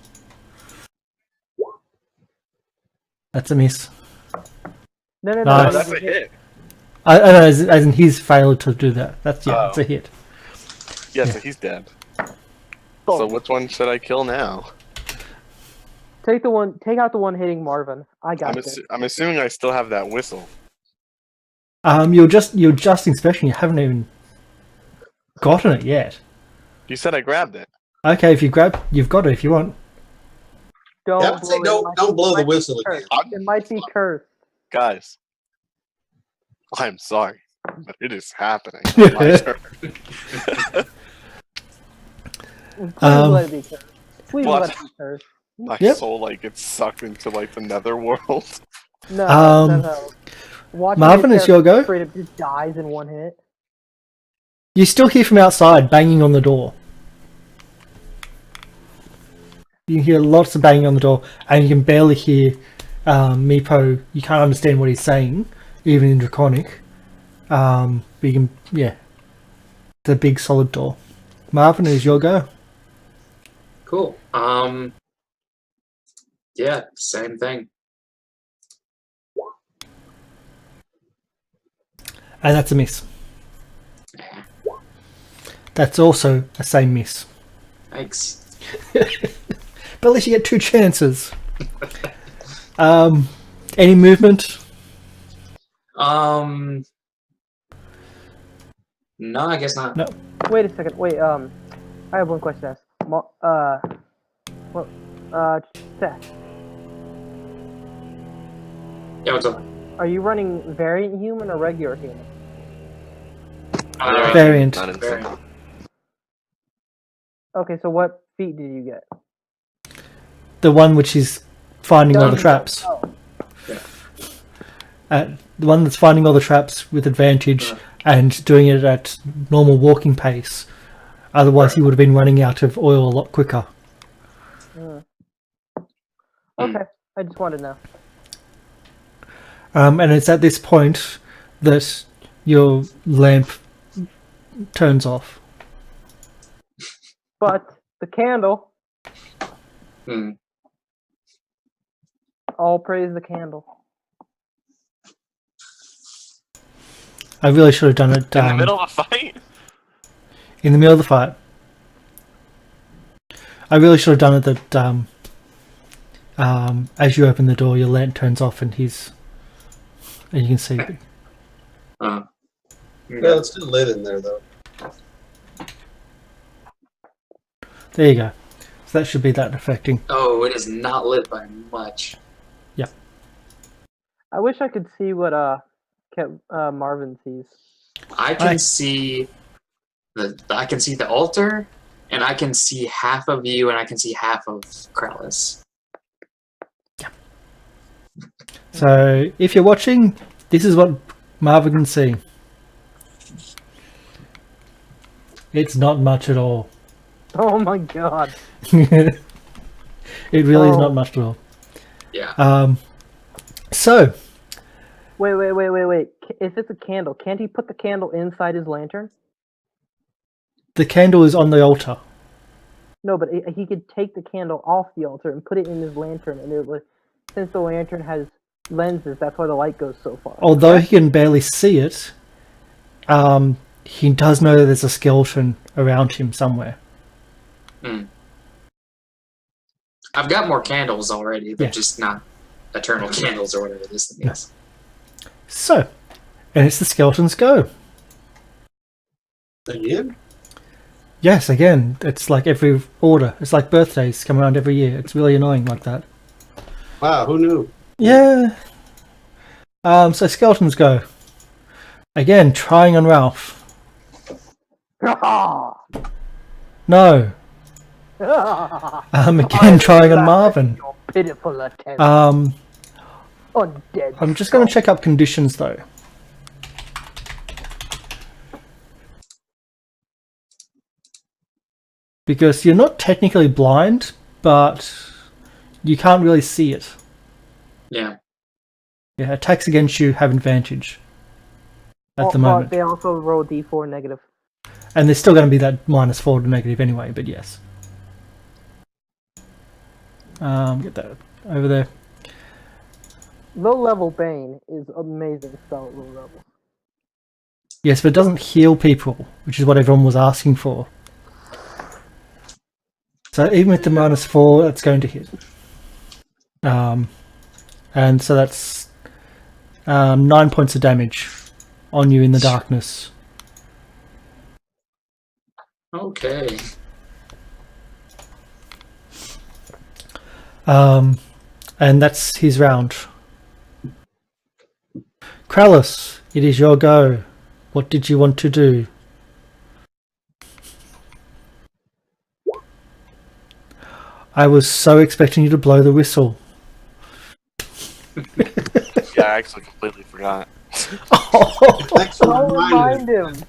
That's a miss. No. Nice. No, he's that's a a hit. I know, as in he's failed to do that. That's Oh. it's a hit. Yeah, Yeah. so he's dead. Oh. So which one should I kill now? Take out the one hitting Marvin. I got this. I'm assuming I still have that whistle. You're just inspection. You haven't even gotten it yet. You said I grabbed it. Okay, if you've got it if you want. Don't Yeah, I'd say don't blow the whistle again. It might be cursed. Guys, I'm sorry, but it is happening. on my turn. Please Um, let it be cursed. Please what? let it be cursed. My Yep. soul like gets sucked into like the nether world. No, Um, no. Watch Marvin, it's your go. Straight up just dies in one hit. You still hear from outside banging on the door. You hear lots of banging on the door, and you can barely hear Meepo. You can't understand what he's saying, even in Draconic. But you can, yeah. It's a big solid door. Marvin, it is your go. Cool. Yeah, same thing. And that's a miss. Yeah, That's also a same miss. thanks. But at least you get 2 chances. Any movement? No, I guess not. No. Wait a second. Wait. I have one question to ask. Seth, Yeah, what's up? are you running variant human or regular human? Variant. Not insane. Variant. Okay, so what feat did you get? The one which is finding all the Done. traps. Oh, The one that's finding all the traps with advantage and doing it at normal walking pace. Otherwise, he would have been running out of oil a lot quicker. okay. I just wanted to know. And it's at this point that your lamp turns off. But the candle. Hmm. All praise the candle. I really should have done it In the middle of a fight? in the middle of the fight. I really should have done it that as you open the door, your lamp turns off and you can see. Yeah, it's still lit in there though. There you go. So that should be that affecting. Oh, it is not lit by much. I wish I could see what Marvin sees. I can Right. see I can see the altar, and I can see half of you, and I can see half of Krellis. So if you're watching, this is what Marvin can see. It's not much at all. Oh my god. It really is Oh. not much at all. Yeah. So Wait. If it's a candle, can't he put the candle inside his lantern? the candle is on the altar. No, but he could take the candle off the altar and put it in his lantern, and it would, since the lantern has lenses, that's why the light goes so far. Although he can barely see it, he does know that there's a skeleton around him somewhere. I've got more candles already. They're Yeah. just not eternal candles or whatever this thing is. So, and it's the skeleton's go. Again? Yes, again, it's like every order. It's like birthdays come around every year. It's really annoying like that. Wow, who knew? Yeah. So skeletons go. Again, trying on Ralph. No. Again, trying on Marvin. Your pitiful attempt. Undead. I'm just going to check up conditions though. Because you're not technically blind, but you can't really see it. Yeah. Yeah, attacks against you have advantage at the moment. They also roll D4 negative. And there's still going to be that -4 to negative anyway, but yes. Get that over there. Low level Bane is amazing spell at low level. Yes, but it doesn't heal people, which is what everyone was asking for. So even with the -4, that's going to hit. And so that's 9 points of damage on you in the darkness. Okay. And that's his round. Krallis, it is your go. What did you want to do? I was so expecting you to blow the whistle. Yeah, I actually completely forgot. Thanks for Don't reminding remind me. him.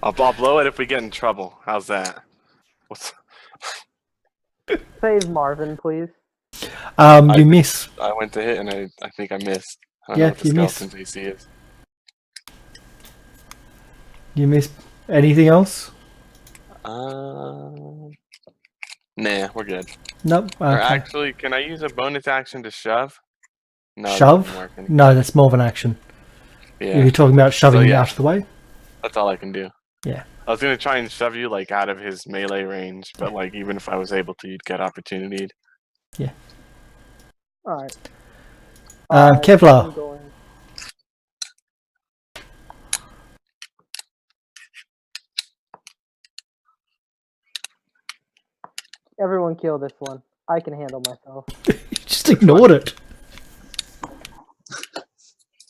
I'll blow it if we get in trouble. How's that? What's... Save Marvin, please. You miss. I went to hit and I think I missed. I don't know Yeah, what the you miss. skeleton's AC is. You miss. Anything else? Nah, we're good. Nope. Or Okay. actually, can I use a bonus action to shove? No, that Shove? doesn't work anymore. No, that's more of an action. Yeah, You're talking about shoving yeah. out of the way? that's all I can do. Yeah. I was gonna try and shove you like out of his melee range, but like even if I was able to, you'd get opportunityed. Alright. Kevlar. I'm going... Everyone kill this one. I can handle myself. You just ignored it.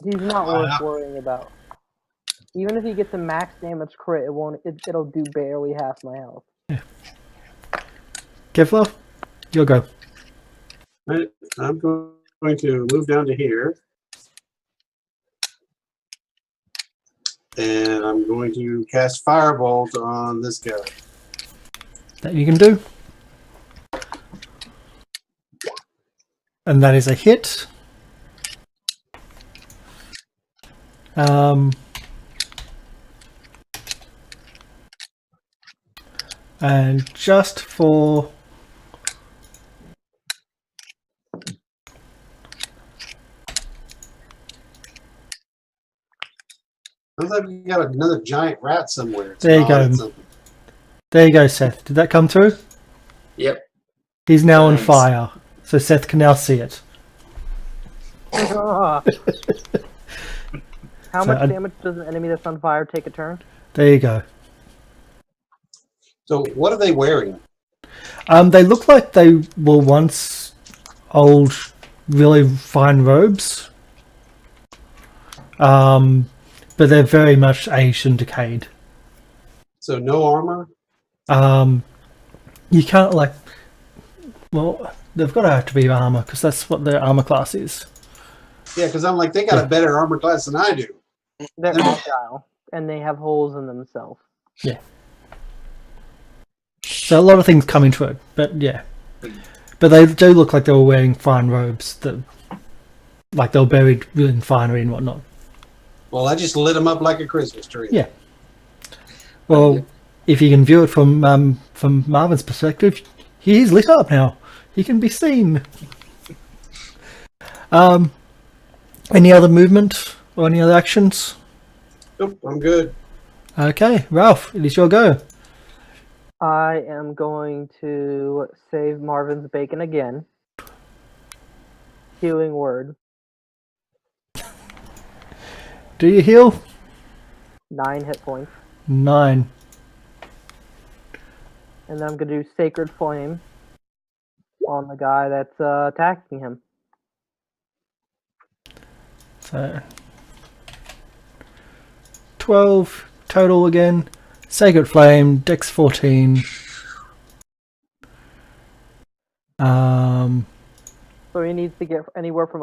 He's not Wow. worth worrying about. Even if he gets a max damage crit, it'll do barely half my health. Kevlar, you'll go. Right, I'm going to move down to here. And I'm going to cast Firebolt on this guy. That you can do. And that is a hit. And just for... Sounds like you got another giant rat somewhere. It's There you gnawing go. something. There you go, Seth. Did that come through? Yep. He's now on Thanks. fire. So Seth can now see it. How So much damage does an enemy that's on fire take a turn? There you go. So what are they wearing? They look like they were once old, really fine robes. But they're very much aged and decayed. So no armor? You can't like... Well, they've got to have to be armor, because that's what their armor class is. Yeah, because I'm like, they got a better armor class than I do. They're agile, and they have holes in themselves. Yeah. So a lot of things come into it, but yeah. But they do look like they were wearing fine robes, that, like they were buried in finery and whatnot. Well, I just lit them up like a Christmas tree. Yeah. Well, if you can view it from Marvin's perspective, he is lit up now. He can be seen. Any other movement or any other actions? Nope, I'm good. Okay, Ralph, it is your go. I am going to save Marvin's bacon again. Healing word. Do you heal? 9 hit points. 9. And then I'm going to do Sacred Flame on the guy that's attacking him. So 12 total again. Sacred Flame, Dex 14. So he needs to get anywhere from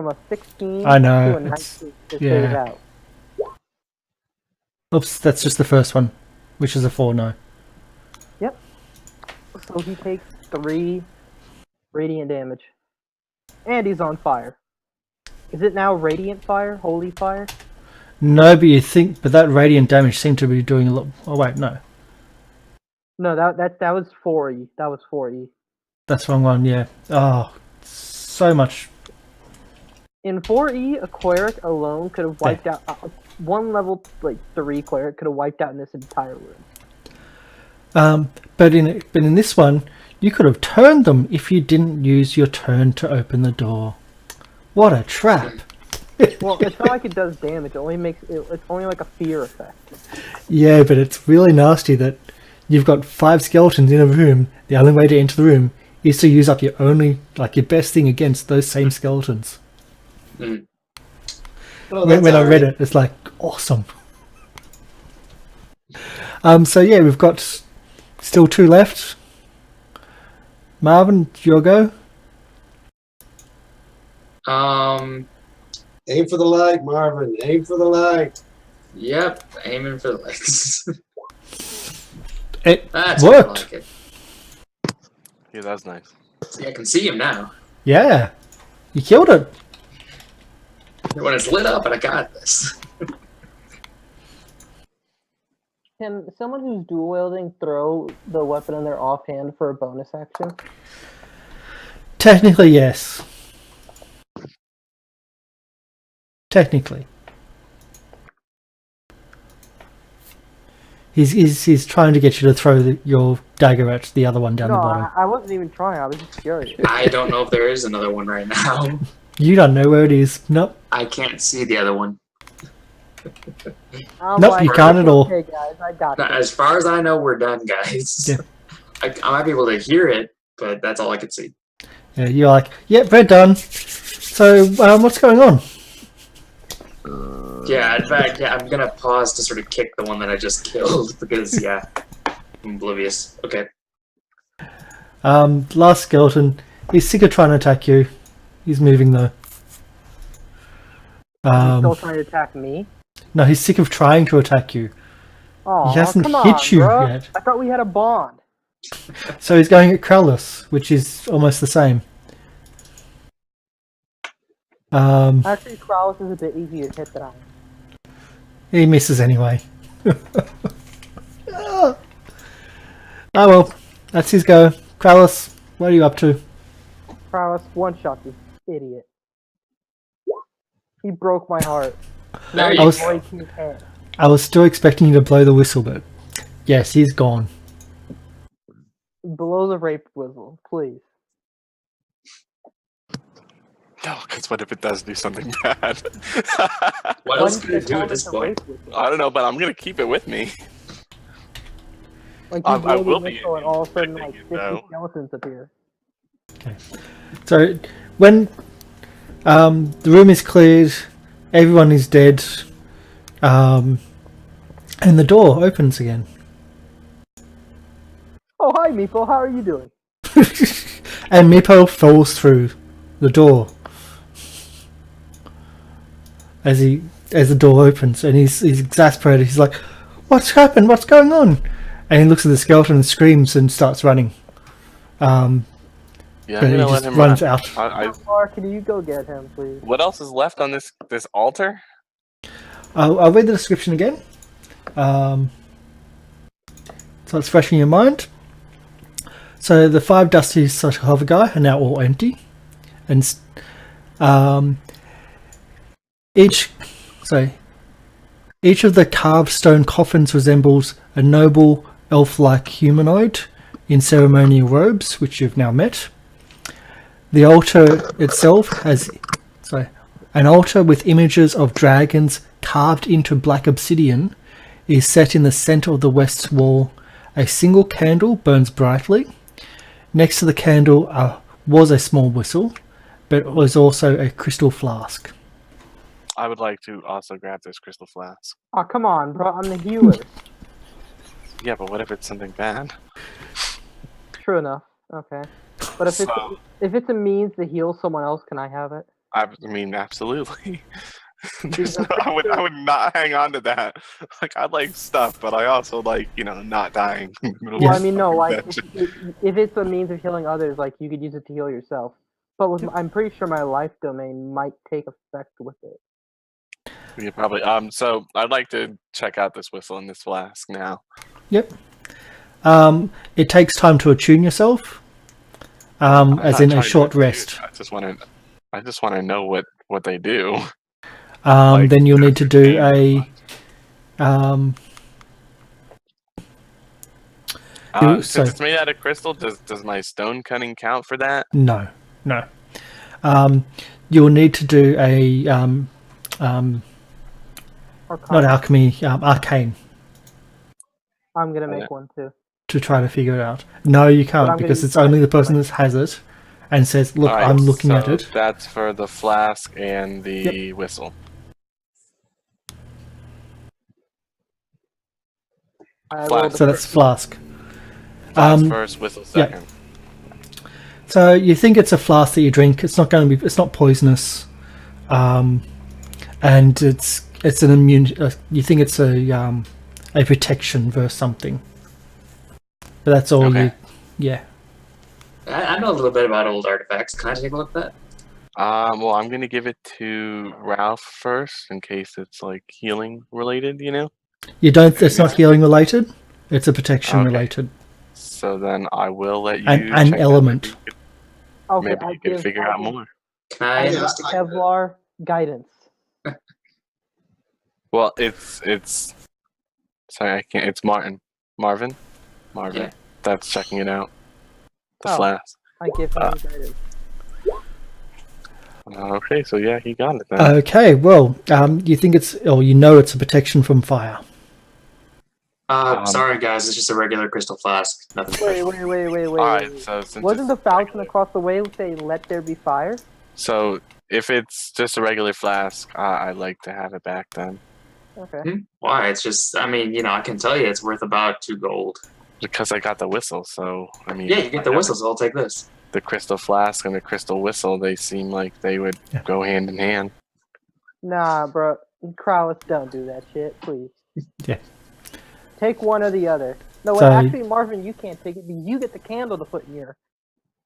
a 16 I know, to a it's- 19 to yeah. save out. Oops, that's just the first one, which is a 4 now. Yep. So he takes 3 radiant damage. And he's on fire. Is it now radiant fire? Holy fire? No, but you think, but that radiant damage seemed to be doing a lot. Oh wait, no, No, that was 4E. That was 4E. that's the wrong one. Yeah. Oh, so much. In 4E, a cleric alone could have wiped out one level 3 cleric could have wiped out in this entire room. But in this one, you could have turned them if you didn't use your turn to open the door. What a trap! Well, it's not like it does damage. It only makes it's only like a fear effect. Yeah, but it's really nasty that you've got 5 skeletons in a room. The only way to enter the room is to use up your your best thing against those same skeletons. Mm. Well, When that's I read alright. it, it's like awesome. So yeah, we've got still 2 left. Marvin, your go. Aim for the light, Marvin. Aim for the light. Yep, aiming for the legs. It That's more worked. like it. Yeah, that's nice. See, I can see him now. Yeah, you killed it. When it's lit up, and I got this. Can someone who's dual wielding throw the weapon in their offhand for a bonus action? Technically, yes. Technically. He's trying to get you to throw your dagger at the other one down the No, bottom. I wasn't even trying. I was just curious. I don't know if there is another one right now. You don't know where it is. Nope. I can't see the other one. I'm Nope, you can't at all. Okay, guys, I got Now, this. as far as I know, we're done, guys. Yeah. I might be able to hear it, but that's all I can see. Yeah, you're like, yep, we're done. So, what's going on? Yeah, in fact, yeah, I'm gonna pause to sort of kick the one that I just killed because, yeah, I'm oblivious. Okay. Last skeleton. He's sick of trying to attack you. He's moving though. He's still trying to attack me. No, he's sick of trying to attack you. Oh, He hasn't come hit on, you bro. yet. I thought we had a bond. So he's going at Krellis, which is almost the same. Actually, Krallis is a bit easier to hit than I am. He misses anyway. Oh well, that's his go. Krellis, what are you up to? Krallis one-shot this idiot. He broke my heart. There Now you he's go. breaking his head. I was still expecting you to blow the whistle, but yes, he's gone. Below the rape whistle, please. No, because what if it does do something bad? What else can I do at this It's a point? rape whistle. I don't know, but I'm gonna keep it with me. Like I you blow will the be whistle and all of a sudden like expecting 50 it, though. skeletons appear. So when the room is cleared, everyone is dead, and the door opens again. Oh, hi, Meepo. How are you doing? And Meepo falls through the door as the door opens, and he's exasperated. He's like, "What's happened? What's going on?" And he looks at the skeleton and screams and starts running. Yeah, I'm But he gonna let just him runs run. out. Laura, can you go get him, please? What else is left on this altar? I'll read the description again. So it's fresh in your mind. So the 5 dusty sarcophagi are now all empty, and each of the carved stone coffins resembles a noble elf-like humanoid in ceremonial robes, which you've now met. The altar itself has an altar with images of dragons carved into black obsidian is set in the center of the west wall. A single candle burns brightly. Next to the candle was a small whistle, but it was also a crystal flask. I would like to also grab this crystal flask. Oh, come on, bro. I'm the healer. Yeah, but what if it's something bad? True enough. Okay. But if So- it's a means to heal someone else, can I have it? I mean, absolutely. I would not hang on to that. Like, I like stuff, but I also like, not dying. in the middle Well, of I mean, no. fucking Like, dungeon. if it's a means of healing others, like you could use it to heal yourself. But I'm pretty sure my life domain might take effect with it. Yeah, probably. So I'd like to check out this whistle and this flask now. Yep. It takes time to attune yourself, I'm as not in trying a to short do it. rest. I just want to know what they do. Like, Then you'll need to do there's a You- Since so- it's made out of crystal, does my stone cutting count for that? no. You'll need to do a not alchemy, arcane I'm gonna make Yeah. one too. to try to figure it out. No, you I'm can't gonna because use it's only the my- person that has it and says, "Look, Alright, I'm looking at so it." That's for the flask and the whistle. I Flask. rolled a So that's flask. Flask first, whistle yeah. second. So you think it's a flask that you drink. It's not going to be. It's not poisonous, and it's an immune. You think it's a protection versus something. But that's all Okay. you. Yeah. I know a little bit about old artifacts. Can I take a look at that? Well, I'm gonna give it to Ralph first in case it's like healing related. You know. You don't. It's not healing related. It's a protection Okay. related. So then I will let you. An check that. element. Okay, Maybe you can figure out more. Can I I give investigate? Kevlar guidance. Well, it's. Sorry, I can't. It's Marvin. Yeah. That's checking it out. The Oh. flask. I give him guidance. Okay, so yeah, he got it then. Okay. Well, you think it's, or you know, it's a protection from fire. Sorry guys, it's just a regular crystal flask. Nothing Wait, special. wait. Alright, so since Wasn't the it's fountain regular- across the way say "Let there be fire"? So if it's just a regular flask, I'd like to have it back then. Okay. Why? It's just, I mean, you know, I can tell you it's worth about 2 gold. Because I got the whistle, so I mean. Yeah, you get the whistle, so I'll take this. The crystal flask and the crystal whistle, they seem like they would go hand in hand. Nah, bro. Krauss, don't do that shit, please. Yeah. Take one or the other. No, wait, So- actually, Marvin, you can't take it. You get the candle to put in your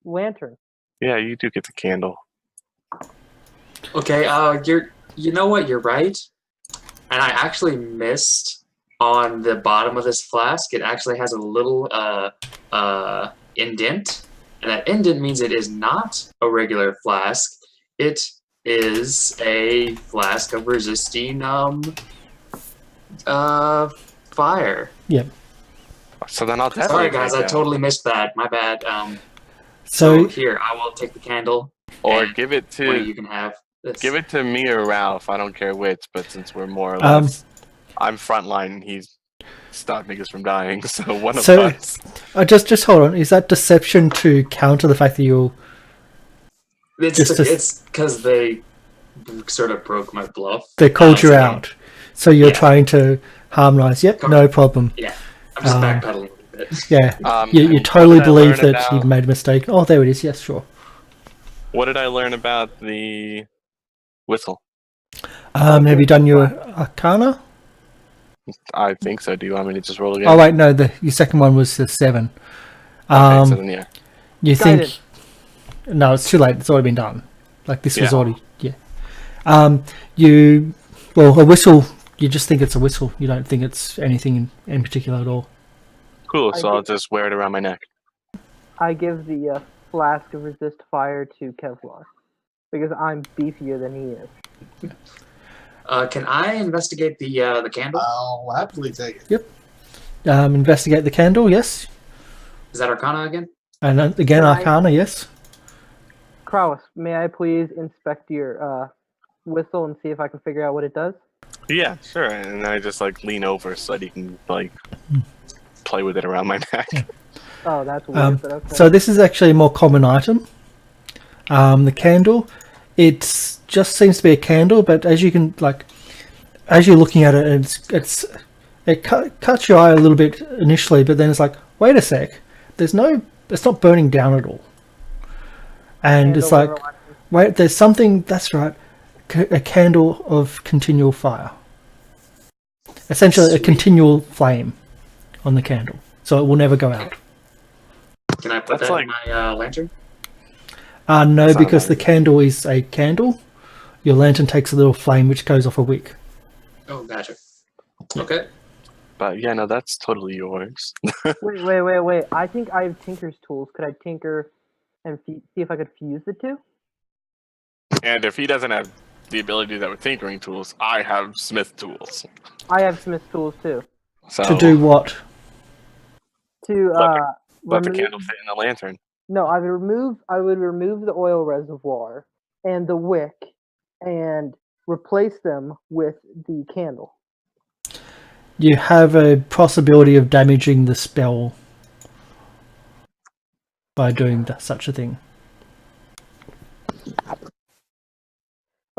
lantern. Yeah, you do get the candle. Okay, you know what, you're right. And I actually missed on the bottom of this flask. It actually has a little indent. And that indent means it is not a regular flask. It is a flask of resisting fire. Yep. So then I'll definitely. Sorry guys, take I that. totally missed that. My bad. So here, I will take the candle. Or and give it one of to you can have this. give it to me or Ralph. I don't care which, but since we're more or less, I'm frontline and he's stopped niggas from dying, so one of So- us. just hold on. Is that deception to counter the fact that you're? It's because they sort of broke my bluff. They called you so- out, so you're Yeah. trying to harmonize. Yep, no problem. Yeah, I'm just Um, backpedaling a little bit. Yeah, Um, you and totally what did I believe learn that about- you've made a mistake. Oh, there it is. Yes, sure. What did I learn about the whistle? Have you done your Arcana? I think so. Do you want me to just roll again? Oh wait, no. Your second one was the 7. Okay, so then yeah. You Guided. think? No, it's too late. It's already been done. Like this was Yeah. already. Yeah. A whistle. You just think it's a whistle. You don't think it's anything in particular at all. Cool. I So I'll did- just wear it around my neck. I give the flask of resist fire to Kevlar because I'm beefier than he is. Can I investigate the candle? I'll happily take it. Investigate the candle. Yes. Is that Arcana again? And then again, Can I- Arcana. Yes. Krauss, may I please inspect your whistle and see if I can figure out what it does? Yeah, sure. And I just like lean over so that he can like play with it around my neck. Oh, that's weird, but okay. So this is actually a more common item. The candle, it just seems to be a candle, but as you can as you're looking at it, it cuts your eye a little bit initially, but then it's like, wait a sec, it's not burning down at all, and it's Candle like, overlapping. wait, there's something. That's right, a candle of continual fire. Essentially, a Sweet. continual flame on the candle, so it will never go out. Can I put That's that like- in my lantern? No, That's not because the amazing. candle is a candle. Your lantern takes a little flame which goes off a wick. Oh, gotcha. Okay. But yeah, no, that's totally yours. Wait. I think I have Tinker's tools. Could I tinker and see if I could fuse the two? And if he doesn't have the ability to do that with tinkering tools, I have smith tools. I have Smith's tools too. So To do what? To let the remove- candle fit in the lantern. No, I would remove the oil reservoir and the wick and replace them with the candle. You have a possibility of damaging the spell by doing such a thing.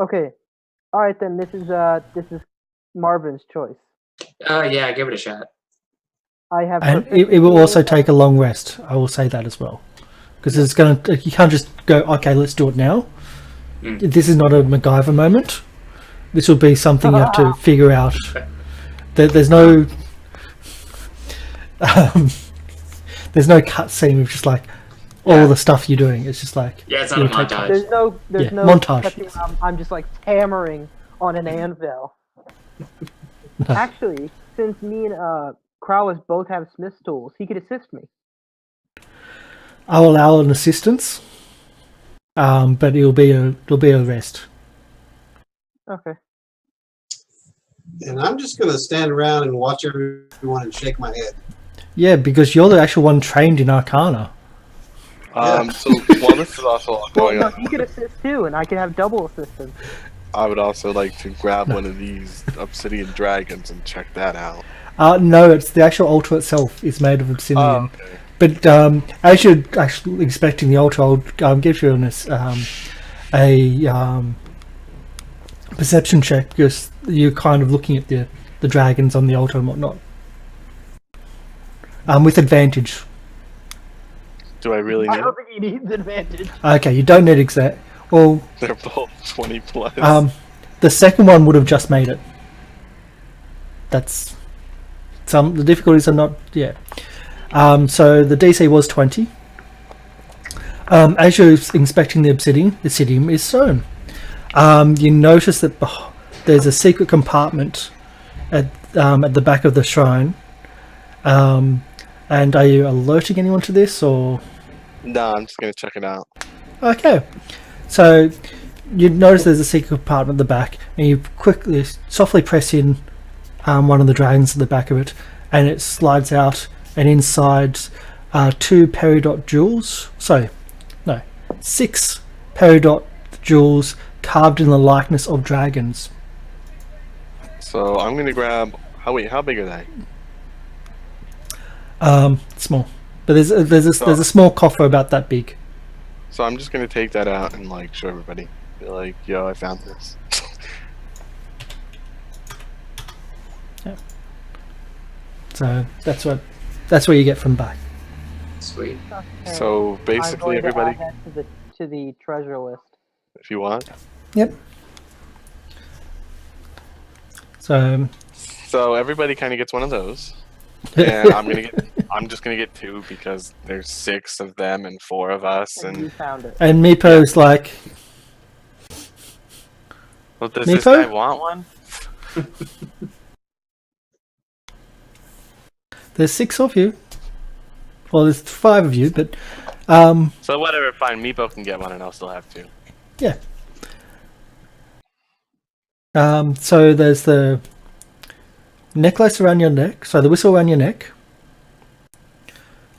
Okay. All right then. This is Marvin's choice. Yeah, give it a shot. I have. And it will also take a long rest. I will say that as well. Because it's you can't just go, okay, let's do it now. Mm. This is not a MacGyver moment. This will be something you have to figure out. There's no there's no cutscene of just like, all Yeah. the stuff you're doing. It's just like Yeah, it's not you a take montage. There's Yeah, no montage. touching around. I'm just like hammering on an anvil. Actually, since me and Krowis both have Smith's tools, he could assist me. I'll allow an assistance, but it'll be a rest. Okay. And I'm just going to stand around and watch everyone and shake my head. Yeah, because you're the actual one trained in Arcana. So while this is also all Well, going no, on, he could assist too, and I could have double assistance. I would also like to grab one of these obsidian dragons and check that out. No, it's the actual altar itself is made of obsidian. Oh, okay. But as you're actually inspecting the altar, I'll give you a perception check because you're kind of looking at the dragons on the altar and whatnot. With advantage. Do I really I need? don't think he needs advantage. Okay, you don't need exact. Well, They're both 20 plus. the second one would have just made it. That's the difficulties are not so the DC was 20. As you're inspecting the obsidian is stone. You notice that there's a secret compartment at the back of the shrine. And are you alerting anyone to this or? No, I'm just gonna check it out. Okay, so you notice there's a secret compartment at the back, and you softly press in one of the dragons at the back of it, and it slides out, and inside are 2 peridot jewels. No, 6 peridot jewels carved in the likeness of dragons. So I'm gonna grab. How big are they? Small, but there's a small coffer about that big. So I'm just gonna take that out and like show everybody. Be like, yo, I found this. So that's what you get from back. Sweet. Okay. So I'm basically, going everybody, to add that to the treasure list. if you want. Yep. So everybody kind of gets one of those, and I'm just gonna get 2 because there's 6 of them and 4 of us, And you and found it. And Meepo's like, well, does this Meepo? guy want one? there's 6 of you. Well, there's 5 of you, but So whatever, fine. Meepo can get one, and I'll still have 2. yeah. So there's the necklace around your neck. So the whistle around your neck.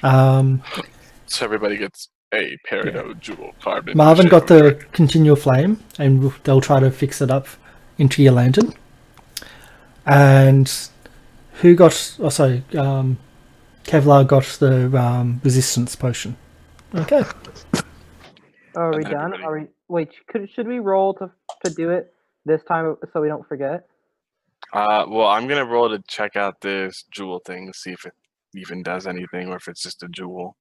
So everybody gets a peridot jewel carbon. Marvin got the continual flame, and they'll try to fix it up into your lantern. And who got? Oh, sorry. Kevlar got the resistance potion. Okay. Are we And done? everybody- Are we? Wait. Should we roll to do it this time so we don't forget? Well, I'm gonna roll to check out this jewel thing to see if it even does anything or if it's just a jewel.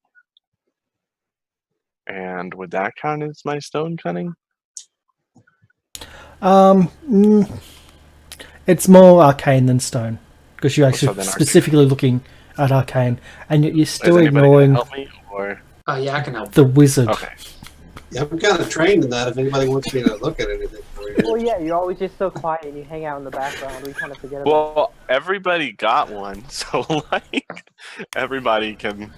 And would that count as my stone cutting? It's more arcane than stone because you're actually then arcane. specifically looking at arcane, and you're still Is anybody gonna ignoring help me or? Oh yeah, I can help. the wizard. Okay. Yeah, I'm kind of trained in that. If anybody wants me to look at anything for you. Well, yeah. You're always just so quiet and you hang out in the background. We kind of forget about. Well, everybody got one, so like everybody can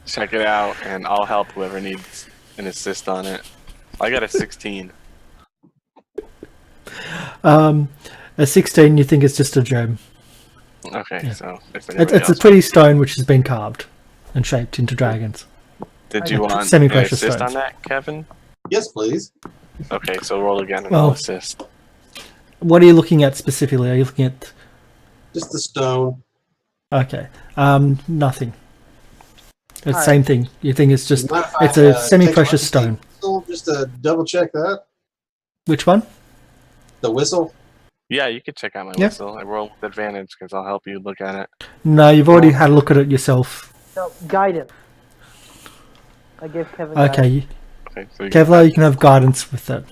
check it out, and I'll help whoever needs an assist on it. I got a 16. A 16, you think it's just a gem. Okay, Yeah. so if It's anybody a else, pretty stone which has been carved and shaped into dragons. did you want an semi-precious assist stones. on that, Kevin? Yes, please. Okay, so roll again and Well- I'll assist. What are you looking at specifically? Are you looking at? Just the stone. Okay, nothing. It's the Alright. same thing. You think it's just Mind if I, it's a take semi-precious my stone. whistle just to double check that. Which one? The whistle. Yeah, you could check out my Yeah. whistle. I roll with advantage because I'll help you look at it. No, you've already had a look at it yourself. No, guidance. I give Kevin. Okay, Okay, so you Kevlar, you can have guidance with that.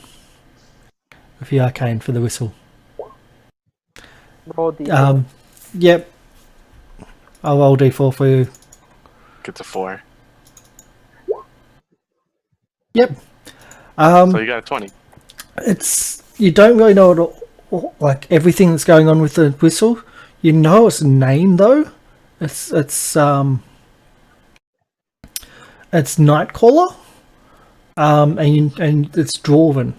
With the arcane for the whistle. Roll D. Yep. I'll roll D4 for you. get to 4. Yep. So you got a 20. It's you don't really know like everything that's going on with the whistle. You know its name though. It's Nightcaller. And it's Dwarven.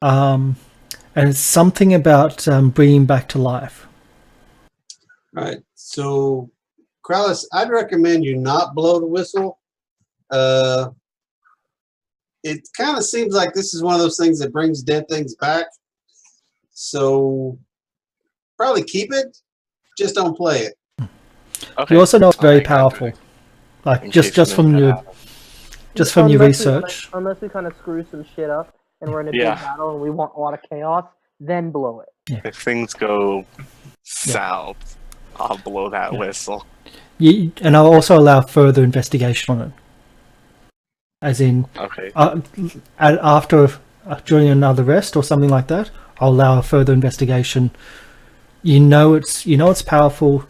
And it's something about bringing back to life. Right. So, Krallis, I'd recommend you not blow the whistle. It kind of seems like this is one of those things that brings dead things back. So, probably keep it. Just don't play it. Okay. You also know it's very I got powerful. it. Like In just case from that your happens. from your Unless we wanna- research. unless we kind of screw some shit up and we're in a Yeah. big battle and we want a lot of chaos, then blow it. If things go south, I'll blow that whistle. And I'll also allow further investigation on it. As in, Okay. after during another rest or something like that, I'll allow further investigation. You know it's powerful.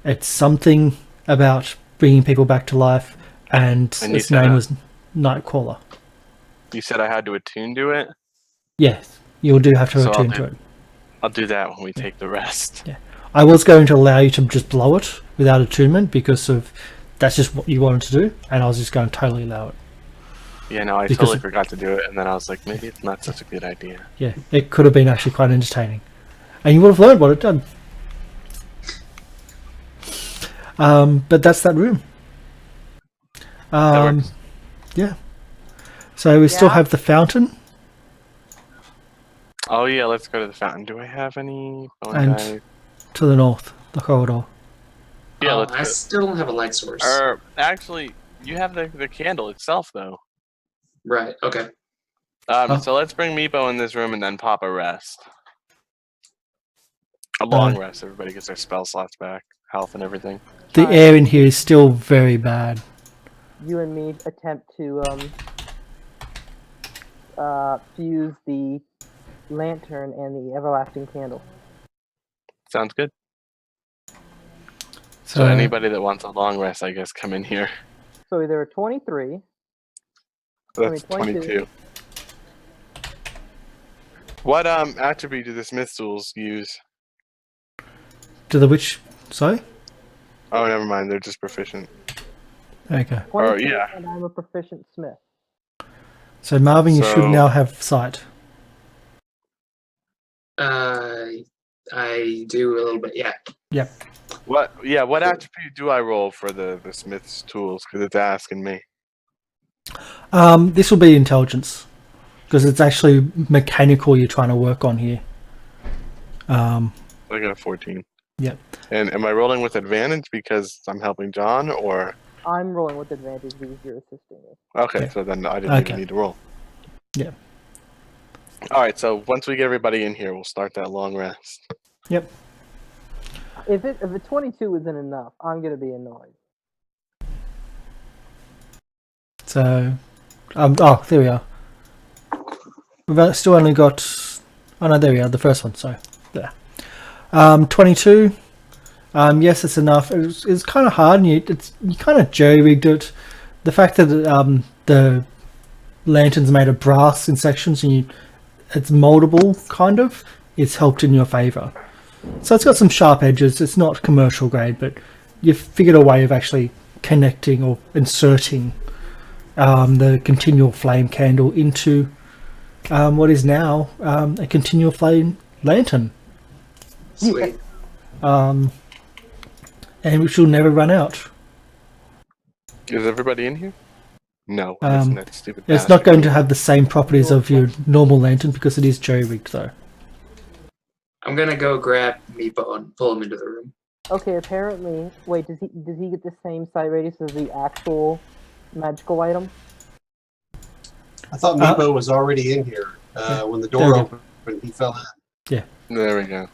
It's something about bringing people back to life, and And you its said name it. was Nightcaller. You said I had to attune to it? Yes, you do have to So I'll return do- to it. I'll do that when we take the rest. I was going to allow you to just blow it without attunement because of that's just what you wanted to do, and I was just going to totally allow it. Yeah, no, I Because- totally forgot to do it, and then I was like, maybe it's not such a good idea. Yeah, it could have been actually quite entertaining, and you would have learned what it done. But that's that room. That works. Yeah. So we still Yeah. have the fountain. Oh yeah, let's go to the fountain. Do I have any bone And- dice? To the north, the corridor. Yeah, Oh, let's I go. still don't have a light source. Actually, you have the candle itself, though. Right. Okay. Oh. So let's bring Meepo in this room and then pop a rest. A long rest. Everybody gets their spell slots back, health and everything. The Alright. air in here is still very bad. You and me attempt to fuse the lantern and the everlasting candle. Sounds good. So So anybody that wants a long rest, I guess, come in here. So either a 23. That's 22. 22. What attribute do the smith tools use? to the which? Sorry. Oh, never mind. They're just proficient. Okay. 22, yeah. and I'm a proficient smith. So Marvin, you should So- now have sight. I do a little bit. Yeah. Yep. What attribute do I roll for the smith's tools? Because it's asking me. This will be intelligence because it's actually mechanical you're trying to work on here. I got a 14. Yep. And am I rolling with advantage because I'm helping John, or I'm rolling with advantage because you're assisting me. okay? Yeah. So then I didn't Okay. even need to roll. Yeah. All right. So once we get everybody in here, we'll start that long rest. Yep. If a 22 isn't enough, I'm gonna be annoyed. So, oh, there we are. We've still only got. Oh no, there we are. The first one. Sorry, there. 22. Yes, it's enough. It's kind of hard, and you kind of jerry-rigged it. The fact that the lantern's made of brass in sections and it's moldable, kind of, it's helped in your favour. So it's got some sharp edges. It's not commercial grade, but you've figured a way of actually connecting or inserting the continual flame candle into what is now a continual flame lantern, Sweet. and which will never run out. Is everybody in here? No. Um, isn't that stupid? It's not going to have the same properties of your normal lantern because it is jerry-rigged, though. I'm gonna go grab Meepo and pull him into the room. Okay, apparently. Wait, does he get the same sight radius as the actual magical item? I thought Meepo was already in here when the door There we opened. He fell in. There we go.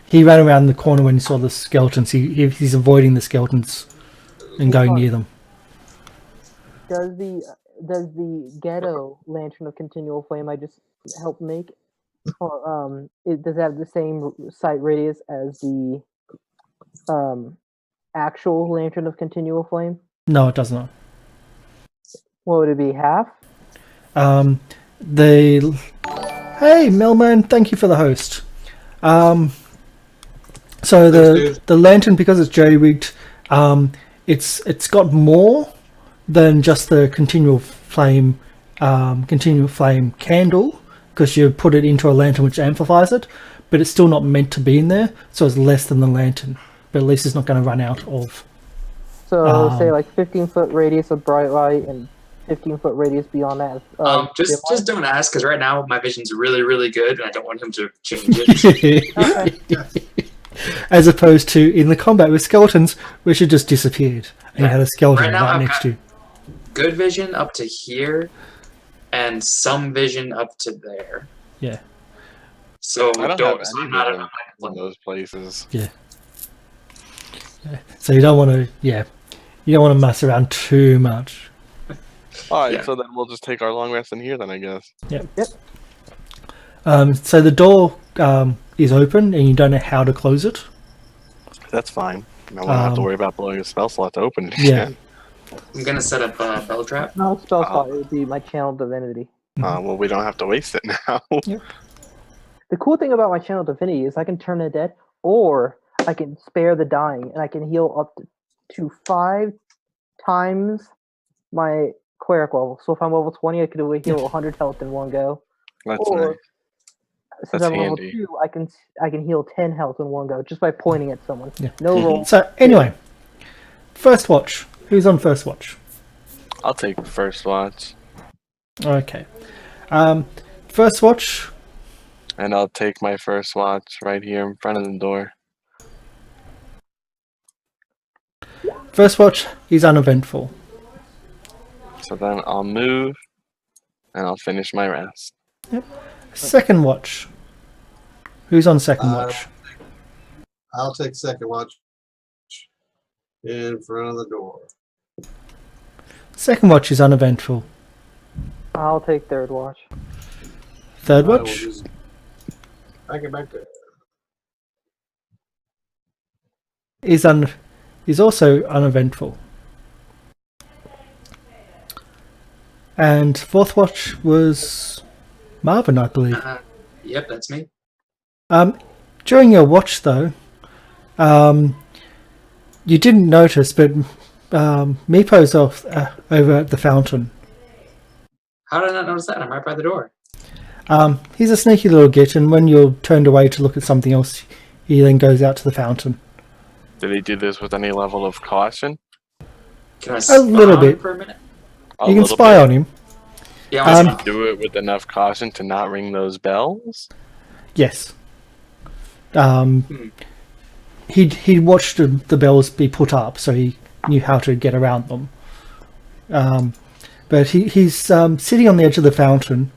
He ran around the corner when he saw the skeletons. He's avoiding the skeletons and going near them. Does the ghetto lantern of continual flame I just helped make, or does it have the same sight radius as the actual lantern of continual flame? No, it does not. What would it be? Half? The hey Melman, thank you for the host. So Thanks, dude. the lantern, because it's jerry rigged, it's got more than just the continual flame candle, because you put it into a lantern which amplifies it, but it's still not meant to be in there, so it's less than the lantern. But at least it's not going to run out of. So say like 15-foot radius of bright light and 15-foot radius beyond that. Dim light? Just don't ask, because right now my vision's really, really good, and I don't want him to change it. Okay. As opposed to in the combat with skeletons, which had just disappeared, and you had a skeleton Right now right I've next got- to you. Good vision up to here, and some vision up to there. Yeah. So I don't don't. have So any I'm not vision in those places. So you don't want to, you don't want to mess around too much. All right, Yeah. so then we'll just take our long rest in here then, I guess. Yep. So the door is open, and you don't know how to close it. That's fine. I won't have to worry about blowing a spell slot to open it Yeah. again. I'm gonna set up a bell trap. No spell slot. It would be my channel divinity. Well, we don't have to waste it now. The cool thing about my channel divinity is I can turn the dead, or I can spare the dying, and I can heal up to 5 times my cleric level. So if I'm level 20, I could heal 100 health in one go. That's Or nice. since That's I'm level handy. 2, I can heal 10 health in one go just by pointing at someone. Yeah. No roll. So anyway, first watch. Who's on first watch? I'll take first watch, Okay. First watch. and I'll take my first watch right here in front of the door. First watch is uneventful. So then I'll move, and I'll finish my rest. Second watch. Who's on second watch? I'll take second watch in front of the door. Second watch is uneventful. I'll take third watch. Third I will watch just back it back there. is also uneventful. And fourth watch was Marvin, I believe. Yep, that's me. During your watch, though, you didn't notice, but Meepo's off over at the fountain. How did I not notice that? I'm right by the door. He's a sneaky little git, and when you're turned away to look at something else, he then goes out to the fountain. Did he do this with any level of caution? Can I spy little on bit. him for a minute? A You can little spy bit. on him. Yeah, I want to Um, spy. Do it with enough caution to not ring those bells. Yes. He watched the bells be put up, so he knew how to get around them. But he's sitting on the edge of the fountain,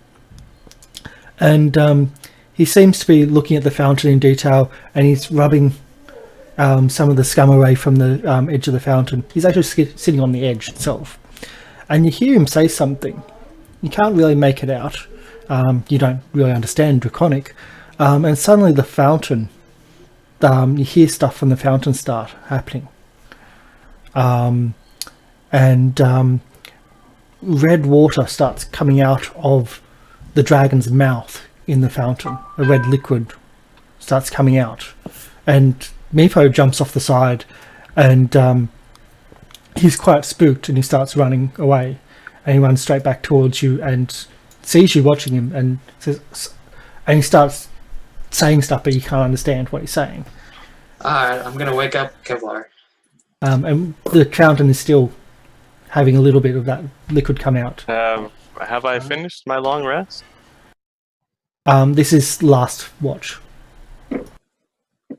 and he seems to be looking at the fountain in detail, and he's rubbing some of the scum away from the edge of the fountain. He's actually sitting on the edge itself, and you hear him say something. You can't really make it out. You don't really understand Draconic, and suddenly the fountain. You hear stuff from the fountain start happening, and red water starts coming out of the dragon's mouth in the fountain. A red liquid starts coming out, and Meepo jumps off the side, and he's quite spooked, and he starts running away, and he runs straight back towards you and sees you watching him, and says, and he starts saying stuff, but you can't understand what he's saying. Alright, I'm gonna wake up Kevlar. And the fountain is still having a little bit of that liquid come out. Have I finished my long rest? This is last watch.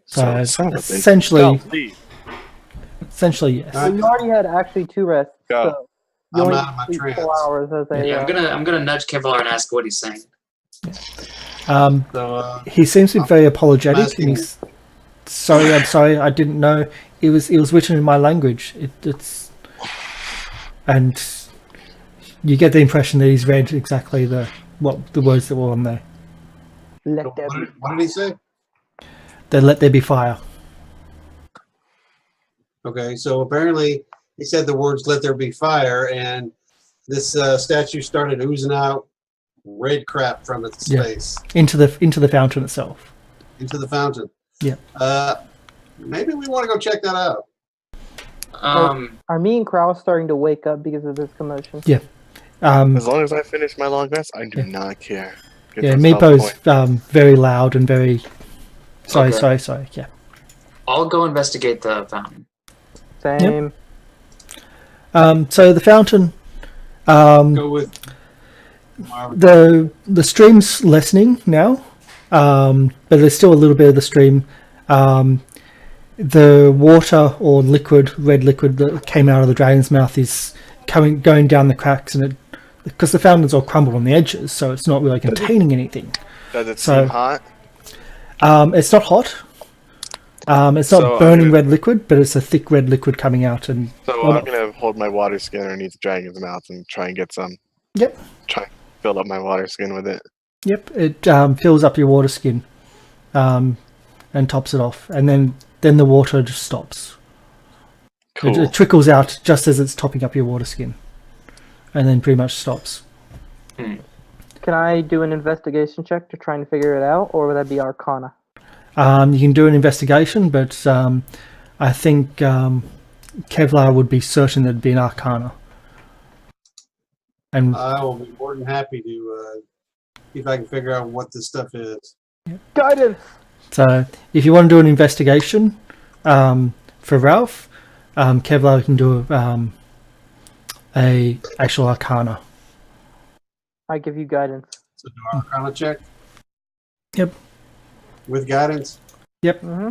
So son of a bitch. essentially, Go, please. yes. So you already had actually 2 rests. Go. So you I'm only out of my sleep trance. 4 hours as a. Yeah, I'm gonna nudge Kevlar and ask what he's saying. So He seems to be very apologetic, asking- and he's I'm sorry, I didn't know it was written in my language. It's and you get the impression that he's read exactly the words that were on there. Let there be. what did he say? That let there be fire. Okay, so apparently he said the words "Let there be fire," and this statue started oozing out red crap from its Yeah. face into the fountain itself. into the fountain. Yeah. Maybe we want to go check that out. Are me and Kraus starting to wake up because of this commotion? As long as I finish my long rest, I do not care. Get Yeah, those health Meepo's points. very loud and very. Sorry. Yeah. I'll go investigate the fountain. Same. So the fountain. Go with The stream's lessening now, but there's still a little bit of the stream. The water or red liquid that came out of the dragon's mouth is going down the cracks, and because the fountain's all crumbled on the edges, so it's not really containing anything. Does it So- seem hot? It's not hot. It's not burning red liquid, but it's a thick red liquid coming out, and So I'm gonna hold my water skin underneath the dragon's mouth and try and get some. Yep. Try and fill up my water skin with it. Yep, it fills up your water skin, and tops it off, and then the water just stops. Cool. It trickles out just as it's topping up your water skin, and then pretty much stops. Can I do an investigation check to try and figure it out, or would that be Arcana? You can do an investigation, but I think Kevlar would be certain there'd be an Arcana. And I will be more than happy to see if I can figure out what this stuff is. Guidance! so, if you want to do an investigation for Ralph, Kevlar can do a actual Arcana. I give you guidance. So do our Arcana check Yep. with guidance. Mm-hmm.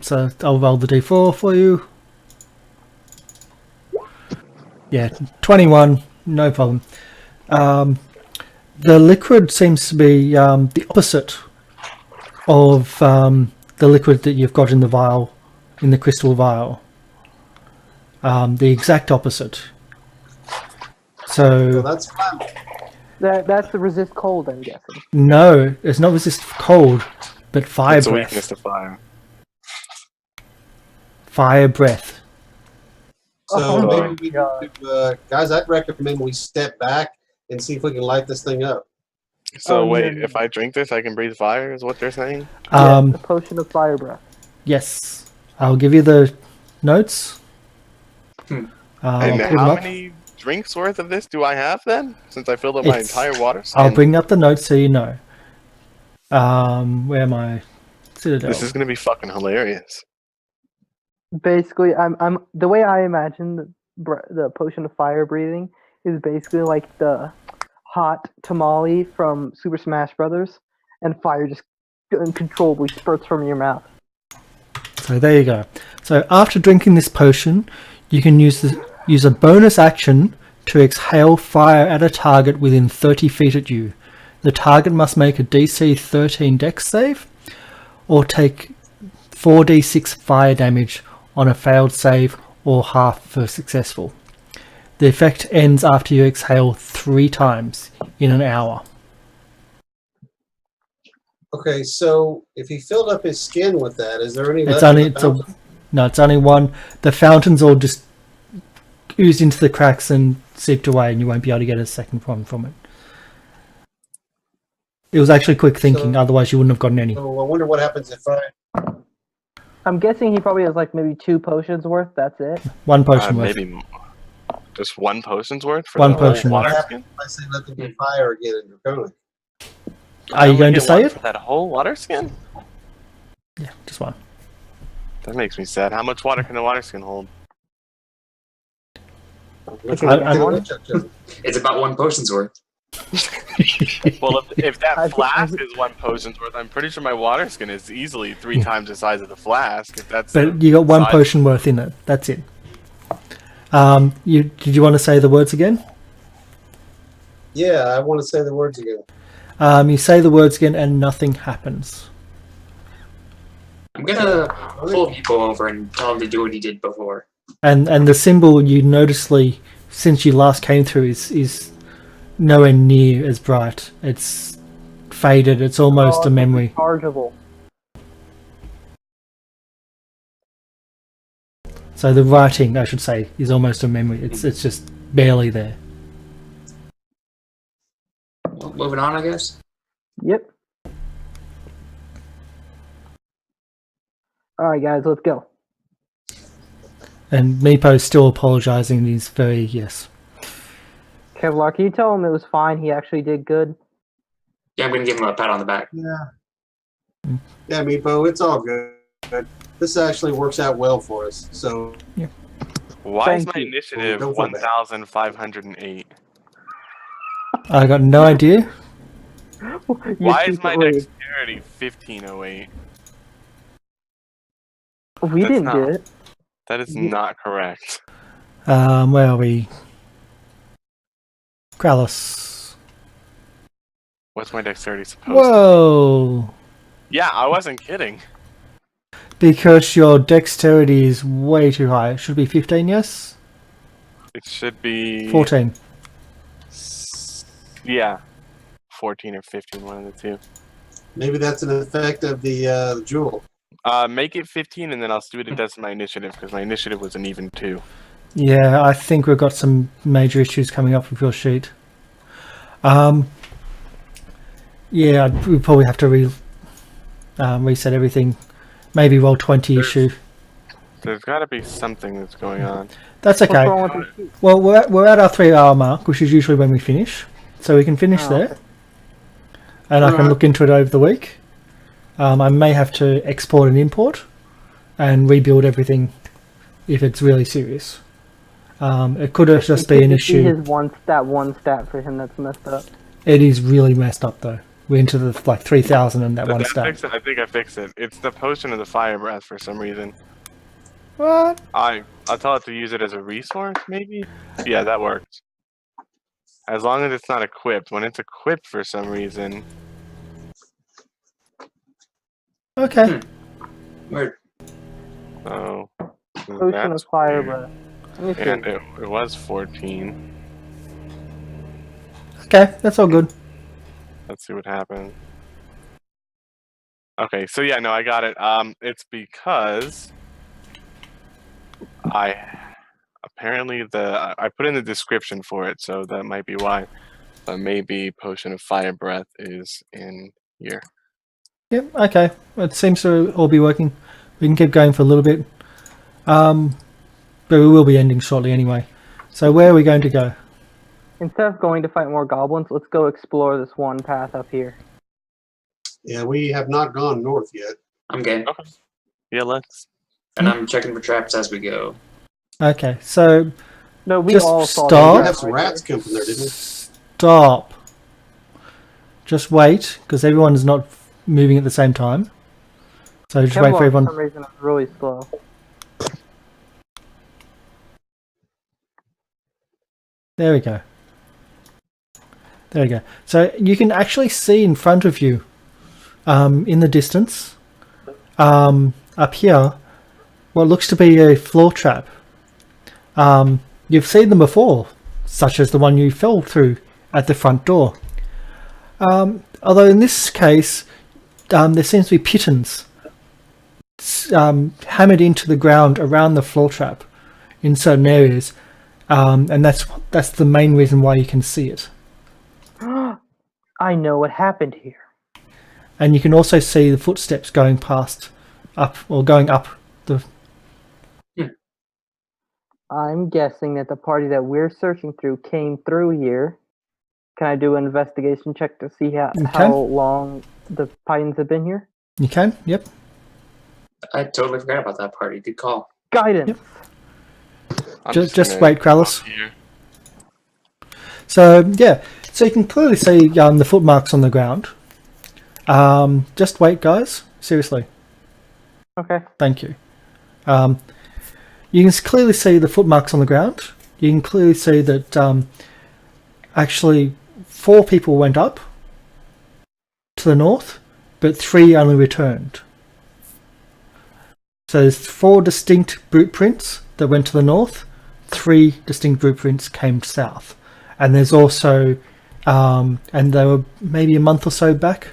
So I'll roll the d4 for you. Yeah, 21, no problem. The liquid seems to be the opposite of the liquid that you've got in the vial, in the crystal vial. The exact opposite. So So that's fine. That's the resist cold, I'm guessing. no, it's not resist cold, but fire It's a weakness breath. to fire. Fire breath. So Oh maybe my we God. could, guys, I'd recommend we step back and see if we can light this thing up. So Oh, wait, yeah. if I drink this, I can breathe fire. Is what they're saying? The potion of fire breath. Yes, I'll give you the notes. And I'll put 'em how up. many drinks worth of this do I have then? Since I filled up my It's- entire water skin. I'll bring up the notes so you know. Where am I? Citadel. This is gonna be fucking hilarious. Basically, I'm the way I imagine the potion of fire breathing is basically like the hot tamale from Super Smash Brothers, and fire just uncontrollably spurts from your mouth. So there you go. So after drinking this potion, you can use a bonus action to exhale fire at a target within 30 feet at you. The target must make a DC 13 Dex save, or take 4d6 fire damage on a failed save, or half for successful. The effect ends after you exhale 3 times in an hour. Okay, so if he filled up his skin with that, is there any It's left only in the it's a, fountain? no, it's only one. The fountain's all just oozed into the cracks and seeped away, and you won't be able to get a second one from it. It was actually quick thinking, So- otherwise you wouldn't have gotten any. So I wonder what happens if I. I'm guessing he probably has like maybe 2 potions worth. That's it. One potion worth. Maybe just one potion's worth for One the whole potion water worth. skin. I say let them be fire again in Draconic. Are you I going only to get say one it? for that whole water skin? Yeah, just one. That makes me sad. How much water can a water skin hold? Which Okay, one? I- Which one? It's about 1 potion's worth. Well, if that I- flask is one potion's worth, I'm pretty sure my water skin is easily 3 times the size of the flask. If that's But the you got one size- potion worth in it. That's it. Did you want to say the words again? Yeah, I want to say the words again. You say the words again, and nothing happens. I'm gonna pull people over and tell him to do what he did before. And the symbol you noticeably, since you last came through, is nowhere near as bright. It's faded. It's almost a memory. Chargeable. So the writing, I should say, is almost a memory. It's just barely there. Well, moving on, I guess. Yep. All right, guys, let's go. And Meepo's still apologising. He's very yes. Kevlar, can you tell him it was fine? He actually did good. Yeah, I'm gonna give him a pat on the back. Yeah. Yeah, Meepo, it's all good. This actually works out well for us. So Why is Thank my you. initiative Don't feel bad. 1,508? I got no idea. Why is my dexterity 1,508? We That's didn't not- do it. That is Yeah. not correct. Where are we? Krallis. What's my dexterity supposed to Whoa! be? Yeah, I wasn't kidding. Because your dexterity is way too high. It should be 15, yes? It should be 14. Yeah, 14 or 15, one of the two. maybe that's an effect of the jewel. Make it 15, and then I'll see what it does to my initiative, because my initiative was an even 2. Yeah, I think we've got some major issues coming up with your sheet. Yeah, we probably have to reset everything. Maybe roll 20 issue. There's got to be something that's going on. That's What's okay. wrong with the sheet? Well, we're at our 3-hour mark, which is usually when we finish. So we can finish Oh, there. okay. And I can Alright. look into it over the week. I may have to export and import and rebuild everything if it's really serious. It could just be an You see issue. his one stat for him that's messed up. It is really messed up though. We're into the like 3,000 and that Did one that stat. fix it? I think I fixed it. It's the potion of the fire breath for some reason. What? I'll tell it to use it as a resource, maybe? Yeah, that worked. As long as it's not equipped. When it's equipped for some reason, Okay. Weird. oh. Potion that's of fire weird. breath. Let me see. And it was 14. Okay, that's all good. Let's see what happened. Okay, so yeah, no, I got it. It's because I put in the description for it, so that might be why. But maybe potion of fire breath is in here. Yep, okay. It seems to all be working. We can keep going for a little bit. But we will be ending shortly anyway. So where are we going to go? Instead of going to fight more goblins, let's go explore this one path up here. Yeah, we have not gone north yet. I'm game. Okay. Yeah, let's. And I'm checking for traps as we go. Okay, so No, we Just all saw stop. We the have some right rats come from there, didn't we? stop. Just wait, because everyone's not moving at the same time. So just there. wait Kevlar, for everyone. For some reason, is really slow. There we go. There we go. So you can actually see in front of you, in the distance, up here, what looks to be a floor trap. You've seen them before, such as the one you fell through at the front door. Although in this case, there seems to be pittons hammered into the ground around the floor trap in certain areas. And that's the main reason why you can see it. I know what happened here. And you can also see the footsteps going up the. I'm guessing that the party that we're searching through came through here. Can I do an investigation check to see how Okay. long the Pythons have been here? You can, yep. I totally forgot about that party. Good call. Guidance. Yep. I'm Just gonna wait, Krallis. walk here. So yeah, so you can clearly see the footmarks on the ground. Just wait, guys. Seriously, Okay. thank you. You can clearly see the footmarks on the ground. You can clearly see that actually 4 people went up to the north, but 3 only returned. So there's 4 distinct boot prints that went to the north, 3 distinct boot prints came south. And there's also, and they were maybe a month or so back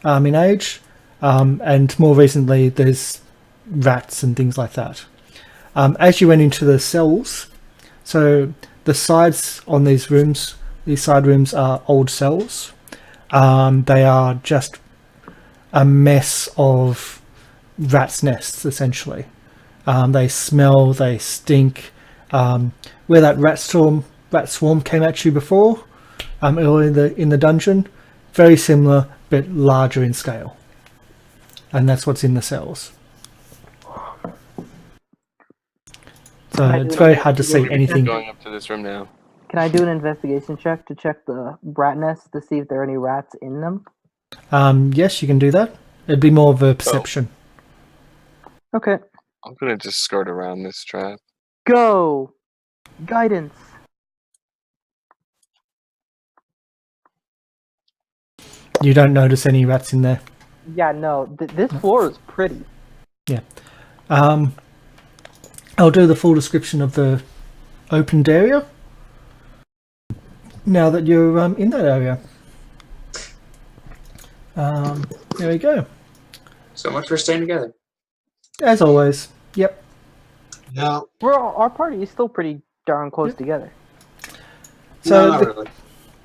in age, and more recently there's rats and things like that. As you went into the cells, so the sides on these side rooms are old cells. They are just a mess of rats' nests, essentially. They smell, they stink. Where that rat swarm came at you before, earlier in the dungeon, very similar but larger in scale. And that's what's in the cells. So it's very hard to see anything. Going up to this room now. Can I do an investigation check to check the rat nest to see if there are any rats in them? Yes, you can do that. It'd be more of a perception. Okay. I'm gonna just skirt around this trap. Go! Guidance. You don't notice any rats in there. Yeah, no. This floor is pretty. Yeah. I'll do the full description of the opened area now that you're in that area. There we go. So much for staying together. As always. Yep. No, Our party is still pretty darn close together. So not really.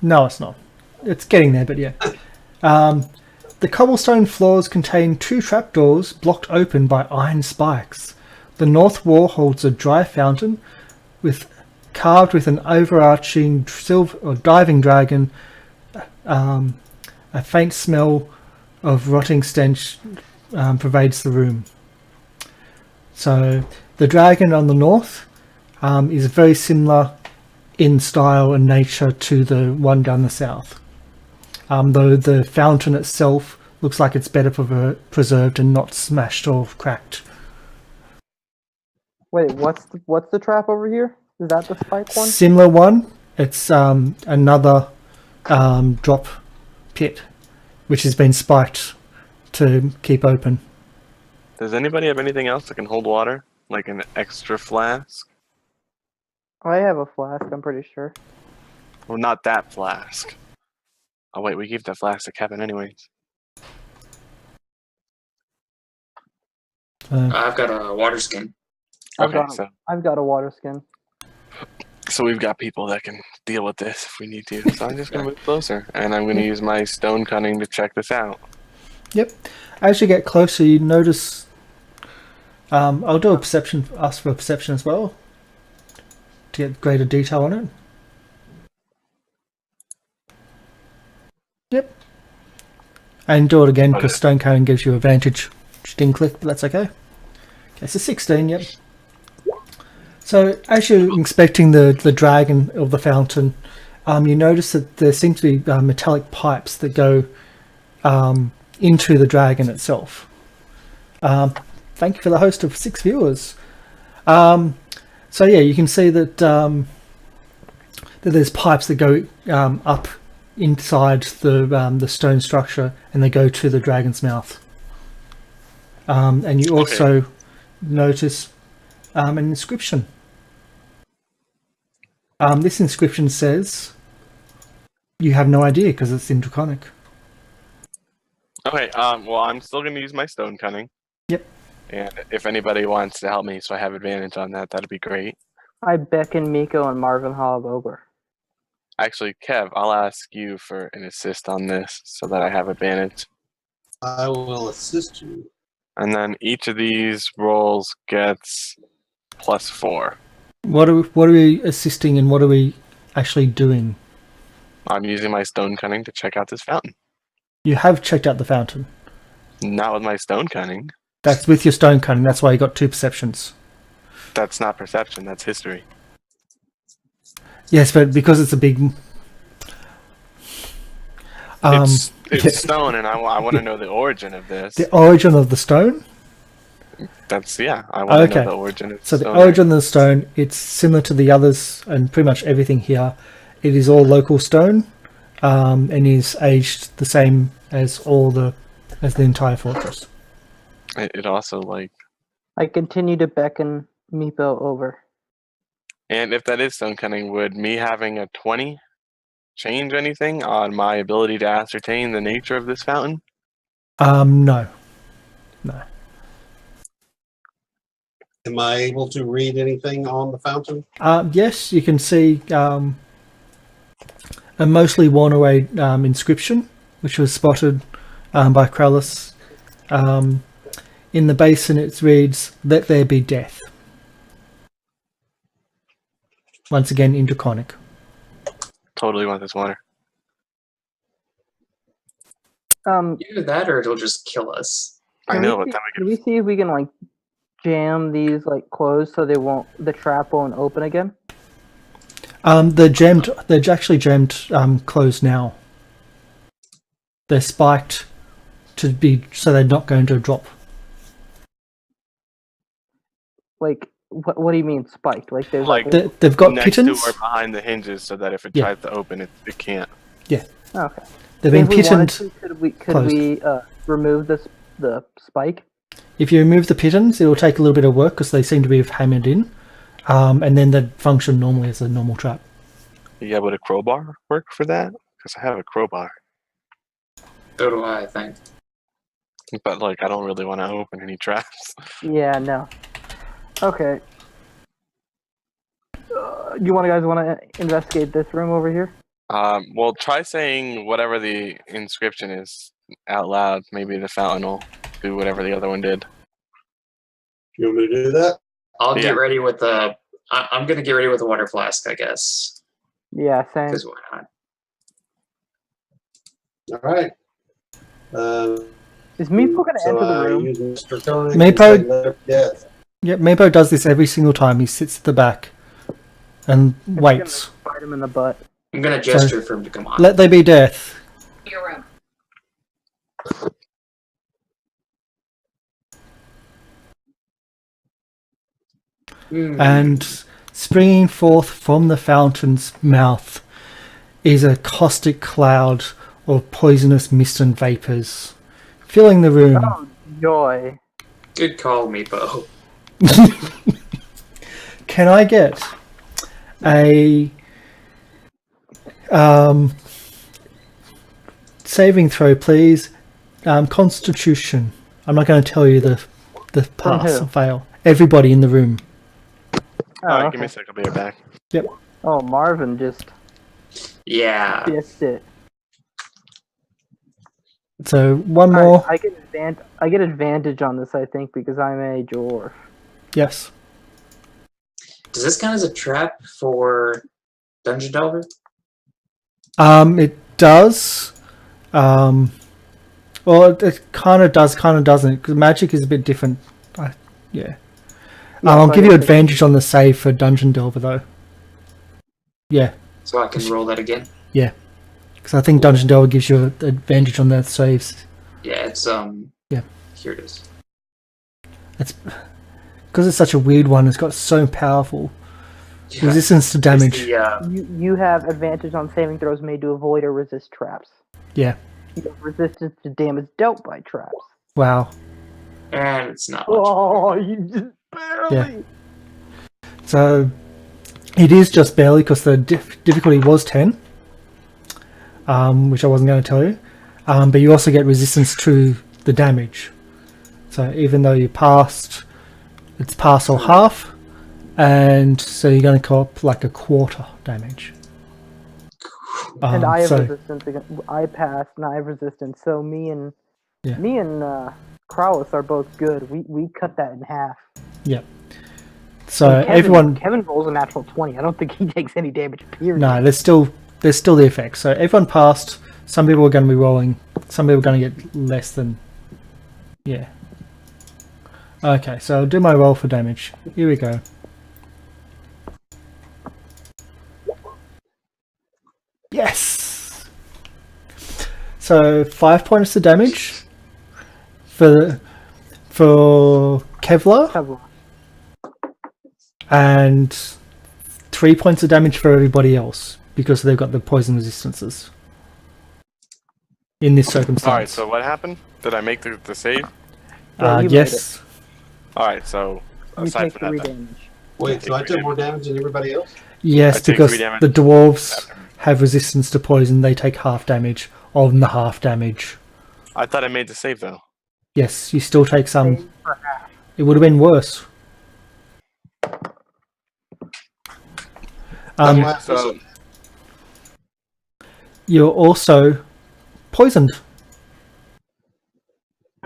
No, it's not. It's getting there, but yeah. The cobblestone floors contain 2 trapdoors blocked open by iron spikes. The north wall holds a dry fountain carved with an overarching silver or diving dragon. A faint smell of rotting stench pervades the room. So the dragon on the north is very similar in style and nature to the one down the south. Though the fountain itself looks like it's better preserved and not smashed or cracked. Wait, what's the trap over here? Is that the spike one? Similar one. It's another drop pit, which has been spiked to keep open. Does anybody have anything else that can hold water? Like an extra flask? I have a flask, I'm pretty sure. Well, not that flask. Oh wait, we gave that flask to Kevin anyways. I've got a water skin. I've Okay, got a water skin. so we've got people that can deal with this if we need to. So I'm just gonna move closer, and I'm gonna use my stone cunning to check this out. Yep. As you get closer, you notice. I'll do a perception. Ask for a perception as well to get greater detail on it. Yep. And do it again because stone cunning gives you advantage. Which didn't click, but that's okay. Okay, so 16. Yep. So as you're inspecting the dragon of the fountain, you notice that there seem to be metallic pipes that go into the dragon itself. Thank you for the host of 6 viewers. So yeah, you can see that that there's pipes that go up inside the stone structure, and they go to the dragon's mouth. And you also notice an inscription. This inscription says, "You have no idea," because it's in Draconic. Okay, well, I'm still gonna use my stone cunning. Yep. And if anybody wants to help me, so I have advantage on that, that'd be great. I beckon Miko and Marvin Hobb over. Actually, Kev, I'll ask you for an assist on this so that I have advantage. I will assist you. And then each of these rolls gets +4. What are we assisting, and what are we actually doing? I'm using my stone cunning to check out this fountain. You have checked out the fountain. Not with my stone cunning. That's with your stone cunning. That's why you got 2 perceptions. That's not perception, that's history. Yes, but because it's a big. It's yeah. stone, and I want to know the origin of this. The origin of the stone. I want to Okay. know the origin of the So the stone. origin of the stone, it's similar to the others and pretty much everything here. It is all local stone, and is aged the same as the entire fortress. It also, like... I continue to beckon Meepo over. And if that is stone cunning, would me having a 20 change anything on my ability to ascertain the nature of this fountain? No. Am I able to read anything on the fountain? Yes, you can see a mostly worn away inscription, which was spotted by Krallis. In the basin, it reads, "Let there be death." Once again, in Draconic. Totally want this water. Either that or it'll just kill us. I know, but then Can we see if we can like jam these like closed so the trap won't open again? They're actually jammed closed now. They're spiked to be so they're not going to drop. Like what do you mean spiked? Like there's Like, They've got next pittons. to or behind the hinges, so that if it Yeah. tries to open, it can't. oh, okay. They've been If we wanted pittoned. to, could we closed. remove the spike? If you remove the pittons, it will take a little bit of work because they seem to be hammered in, and then they function normally as a normal trap. Yeah, would a crowbar work for that? Because I have a crowbar, So do I think. but like I don't really want to open any traps. Yeah, no. Okay. You guys want to investigate this room over here? Well, try saying whatever the inscription is out loud. Maybe the fountain will do whatever the other one did. You want me to do that? I'll Yeah. get ready with the. I'm gonna get ready with the water flask, I guess. Yeah, same. Because why not? All right. Is Meepo gonna So enter the I room? use Mr. Tonic Meepo- and say, "Let there be death." Yep, Mapo does this every single time. He sits at the back and waits. Bite him in the butt. I'm gonna gesture for him to come on. Let there be death. Your room. And springing forth from the fountain's mouth is a caustic cloud of poisonous mist and vapors, filling the room. Oh, joy. Good call, Meepo. Can I get a saving throw, please? Constitution. I'm not going to tell you the pass who? or fail. Everybody in the room. Oh, Alright, give me a okay. sec. I'll be right back. Oh, Marvin just Yeah. dissed it. So one Alright, more. I get advantage on this, I think, because I'm a dwarf. Yes. Does this count as a trap for Dungeon Delver? It does. Well, it kind of does, kind of doesn't. Because magic is a bit different. Yeah. I'll so give I you guess advantage on the save for Dungeon Delver, though. Yeah, So I can roll that again? because I think Dungeon Delver gives you advantage on the saves. Yeah, it's Yeah. Here it is. It's because it's such a weird one. It's got so powerful Yeah. resistance to It's damage. the, You have advantage on saving throws made to avoid or resist traps. Yeah. You have resistance to damage dealt by traps. Wow. and it's not much. Oh, you just barely. So it is just barely because the difficulty was 10, which I wasn't going to tell you. But you also get resistance to the damage. So even though you passed, it's pass or half, and so you're going to cop like a quarter damage. And I have so- resistance against. I passed, and I have resistance. So me and Yeah. Kraulis are both good. We cut that in half. So And everyone, Kevin rolls a natural 20. I don't think he takes any damage. Period. no, there's still the effects. So everyone passed. Some people are going to be rolling. Some people are going to get less than. Yeah. Okay, so I'll do my roll for damage. Here we go. Yes. So 5 points of damage for Kevlar, Kevlar. and 3 points of damage for everybody else because they've got the poison resistances. In this circumstance. Alright, so what happened? Did I make the save? Yeah, you made yes. Alright, so You aside take from 3 that, then, damage. Wait, so I took more damage than everybody else? Yes, I take because 3 damage. the dwarves have resistance to poison. They take half damage of the half damage. I thought I made the save though. Yes, you still take some. Save for half. It would have been worse. Um, Wow. So you're also poisoned,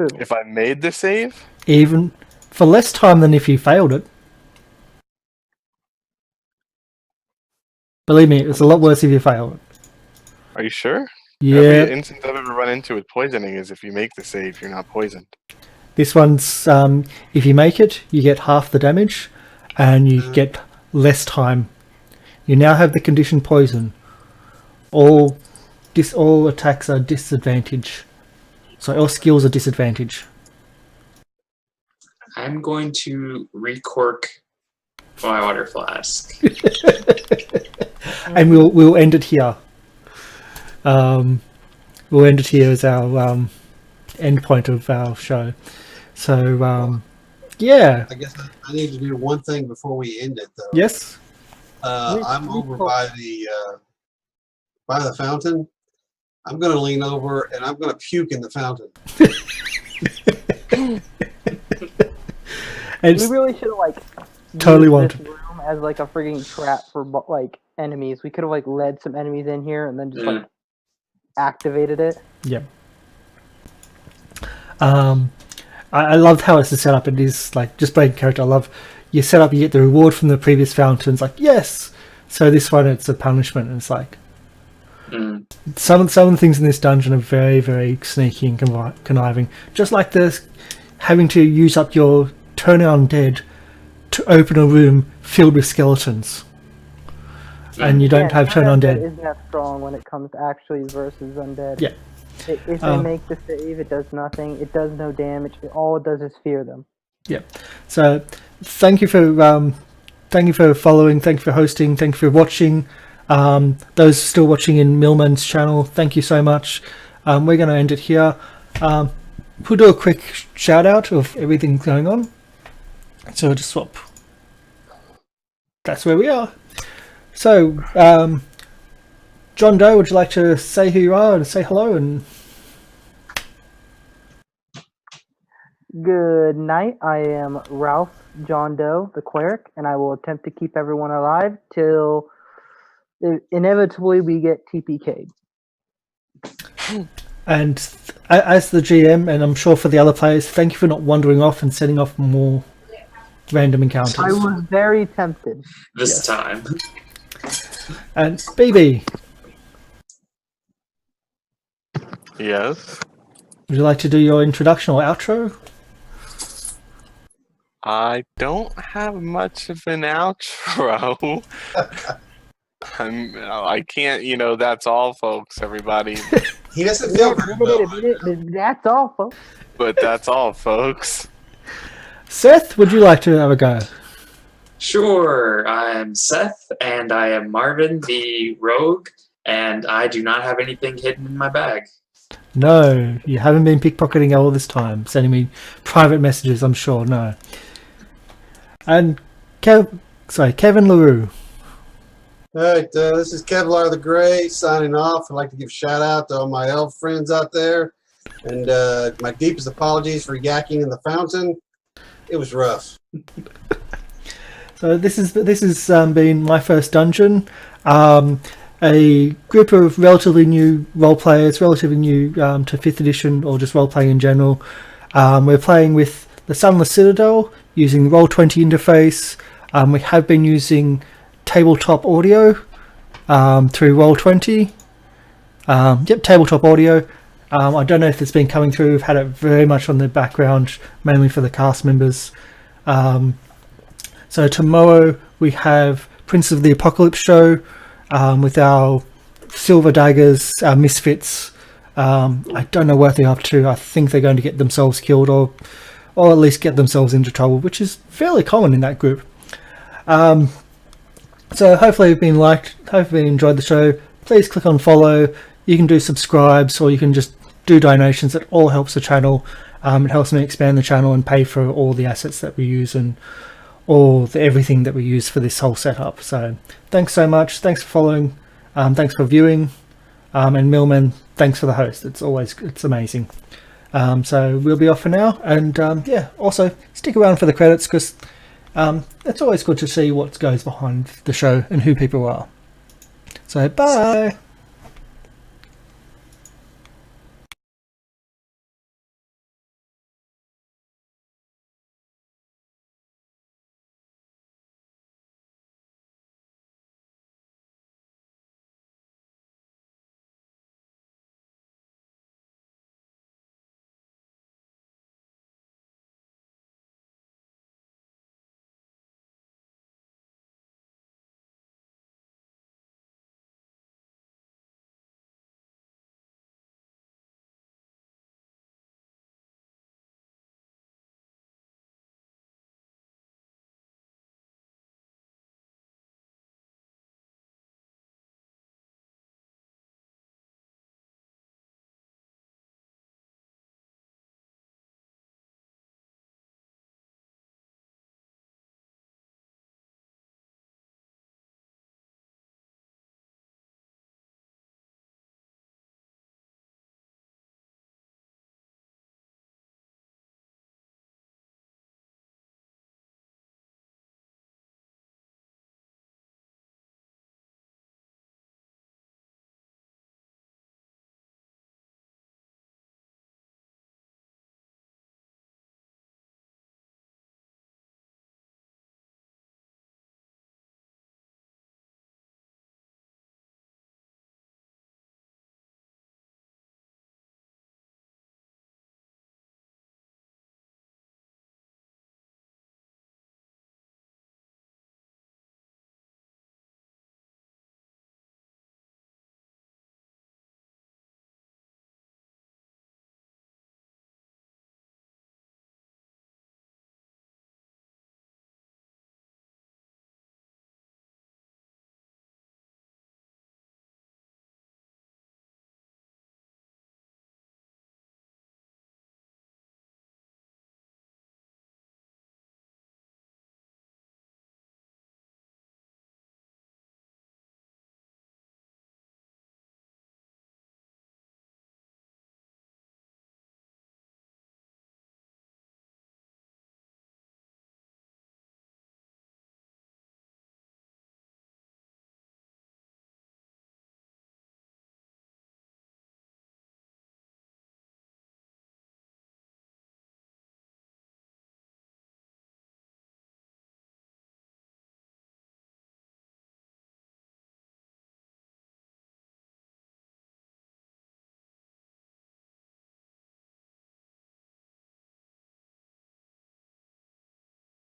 Ooh. if I made the save, even for less time than if you failed it. Believe me, it's a lot worse if you fail it. are you sure? Yeah, Every instance I've ever run into with poisoning is if you make the save, you're not poisoned. this one's if you make it, you get half the damage, and you get less time. You now have the condition poison. All attacks are disadvantage. So all skills are disadvantage. I'm going to recork my water flask. And we'll end it here. We'll end it here as our end point of our show. So yeah, I guess I need to do one thing before we end it, though. yes. I'm over by the fountain. I'm going to lean over and I'm going to puke in the fountain. And We really should have like Totally used wanted. this room as like a frigging trap for like enemies. We could have like led some enemies in here and then just like activated it. yeah. I loved how it's set up. It is like just playing character. I love you set up. You get the reward from the previous fountains. Like yes. So this one it's a punishment. And it's like some of the things in this dungeon are very, very sneaky and conniving. Just like this, having to use up your turn undead to open a room filled with skeletons, and you don't have turn undead. Isn't that strong when it comes to actually versus undead? Yeah. If they make the save, it does nothing. It does no damage. All it does is fear them. Yeah. So thank you for following. Thank you for hosting. Thank you for watching. Those still watching in Millman's channel, thank you so much. We're going to end it here. We'll do a quick shout out of everything going on. So we'll just swap. That's where we are. So, John Doe, would you like to say who you are and say hello? And Good night. I am Ralph John Doe, the cleric, and I will attempt to keep everyone alive till inevitably we get TPK'd. And as the GM, and I'm sure for the other players, thank you for not wandering off and setting off more random encounters. I was very tempted. This time. And BB, Yes. would you like to do your introduction or outro? I don't have much of an outro. I can't, that's all, folks, everybody. He doesn't feel very well. That's all, folks. But that's all, folks. Seth, would you like to have a go? Sure, I'm Seth, and I am Marvin, the rogue, and I do not have anything hidden in my bag. No, you haven't been pickpocketing all this time, sending me private messages, I'm sure, no. And Kevin LaRue. Alright, this is Kevlar the Grey signing off. I'd like to give a shout out to all my elf friends out there. And my deepest apologies for yakking in the fountain. It was rough. So this has been my first dungeon. A group of relatively new role players, relatively new to 5th edition or just role playing in general. We're playing with the Sunless Citadel using the Roll20 interface. We have been using tabletop audio through Roll20. Tabletop audio. I don't know if it's been coming through. We've had it very much on the background, mainly for the cast members. So tomorrow we have Prince of the Apocalypse show with our Silver Daggers, our Misfits. I don't know what they're up to. I think they're going to get themselves killed or at least get themselves into trouble, which is fairly common in that group. So hopefully you've been hopefully you enjoyed the show. Please click on follow. You can do subscribes or you can just do donations. It all helps the channel. It helps me expand the channel and pay for all the assets that we use and everything that we use for this whole setup. So thanks so much. Thanks for following. Thanks for viewing. And Millman, thanks for the host. It's amazing. So we'll be off for now. And also stick around for the credits because It's always good to see what goes behind the show and who people are. So, bye!